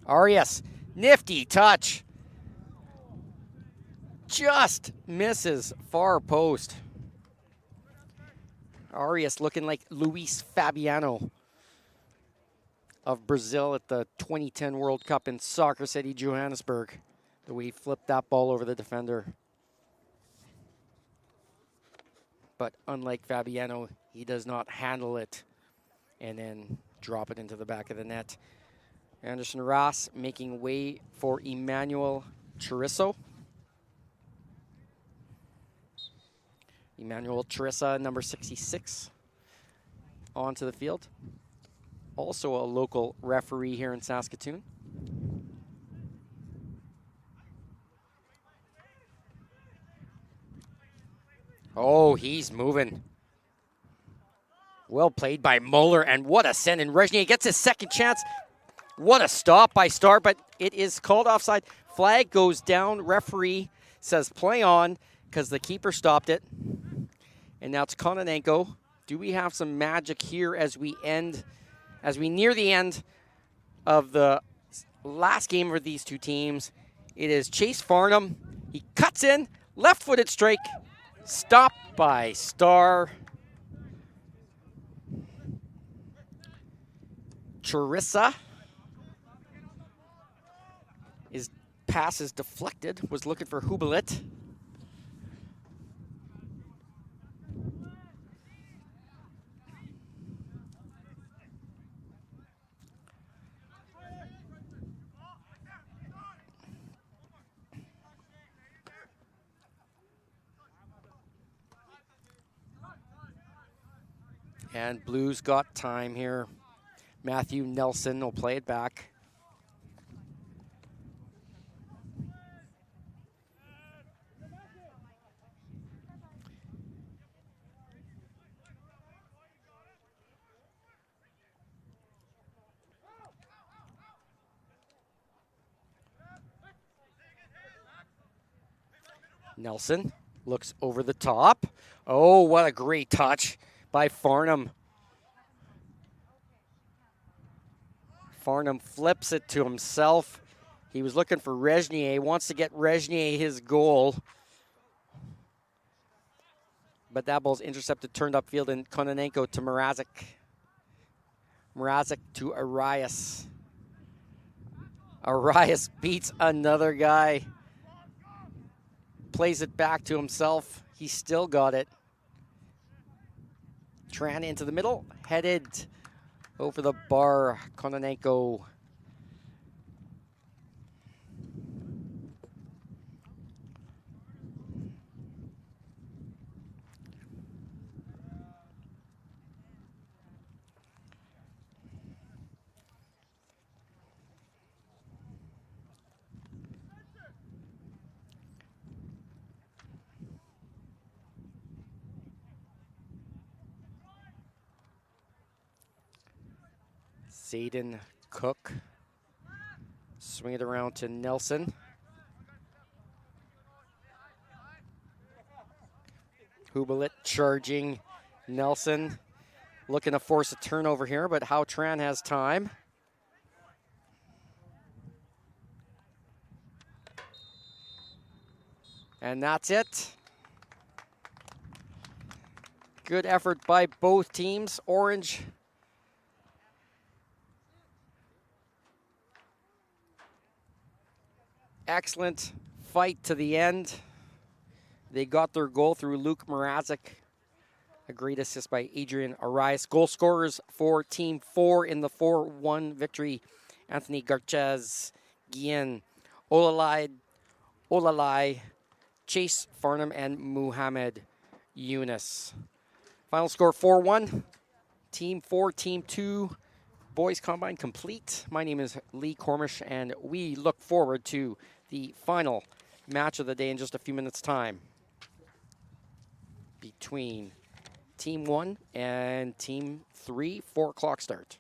Arias, nifty touch. Just misses far post. Arias looking like Luis Fabiano of Brazil at the 2010 World Cup in Soccer City, Johannesburg. The way he flipped that ball over the defender. But unlike Fabiano, he does not handle it and then drop it into the back of the net. Anderson Ross making way for Emmanuel Chorizo. Emmanuel Chorizo, number 66, onto the field. Also a local referee here in Saskatoon. Oh, he's moving. Well played by Muller, and what a send. And Resnier gets his second chance. What a stop by Star, but it is called offside. Flag goes down. Referee says play on because the keeper stopped it. And now it's Kononenko. Do we have some magic here as we near the end of the last game for these two teams? It is Chase Farnham. He cuts in, left-footed strike, stopped by Star. Chorizo. His pass is deflected, was looking for Hubelit. And Blues got time here. Matthew Nelson will play it back. Nelson looks over the top. Oh, what a great touch by Farnham. Farnham flips it to himself. He was looking for Resnier, wants to get Resnier his goal. But that ball's intercepted, turned upfield, and Kononenko to Mrazek. Mrazek to Arias. Arias beats another guy. Plays it back to himself. He still got it. Tran into the middle, headed over the bar. Kononenko. Zayden Cook. Swing it around to Nelson. Hubelit charging Nelson. looking to force a turnover here, but Hao Tran has time. And that's it. Good effort by both teams. Orange excellent fight to the end. They got their goal through Luke Mrazek. A great assist by Adrian Arias. Goal scorers for Team 4 in the 4-1 victory. Anthony Garchez, Guillen, Olalai, Chase Farnham, and Muhammad Yunus. Final score 4-1. Team 4, Team 2. Boys Combine complete. My name is Lee Cormish, and we look forward to the final match of the day in just a few minutes' time between Team 1 and Team 3, 4 o'clock start.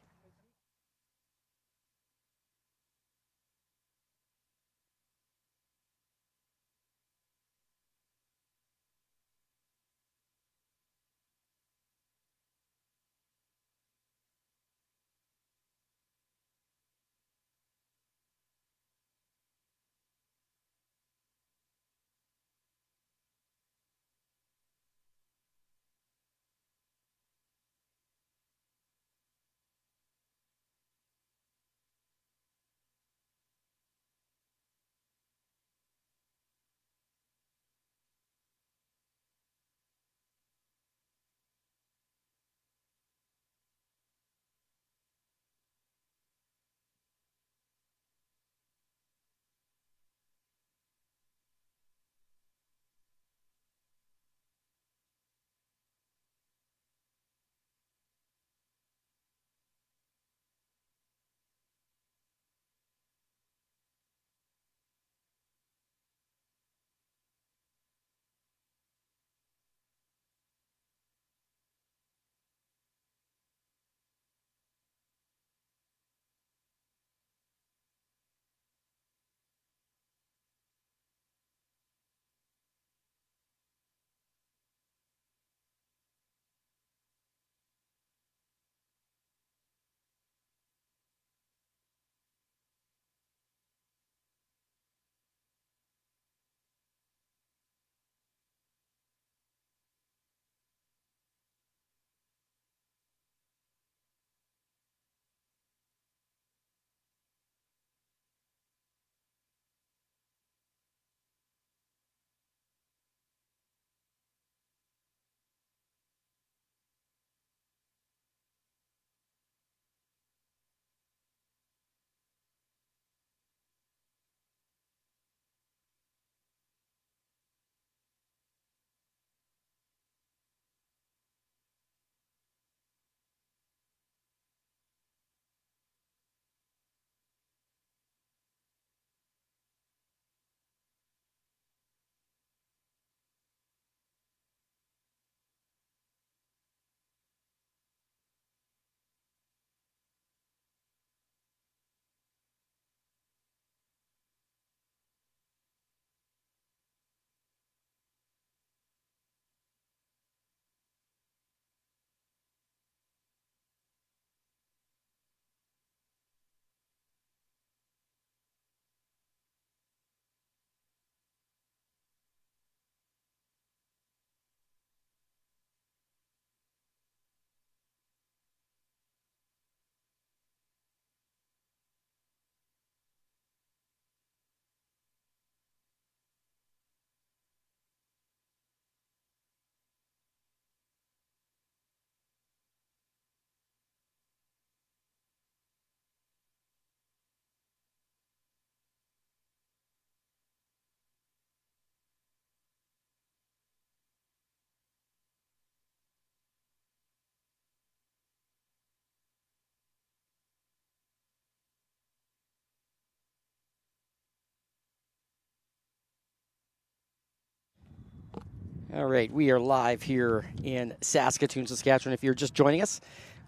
All right, we are live here in Saskatoon, Saskatchewan. If you're just joining us,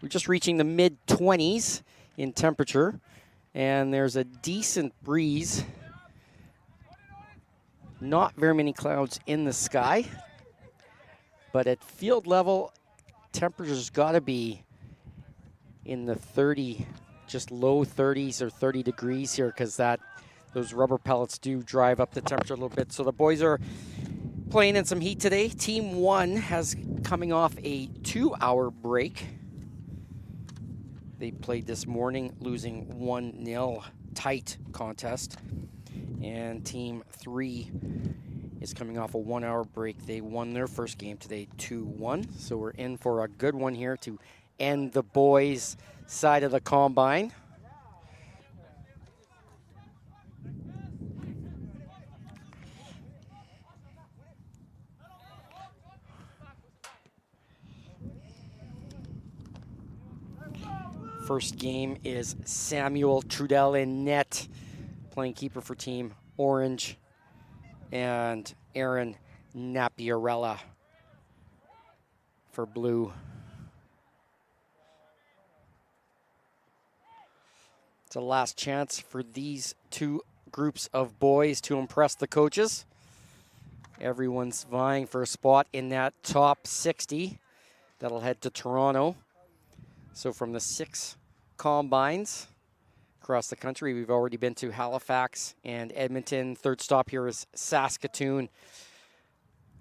we're just reaching the mid-20s in temperature, and there's a decent breeze. Not very many clouds in the sky, but at field level, temperature's got to be in the 30, just low 30s or 30 degrees here because those rubber pellets do drive up the temperature a little bit. So the boys are playing in some heat today. Team 1 has coming off a 2-hour break. They played this morning, losing 1-0, tight contest. And Team 3 is coming off a 1-hour break. They won their first game today, 2-1. So we're in for a good one here to end the boys' side of the combine. First game is Samuel Trudell in net, playing keeper for Team Orange, and Aaron Napiarella for Blue. It's a last chance for these two groups of boys to impress the coaches. Everyone's vying for a spot in that top 60 that'll head to Toronto. So from the 6 combines across the country, we've already been to Halifax and Edmonton. Third stop here is Saskatoon.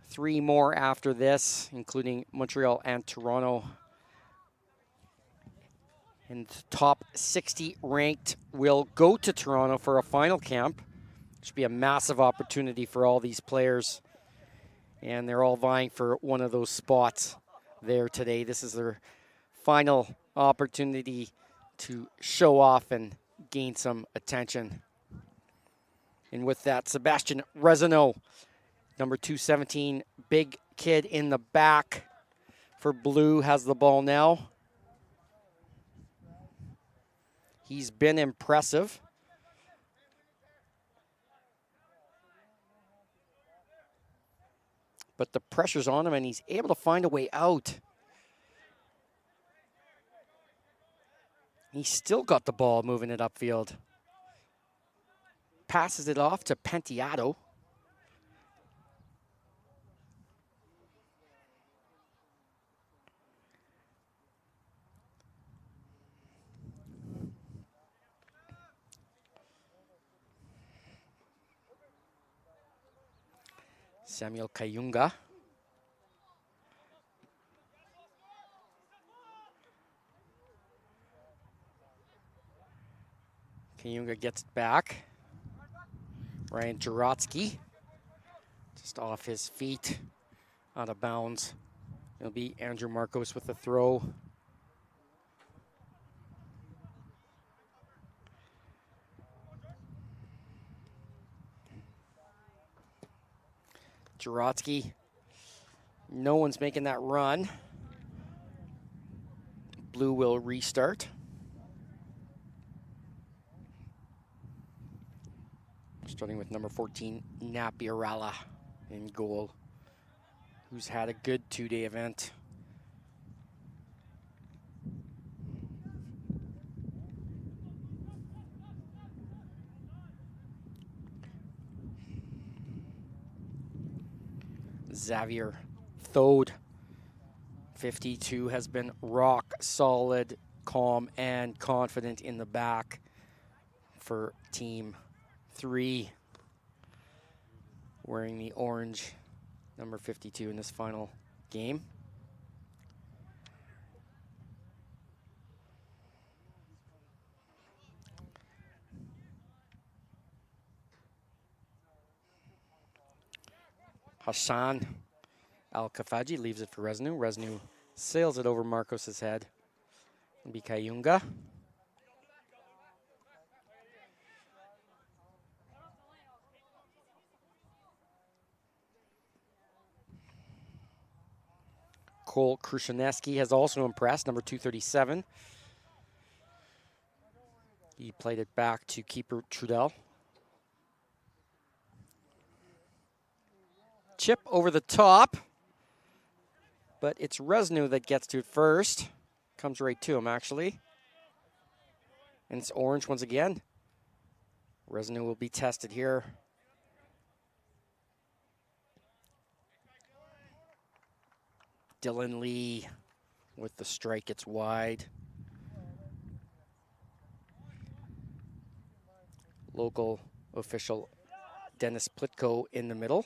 3 more after this, including Montreal and Toronto. And the top 60 ranked will go to Toronto for a final camp. Should be a massive opportunity for all these players. And they're all vying for one of those spots there today. This is their final opportunity to show off and gain some attention. And with that, Sebastian Rezano, number 217, big kid in the back for Blue, has the ball now. He's been impressive. But the pressure's on him, and he's able to find a way out. He's still got the ball, moving it upfield. Passes it off to Penteado. Samuel Kayunga. Kayunga gets it back. Ryan Jurotsky, just off his feet, out of bounds. It'll be Andrew Marcos with the throw. Jurotsky, no one's making that run. Blue will restart. Starting with number 14, Napiarella in goal, who's had a good 2-day event. Xavier Thode, 52, has been rock solid, calm, and confident in the back for Team 3, wearing the orange, number 52 in this final game. Hassan Al-Kafaji leaves it for Resnu. Resnu sails it over Marcos's head. It'll be Kayunga. Cole Krushaneski has also impressed, number 237. He played it back to keeper Trudell. Chip over the top, but it's Resnu that gets to it first. Comes right to him, actually. And it's orange once again. Resnu will be tested here. Dylan Lee with the strike, it's wide. Local official Dennis Plitko in the middle.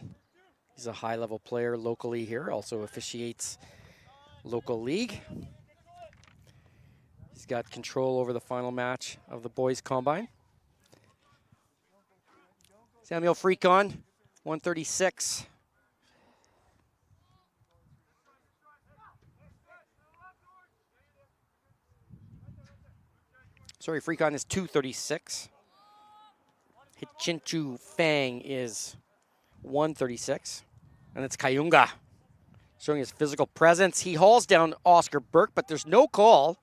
He's a high-level player locally here, also officiates local league. He's got control over the final match of the boys' combine. Samuel Freakon, 136. Sorry, Freakon is 236. Hichinchu Fang is 136. And it's Kayunga showing his physical presence. He hauls down Oscar Burke, but there's no call.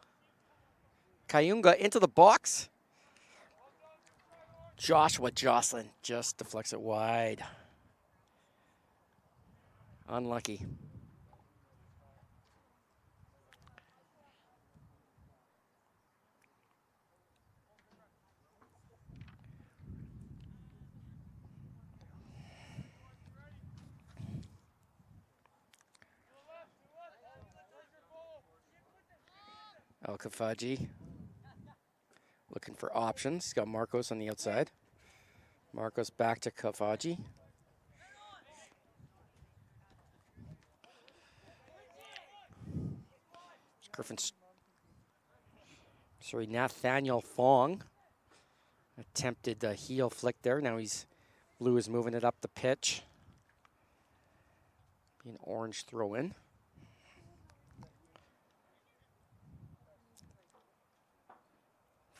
Kayunga into the box. Joshua Jocelyn just deflects it wide. Unlucky. El Kafaji looking for options. He's got Marcos on the outside. Marcos back to Kafaji. Nathaniel Fong attempted a heel flick there. Now Blue is moving it up the pitch. An orange throw in.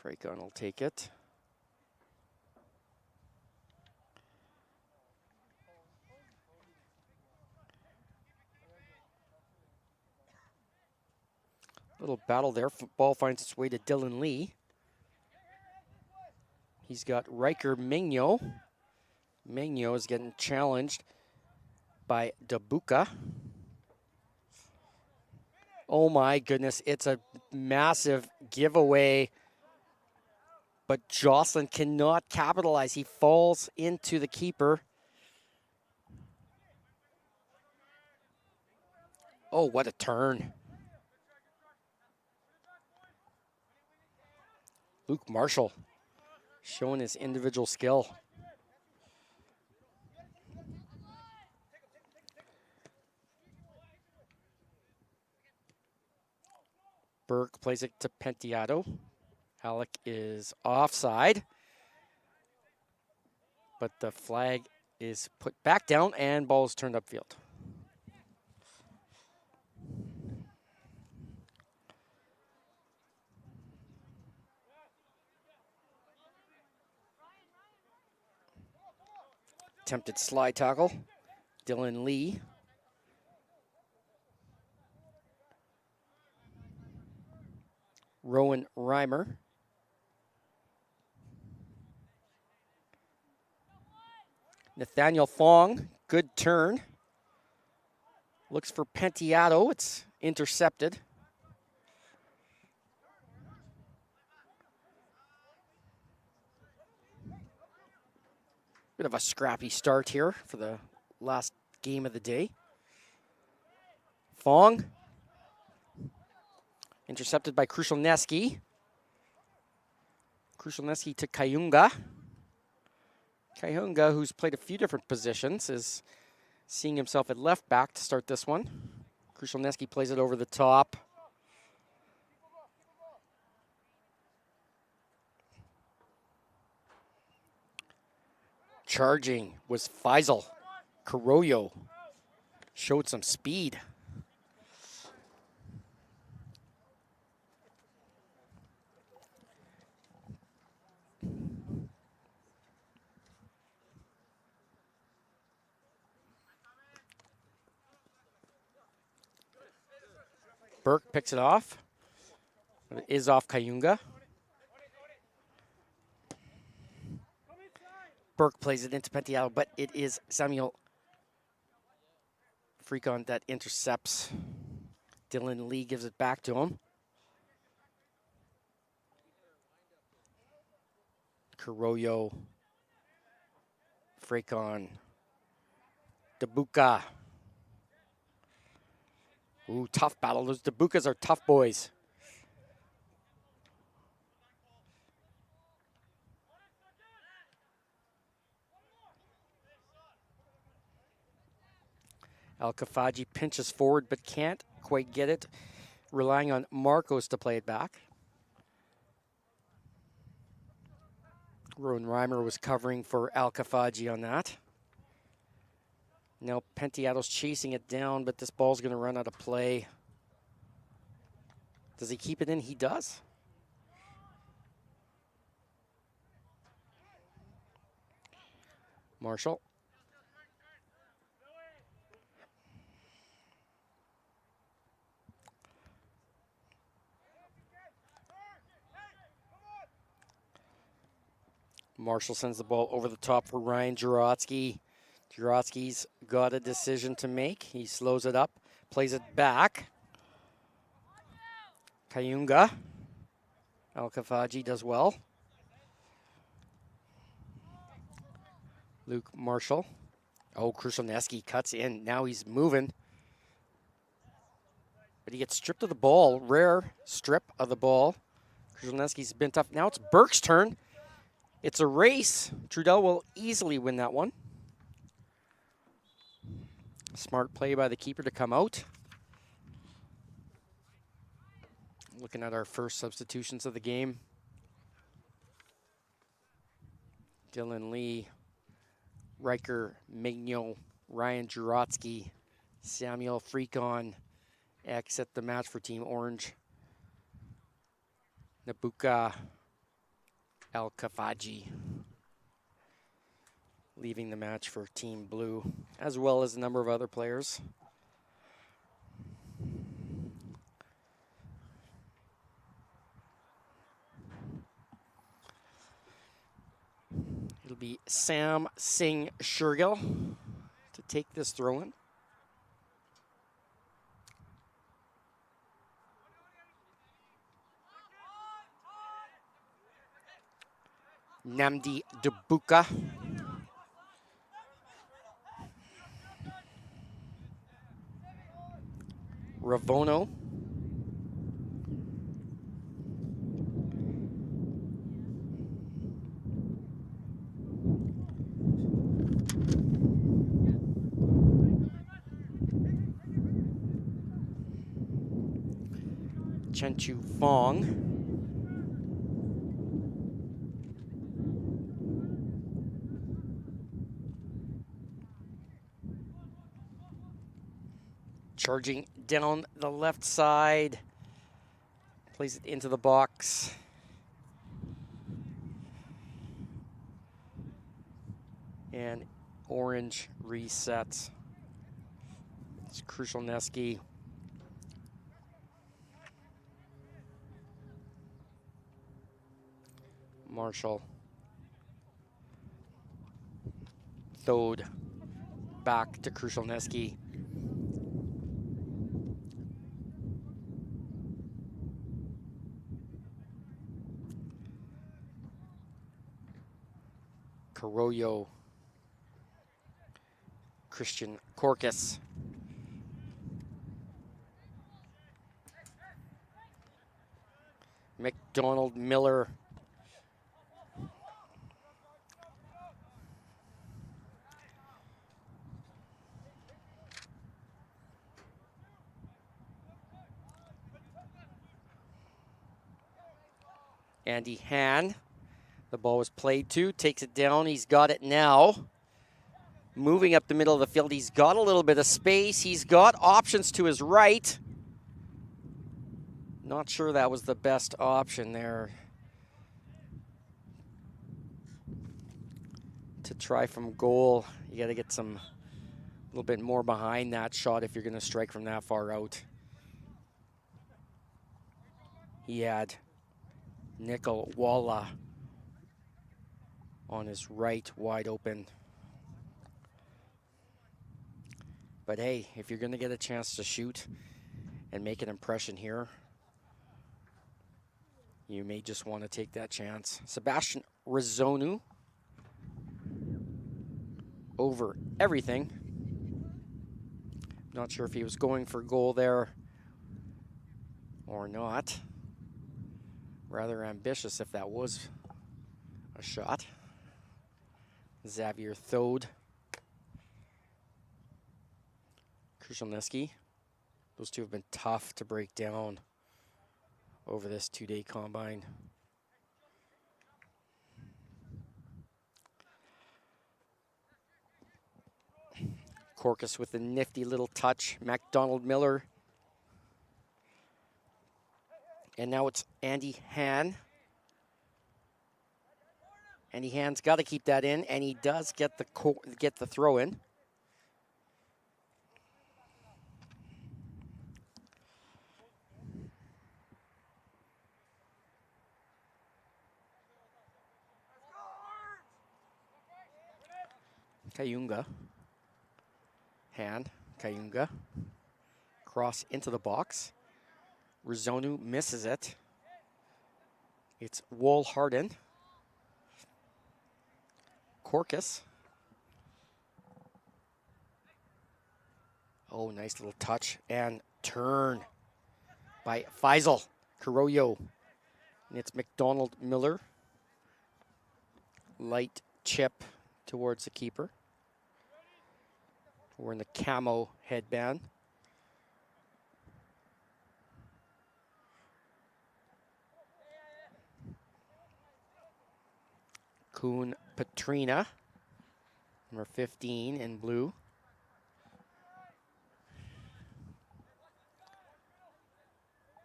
Freakon will take it. Little battle there. Ball finds its way to Dylan Lee. He's got Riker Migno. Migno is getting challenged by Dabuka. Oh my goodness, it's a massive giveaway. But Jocelyn cannot capitalize. He falls into the keeper. Oh, what a turn. Luke Marshall showing his individual skill. Burke plays it to Penteado. Alec is offside. But the flag is put back down and ball is turned upfield. Attempted slide tackle. Dylan Lee. Rowan Reimer. Nathaniel Fong, good turn. Looks for Penteado, it's intercepted. Bit of a scrappy start here for the last game of the day. Fong. Intercepted by Krushelneski. Krushelneski to Kayunga. Kayunga, who's played a few different positions, is seeing himself at left back to start this one. Krushelneski plays it over the top. Charging was Faisal. Carollo showed some speed. Burke picks it off. It is off Kayunga. Burke plays it into Penteado, but it is Samuel Freakon that intercepts. Dylan Lee gives it back to him. Carollo. Freakon. Dabuka. Ooh, tough battle. Those Dabukas are tough boys. Al-Kafaji pinches forward but can't quite get it, relying on Marcos to play it back. Rowan Reimer was covering for Al-Kafaji on that. Now Penteado's chasing it down, but this ball's going to run out of play. Does he keep it in? He does. Marshall. Marshall sends the ball over the top for Ryan Jurotsky. Jurotsky's got a decision to make. He slows it up, plays it back. Kayunga. Al-Kafaji does well. Luke Marshall. Oh, Krushelneski cuts in. Now he's moving. But he gets stripped of the ball. Rare strip of the ball. Krushelneski's been tough. Now it's Burke's turn. It's a race. Trudell will easily win that one. Smart play by the keeper to come out. Looking at our first substitutions of the game. Dylan Lee, Riker, Mignot, Ryan Jurotsky, Samuel Freakon exit the match for Team Orange. Nabuka Al-Kafaji leaving the match for Team Blue, as well as a number of other players. It'll be Sam Singh Shergill to take this throw-in. Namdi Dubuka. Ravono. Chenchu Fong. Charging down the left side. Plays it into the box. And Orange resets. It's Krushelneski. Marshall. Thode. Back to Krushelneski. Carollo, Christian Corcus. McDonald Miller. Andy Han. The ball was played to, takes it down, he's got it now. Moving up the middle of the field, he's got a little bit of space, he's got options to his right. Not sure that was the best option there. To try from goal, you gotta get a little bit more behind that shot if you're gonna strike from that far out. He had Nickel Walla on his right, wide open. But hey, if you're gonna get a chance to shoot and make an impression here, you may just want to take that chance. Sebastian Rizzonu over everything. Not sure if he was going for goal there or not. Rather ambitious if that was a shot. Xavier Thode. Krushelnicki. Those two have been tough to break down over this 2-day combine. Corkus with a nifty little touch. MacDonald Miller. And now it's Andy Han. Andy Han's got to keep that in, and he does get the throw in. Kayunga. Han, Kayunga. Cross into the box. Rizonu misses it. It's Wool Harden. Corkus. Oh, nice little touch and turn by Faisal Carollo. And it's MacDonald Miller. Light chip towards the keeper. We're in the camo headband. Kuhn Petrina, number 15 in blue.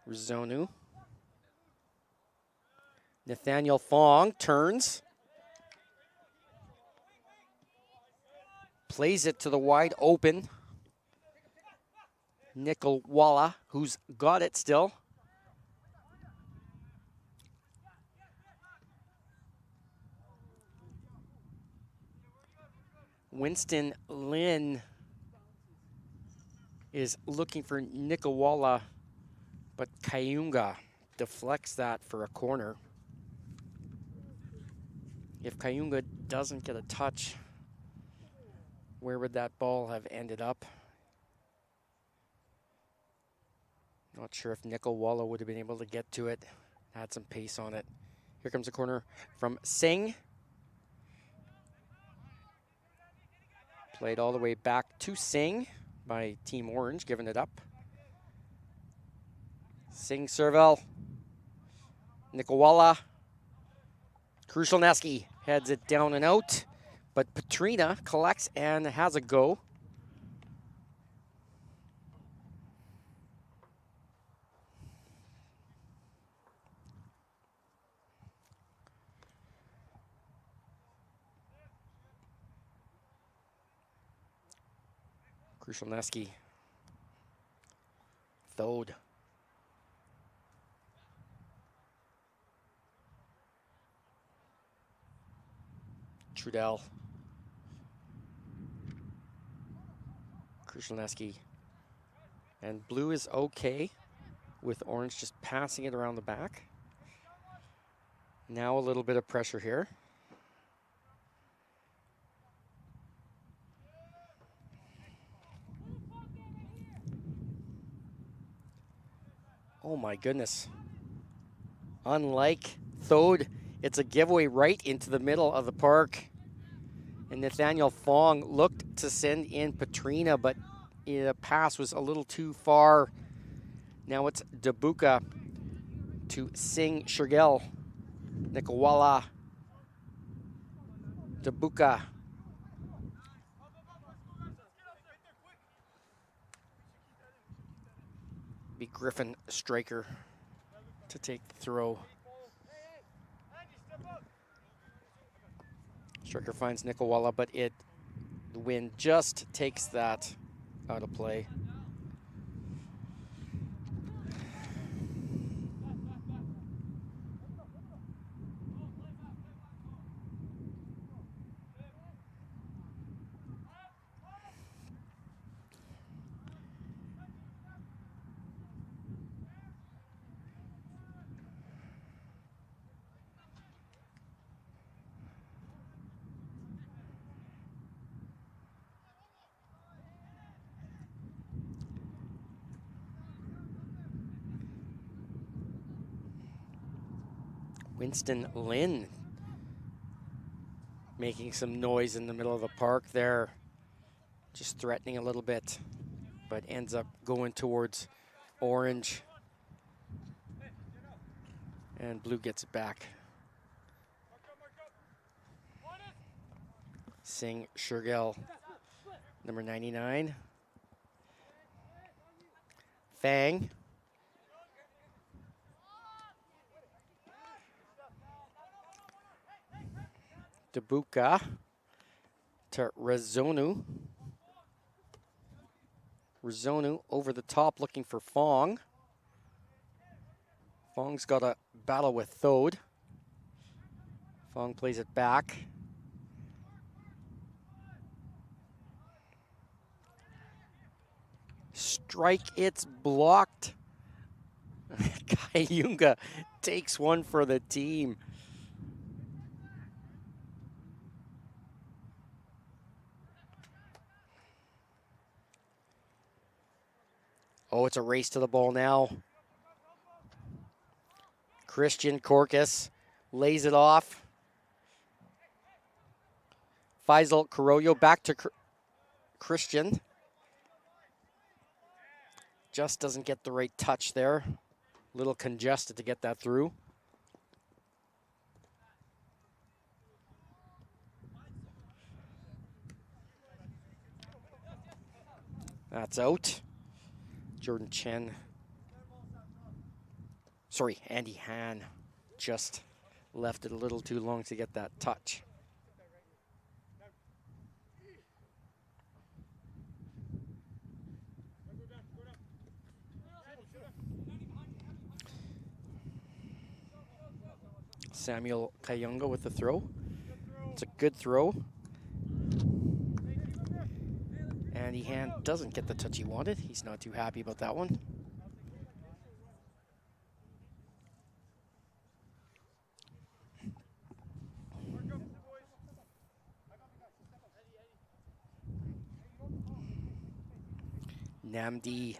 Rizonu. Nathaniel Fong turns. Plays it to the wide open Nickel Walla, who's got it still. Winston Lynn is looking for Nickel Walla, but Kayunga deflects that for a corner. If Kayunga doesn't get a touch, where would that ball have ended up? Not sure if Nickel Walla would have been able to get to it. Had some pace on it. Here comes a corner from Singh. Played all the way back to Singh by Team Orange, giving it up. Singh Serval. Nickel Walla. Krushelnicki heads it down and out. But Petrina collects and has a go. Krushelnicki. Thode. Trudell. Krushelnicki. And blue is okay with orange just passing it around the back. Now a little bit of pressure here. Oh my goodness. Unlike Thode, it's a giveaway right into the middle of the park. And Nathaniel Fong looked to send in Petrina, but the pass was a little too far. Now it's Dabuka to Singh Shergill. Nickel Walla. Dabuka. Be Griffin Striker to take the throw. Striker finds Nickel Walla, but the wind just takes that out of play. Winston Lynn making some noise in the middle of the park there. Just threatening a little bit. but ends up going towards orange. And blue gets it back. Singh Shergill, number 99. Fang. Debuka to Razonu. Razonu over the top looking for Fong. Fong's got a battle with Thode. Fong plays it back. Strike, it's blocked. Kayunga takes one for the team. Oh, it's a race to the ball now. Christian Corcus lays it off. Faisal Carollo back to Christian. Just doesn't get the right touch there. A little congested to get that through. That's out. Jordan Chen. Sorry, Andy Han just left it a little too long to get that touch. Samuel Kayunga with the throw. It's a good throw. Andy Han doesn't get the touch he wanted. He's not too happy about that one. Namdi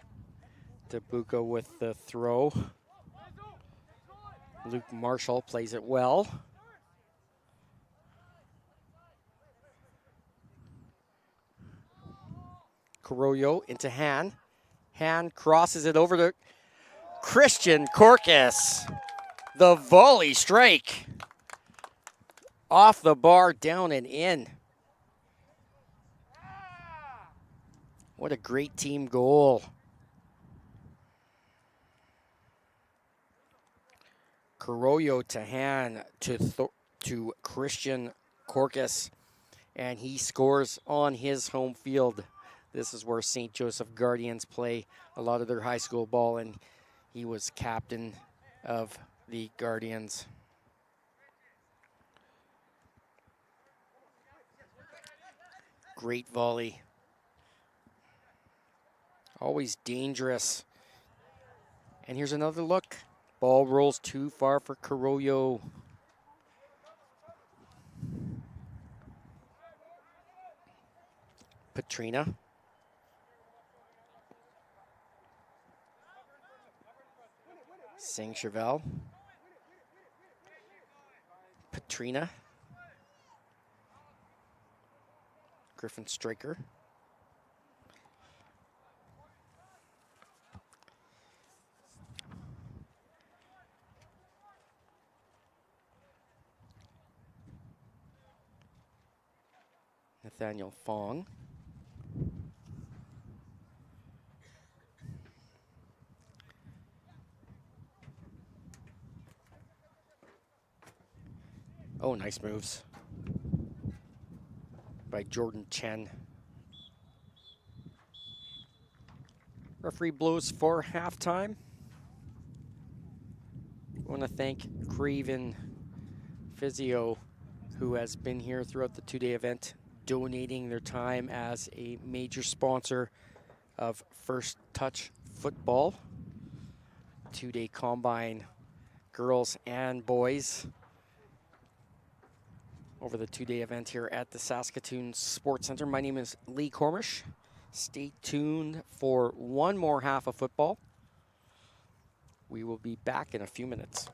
Debuka with the throw. Luke Marshall plays it well. Carollo into Han. Han crosses it over to Christian Corcus. The volley strike. Off the bar, down and in. What a great team goal. Carollo to Han to Christian Corcus, and he scores on his home field. This is where St. Joseph Guardians play a lot of their high school ball, and he was captain of the Guardians. Great volley. Always dangerous. And here's another look. Ball rolls too far for Carollo. Petrina. Singh Chevelle. Petrina. Griffin Striker. Nathaniel Fong. Oh, nice moves by Jordan Chen. Referee blows for halftime. I want to thank Craven Physio, who has been here throughout the two-day event, donating their time as a major sponsor of First Touch Football. Two-day combine, girls and boys, over the two-day event here at the Saskatoon Sports Center. My name is Lee Cormish. Stay tuned for one more half of football. We will be back in a few minutes.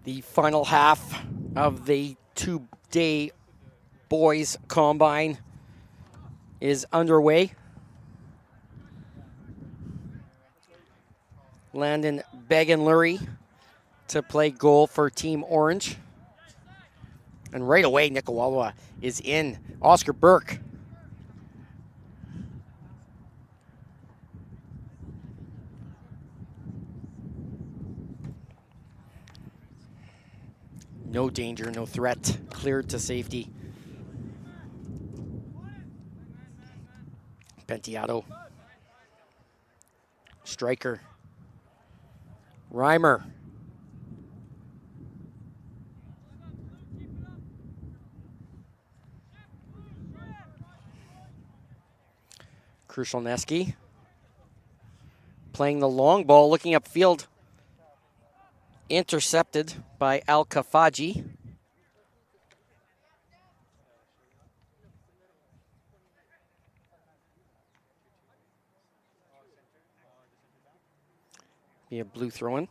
The final half of the two-day boys combine is underway. Landon Began-Lurie to play goal for Team Orange. And right away, Nicaragua is in. Oscar Burke. No danger, no threat. Cleared to safety. Penteado. Striker. Reimer. Krushelneski. Playing the long ball, looking upfield. Intercepted by Al-Kafaji. Be a blue throw-in.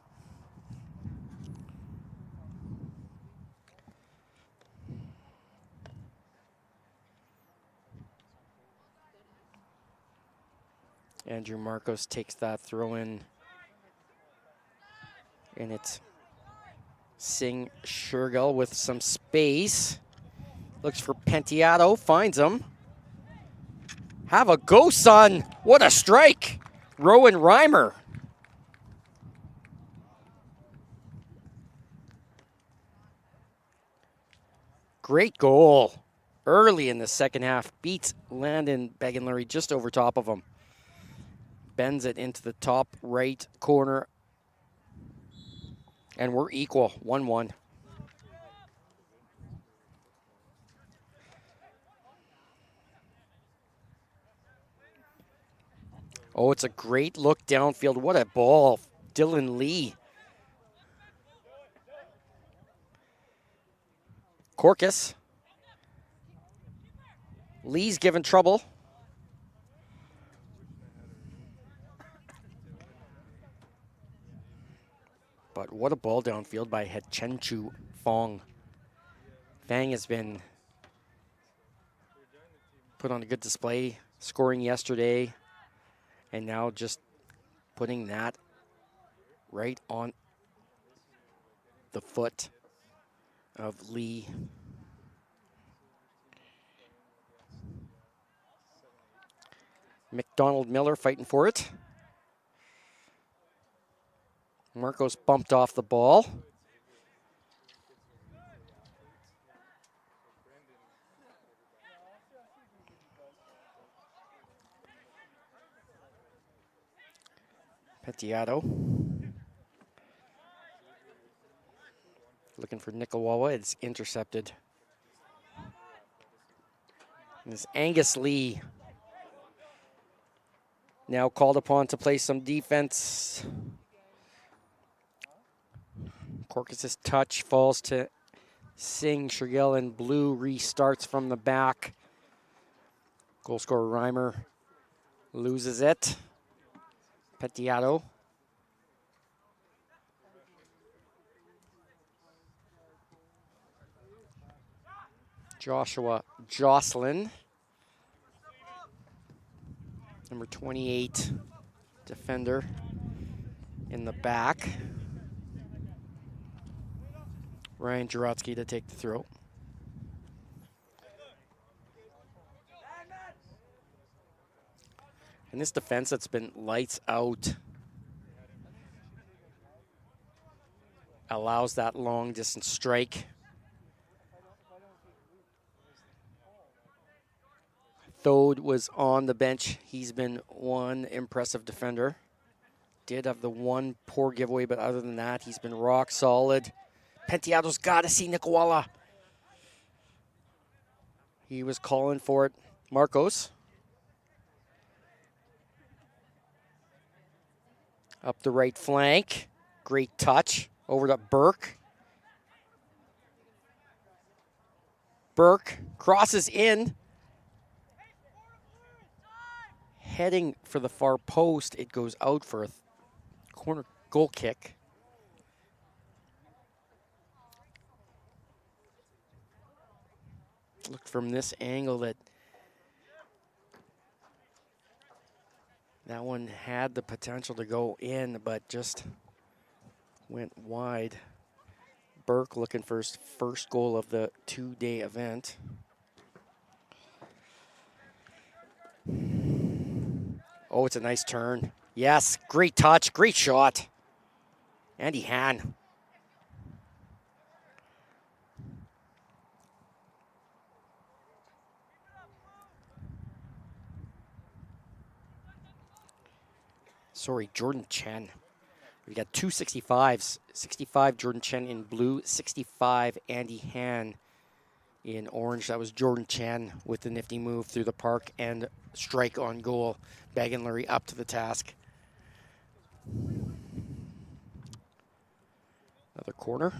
Andrew Marcos takes that throw-in. And it's Singh Shergill with some space. Looks for Penteado, finds him. Have a go, son. What a strike. Rowan Reimer. Great goal. Early in the second half. Beats Landon Began-Lurie just over top of him. Bends it into the top right corner. And we're equal, 1-1. Oh, it's a great look downfield. What a ball. Dylan Lee. Corcus. Lee's given trouble. But what a ball downfield by Hechenchu Fong. Fang has been put on a good display, scoring yesterday, and now just putting that right on the foot of Lee. McDonald Miller fighting for it. Marcos bumped off the ball. Penteado. Looking for Nicaragua. It's intercepted. And it's Angus Lee. Now called upon to play some defense. Corcus's touch falls to Singh Shergill, and blue restarts from the back. Goal scorer Reimer loses it. Penteado. Joshua Jocelyn. Number 28 defender in the back. Ryan Jurotsky to take the throw. And this defense that's been lights out allows that long distance strike. Thode was on the bench. He's been one impressive defender. Did have the one poor giveaway, but other than that, he's been rock solid. Penteado's got to see Nicaragua. He was calling for it. Marcos. Up the right flank. Great touch. Over to Burke. Burke crosses in. Heading for the far post. It goes out for a corner goal kick. Looked from this angle that one had the potential to go in, but just went wide. Burke looking for his first goal of the two-day event. Oh, it's a nice turn. Yes, great touch, great shot. Andy Hahn. Sorry, Jordan Chen. We got two 65s. 65 Jordan Chen in blue, 65 Andy Hahn in orange. That was Jordan Chen with the nifty move through the park and strike on goal. Bag and Lurie up to the task. Another corner.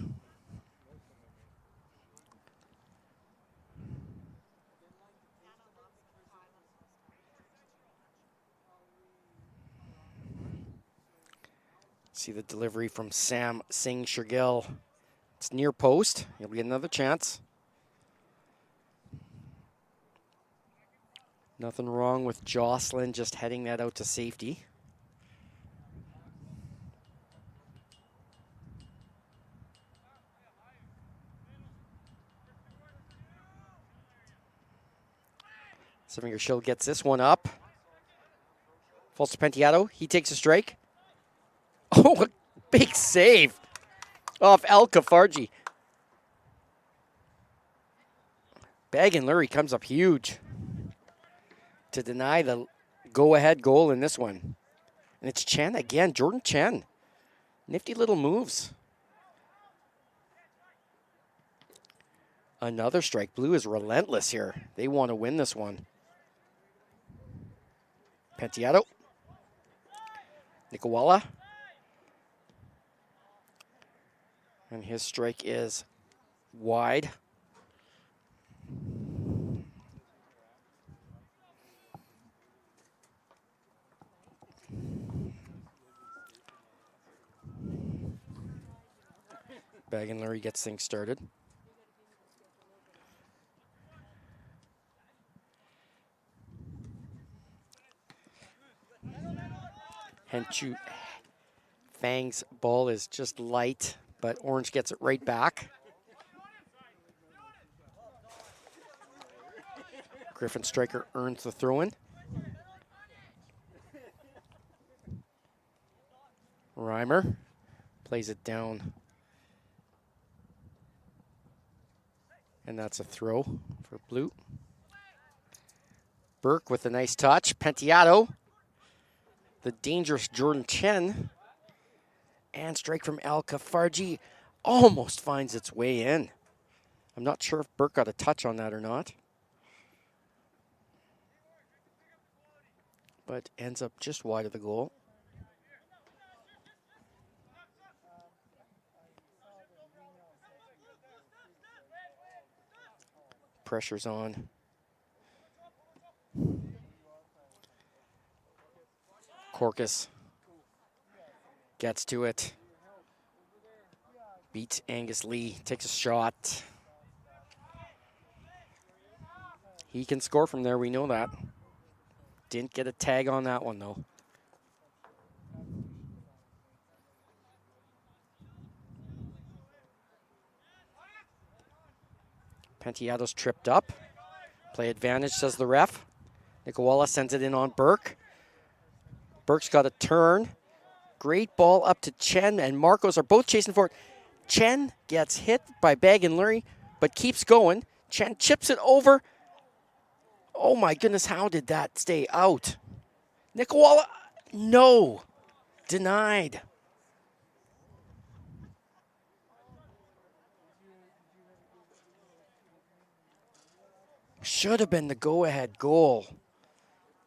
See the delivery from Sam Singh Shergill. It's near post. He'll get another chance. Nothing wrong with Jocelyn just heading that out to safety. Sevinger Shield gets this one up. Falls to Penteado. He takes a strike. Oh, a big save off El Kafarji. Bag and Lurie comes up huge to deny the go-ahead goal in this one. And it's Chen again, Jordan Chen. Nifty little moves. Another strike. Blue is relentless here. They want to win this one. Penteado. Nikawala. And his strike is wide. Bag and Lurie gets things started. Henchu Fang's ball is just light, but Orange gets it right back. Griffin Striker earns the throw-in. Reimer plays it down. And that's a throw for Blue. Burke with a nice touch. Penteado. The dangerous Jordan Chen. And strike from El Kafarji almost finds its way in. I'm not sure if Burke got a touch on that or not. But ends up just wide of the goal. Pressure's on. Corcus gets to it. Beats Angus Lee. Takes a shot. He can score from there, we know that. Didn't get a tag on that one, though. Penteado's tripped up. Play advantage, says the ref. Nikawala sends it in on Burke. Burke's got a turn. Great ball up to Chen and Marcos are both chasing for it. Chen gets hit by Bag and Lurie, but keeps going. Chen chips it over. Oh my goodness, how did that stay out? Nikawala, no. Denied. Should have been the go-ahead goal.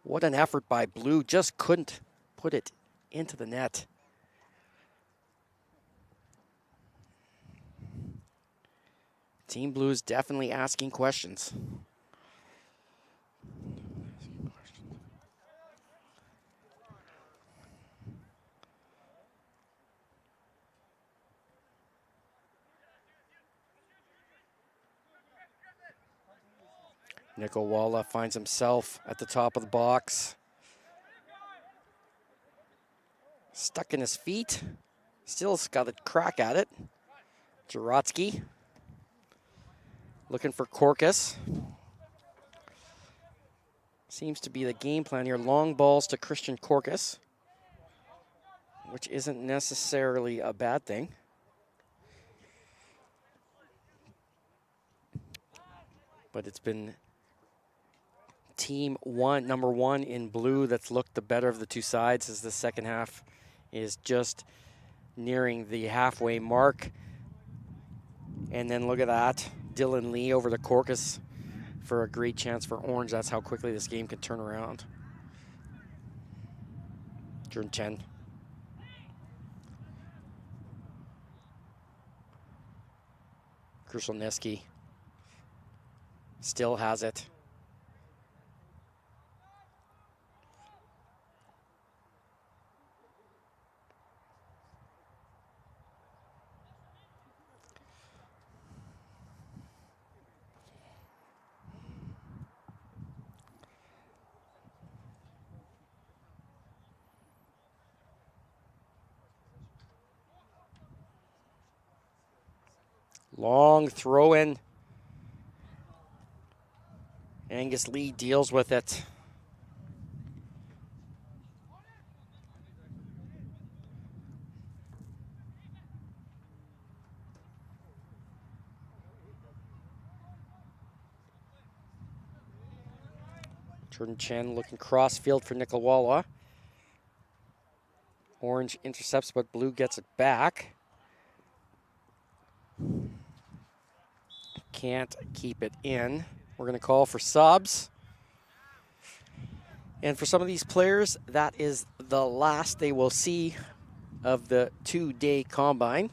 What an effort by Blue. Just couldn't put it into the net. Team Blue is definitely asking questions. Nikolawala finds himself at the top of the box. Stuck in his feet. Still's got a crack at it. Jarotsky looking for Korkus. Seems to be the game plan here. Long balls to Christian Korkus, which isn't necessarily a bad thing. But it's been team one, number one in blue, that's looked the better of the two sides as the second half is just nearing the halfway mark. And then look at that. Dylan Lee over to Korkus for a great chance for Orange. That's how quickly this game can turn around. Jordan Chen. Krushelnicki still has it. Long throw in. Angus Lee deals with it. Jordan Chen looking cross field for Nikolawala. Orange intercepts, but blue gets it back. Can't keep it in. We're going to call for subs. And for some of these players, that is the last they will see of the two-day combine.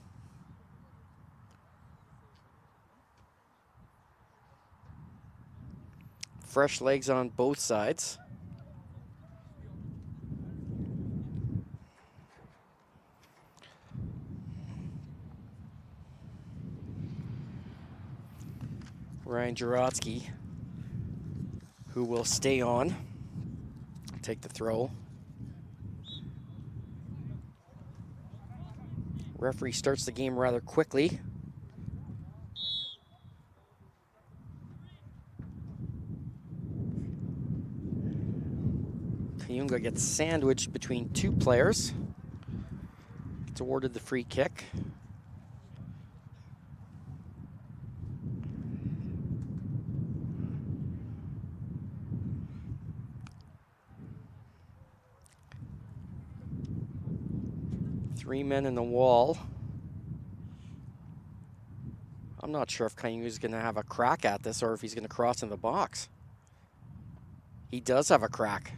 Fresh legs on both sides. Ryan Jarotsky, who will stay on, take the throw. Referee starts the game rather quickly. Kayunga gets sandwiched between two players. Gets awarded the free kick. Three men in the wall. I'm not sure if Kayunga's going to have a crack at this or if he's going to cross in the box. He does have a crack.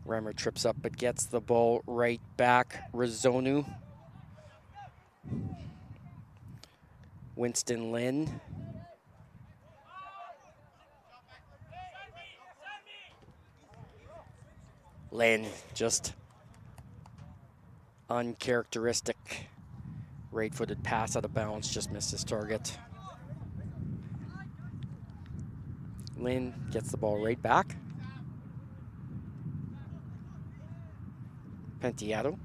Reimer trips up but gets the ball right back. Rizonu. Winston Lynn. Lynn, just uncharacteristic. Right-footed pass out of bounds, just missed his target. Lynn gets the ball right back. Pentiato.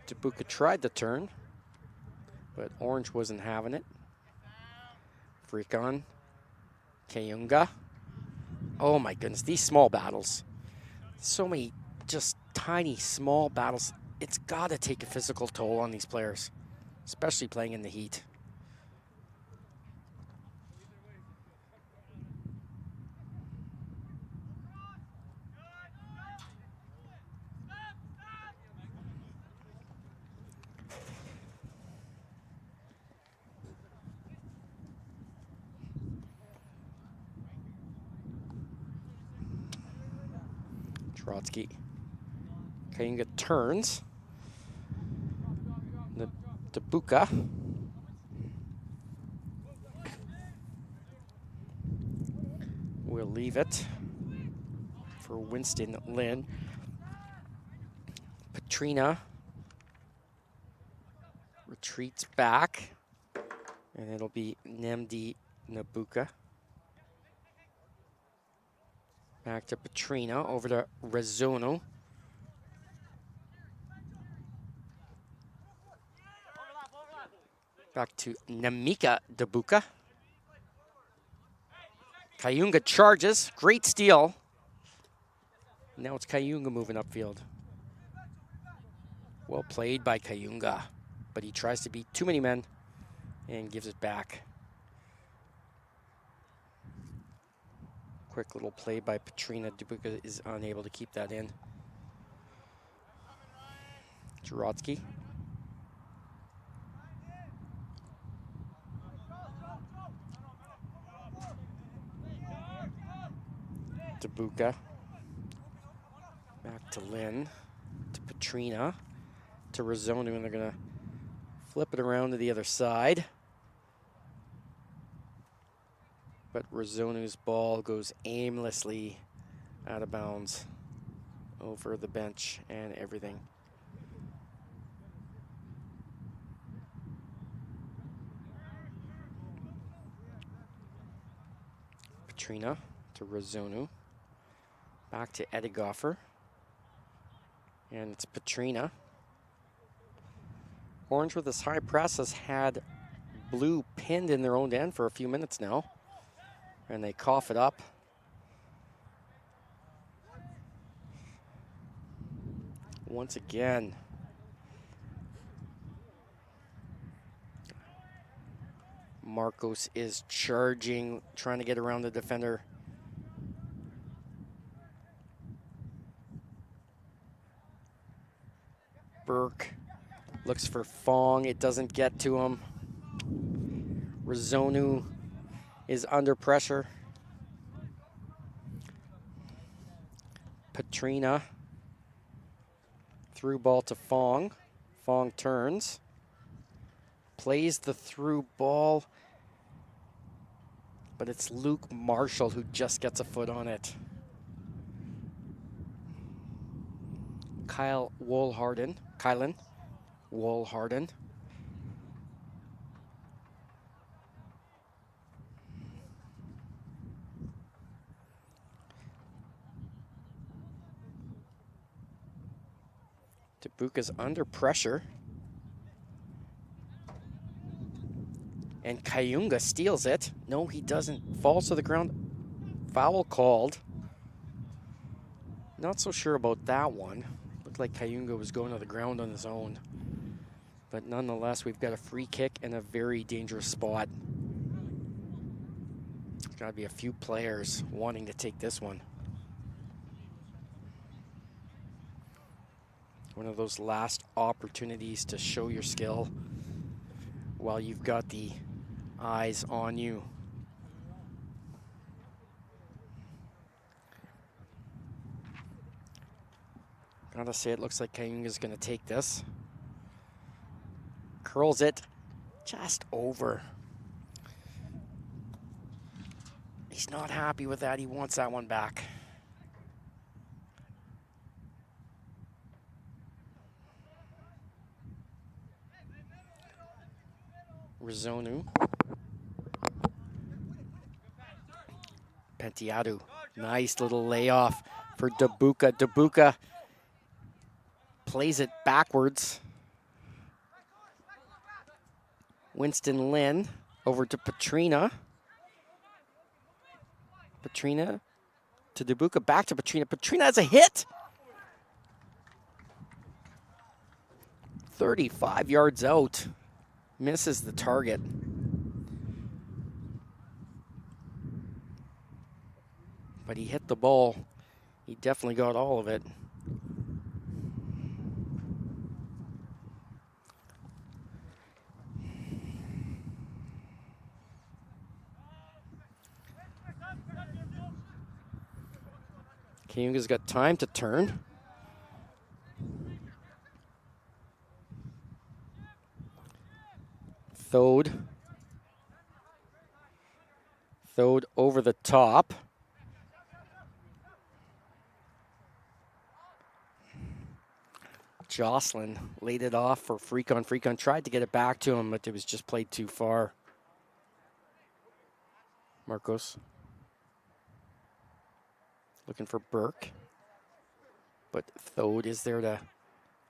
Tabuka tried the turn, but Orange wasn't having it. Freak on. Kayunga. Oh my goodness, these small battles. So many just tiny, small battles. It's got to take a physical toll on these players, especially playing in the heat. Trotsky. Kayunga turns. Tabuka. We'll leave it for Winston Lynn. Petrina retreats back, and it'll be Nemdi Nabuka. Back to Petrina, over to Rezzono. Back to Namika Dabuka. Kayunga charges, great steal. Now it's Kayunga moving upfield. Well played by Kayunga, but he tries to beat too many men and gives it back. Quick little play by Petrina. Dabuka is unable to keep that in. Jurotsky. Dabuka. Back to Lynn. To Petrina. To Rezzono, and they're going to flip it around to the other side. But Rezzono's ball goes aimlessly out of bounds over the bench and everything. Petrina to Rezzono. Back to Edigoffer. And it's Petrina. Orange with this high press has had blue pinned in their own end for a few minutes now. And they cough it up. Once again. Marcos is charging, trying to get around the defender. Burke looks for Fong. It doesn't get to him. Rezzono is under pressure. Petrina. Through ball to Fong. Fong turns. Plays the through ball. But it's Luke Marshall who just gets a foot on it. Kylan Woolharden. Dabuka's under pressure. And Kayunga steals it. No, he doesn't. Falls to the ground. Foul called. Not so sure about that one. Looked like Kayunga was going to the ground on his own. But nonetheless, we've got a free kick in a very dangerous spot. There's got to be a few players wanting to take this one. One of those last opportunities to show your skill while you've got the eyes on you. Gotta say, it looks like Kayunga's gonna take this. Curls it just over. He's not happy with that. He wants that one back. Rezzono. Pentiado. Nice little layoff for Dabuka. Dabuka plays it backwards. Winston Lynn over to Petrina. Petrina to Dabuka, back to Petrina. Petrina has a hit. 35 yards out. Misses the target. But he hit the ball. He definitely got all of it. Kayunga's got time to turn. Thode over the top. Jocelyn laid it off for Freakon. Freakon tried to get it back to him, but it was just played too far. Marcos looking for Burke. But Thode is there to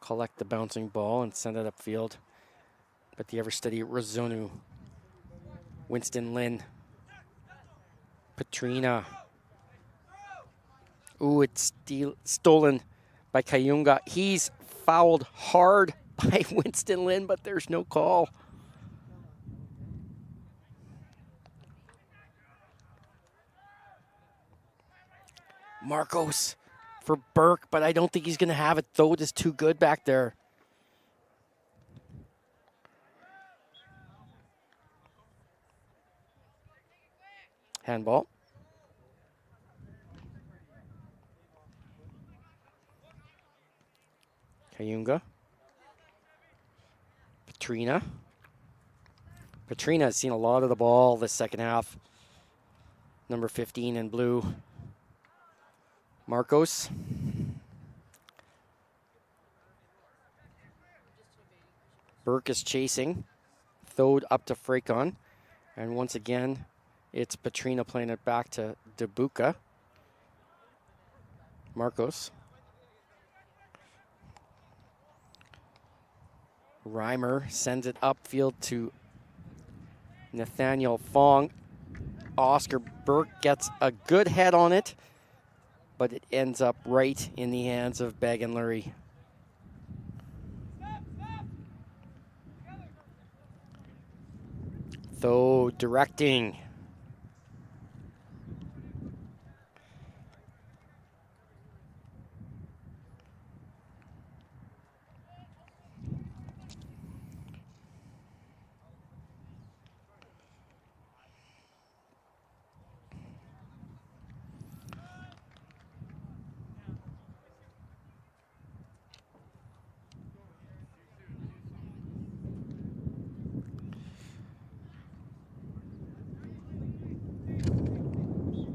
collect the bouncing ball and send it upfield. But the ever-steady Razonu. Winston Lynn. Petrina. Ooh, it's stolen by Kayunga. He's fouled hard by Winston Lynn, but there's no call. Marcos for Burke, but I don't think he's going to have it. Thode is too good back there. Handball. Kayunga. Petrina. Petrina has seen a lot of the ball this second half. Number 15 in blue. Marcos. Burke is chasing. Thode up to Freakon. And once again, it's Petrina playing it back to Debuka. Marcos. Reimer sends it upfield to Nathaniel Fong. Oscar Burke gets a good head on it, but it ends up right in the hands of Beg and Lurie. Though directing.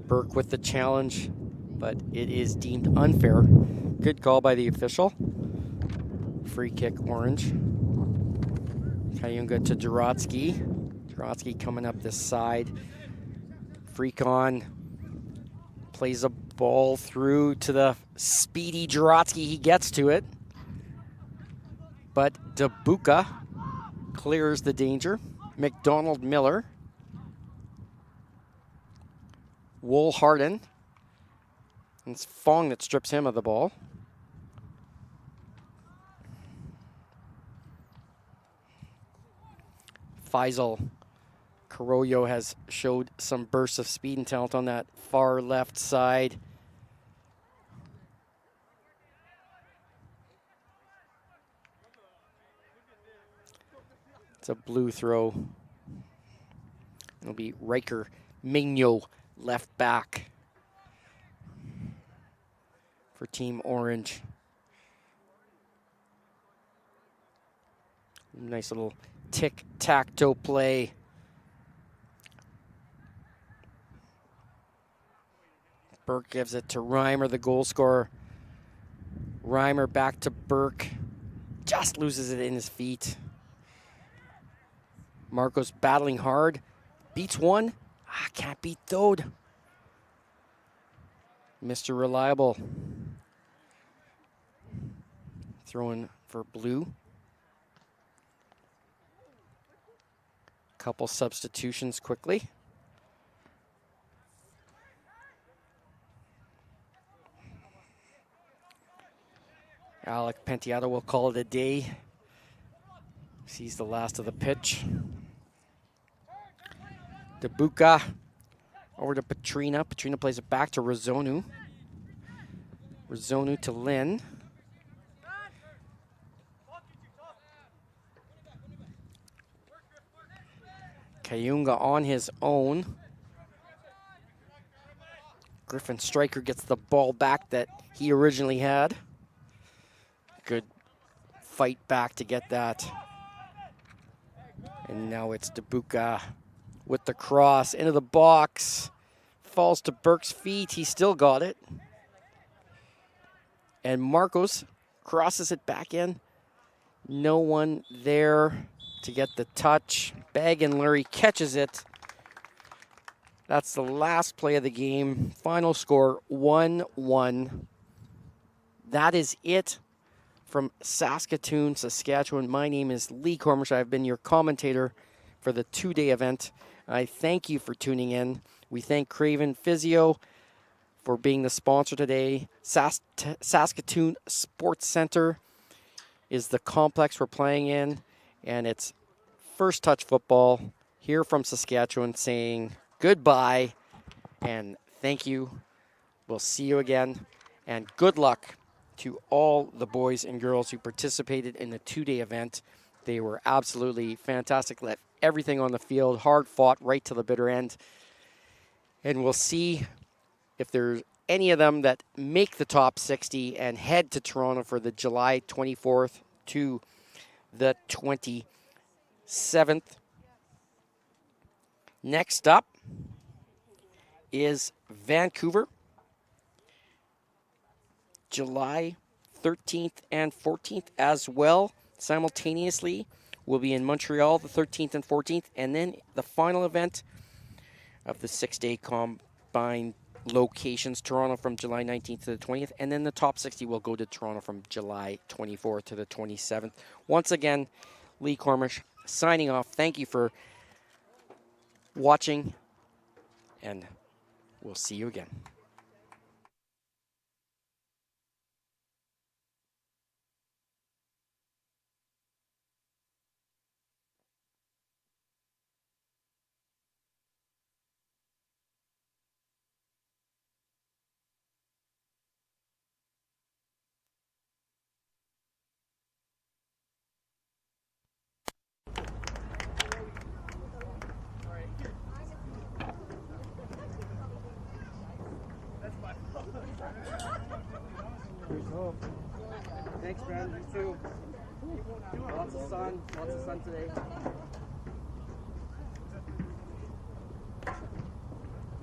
Burke with the challenge, but it is deemed unfair. Good call by the official. Free kick, Orange. Kayunga to Jurotsky. Jurotsky coming up this side. Freakon plays a ball through to the speedy Jurotsky. He gets to it, but Debuka clears the danger. McDonald Miller. Wool Harden. And it's Fong that strips him of the ball. Faisal Carollo has showed some bursts of speed and talent on that far left side. It's a blue throw. It'll be Riker Migno left back for Team Orange. Nice little tic-tac-toe play. Burke gives it to Reimer, the goal scorer. Reimer back to Burke. Just loses it in his feet. Marcos battling hard. Beats one. Can't beat Thode. Mr. Reliable. Throwing for blue. Couple substitutions quickly. Alec Penteado will call it a day. Sees the last of the pitch. Debuka over to Petrina. Petrina plays it back to Razonu. Razonu to Lynn. Kayunga on his own. Griffin Stryker gets the ball back that he originally had. Good fight back to get that. And now it's Debuka with the cross into the box. Falls to Burke's feet. He still got it. And Marcos crosses it back in. No one there to get the touch. Bag and Lurie catches it. That's the last play of the game. Final score 1-1. That is it from Saskatoon, Saskatchewan. My name is Lee Cormish. I've been your commentator for the two-day event. I thank you for tuning in. We thank Craven Physio for being the sponsor today. Saskatoon Sports Center is the complex we're playing in, and it's First Touch Football here from Saskatchewan saying goodbye and thank you. We'll see you again, and good luck to all the boys and girls who participated in the two-day event. They were absolutely fantastic. Left everything on the field, hard fought right to the bitter end. And we'll see if there's any of them that make the top 60 and head to Toronto for the July 24th to the 27th. Next up is Vancouver, July 13th and 14th as well. Simultaneously, we'll be in Montreal the 13th and 14th, and then the final event of the 6-day combined locations, Toronto from July 19th to the 20th, and then the top 60 will go to Toronto from July 24th to the 27th. Once again, Lee Cormish signing off. Thank you for watching, and we'll see you again. Thanks, Brandon. You too. Lots of sun today.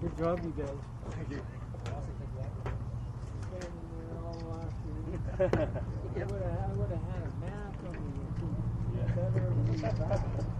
Good job, you guys. Thank you. I would have had a map on me. Better.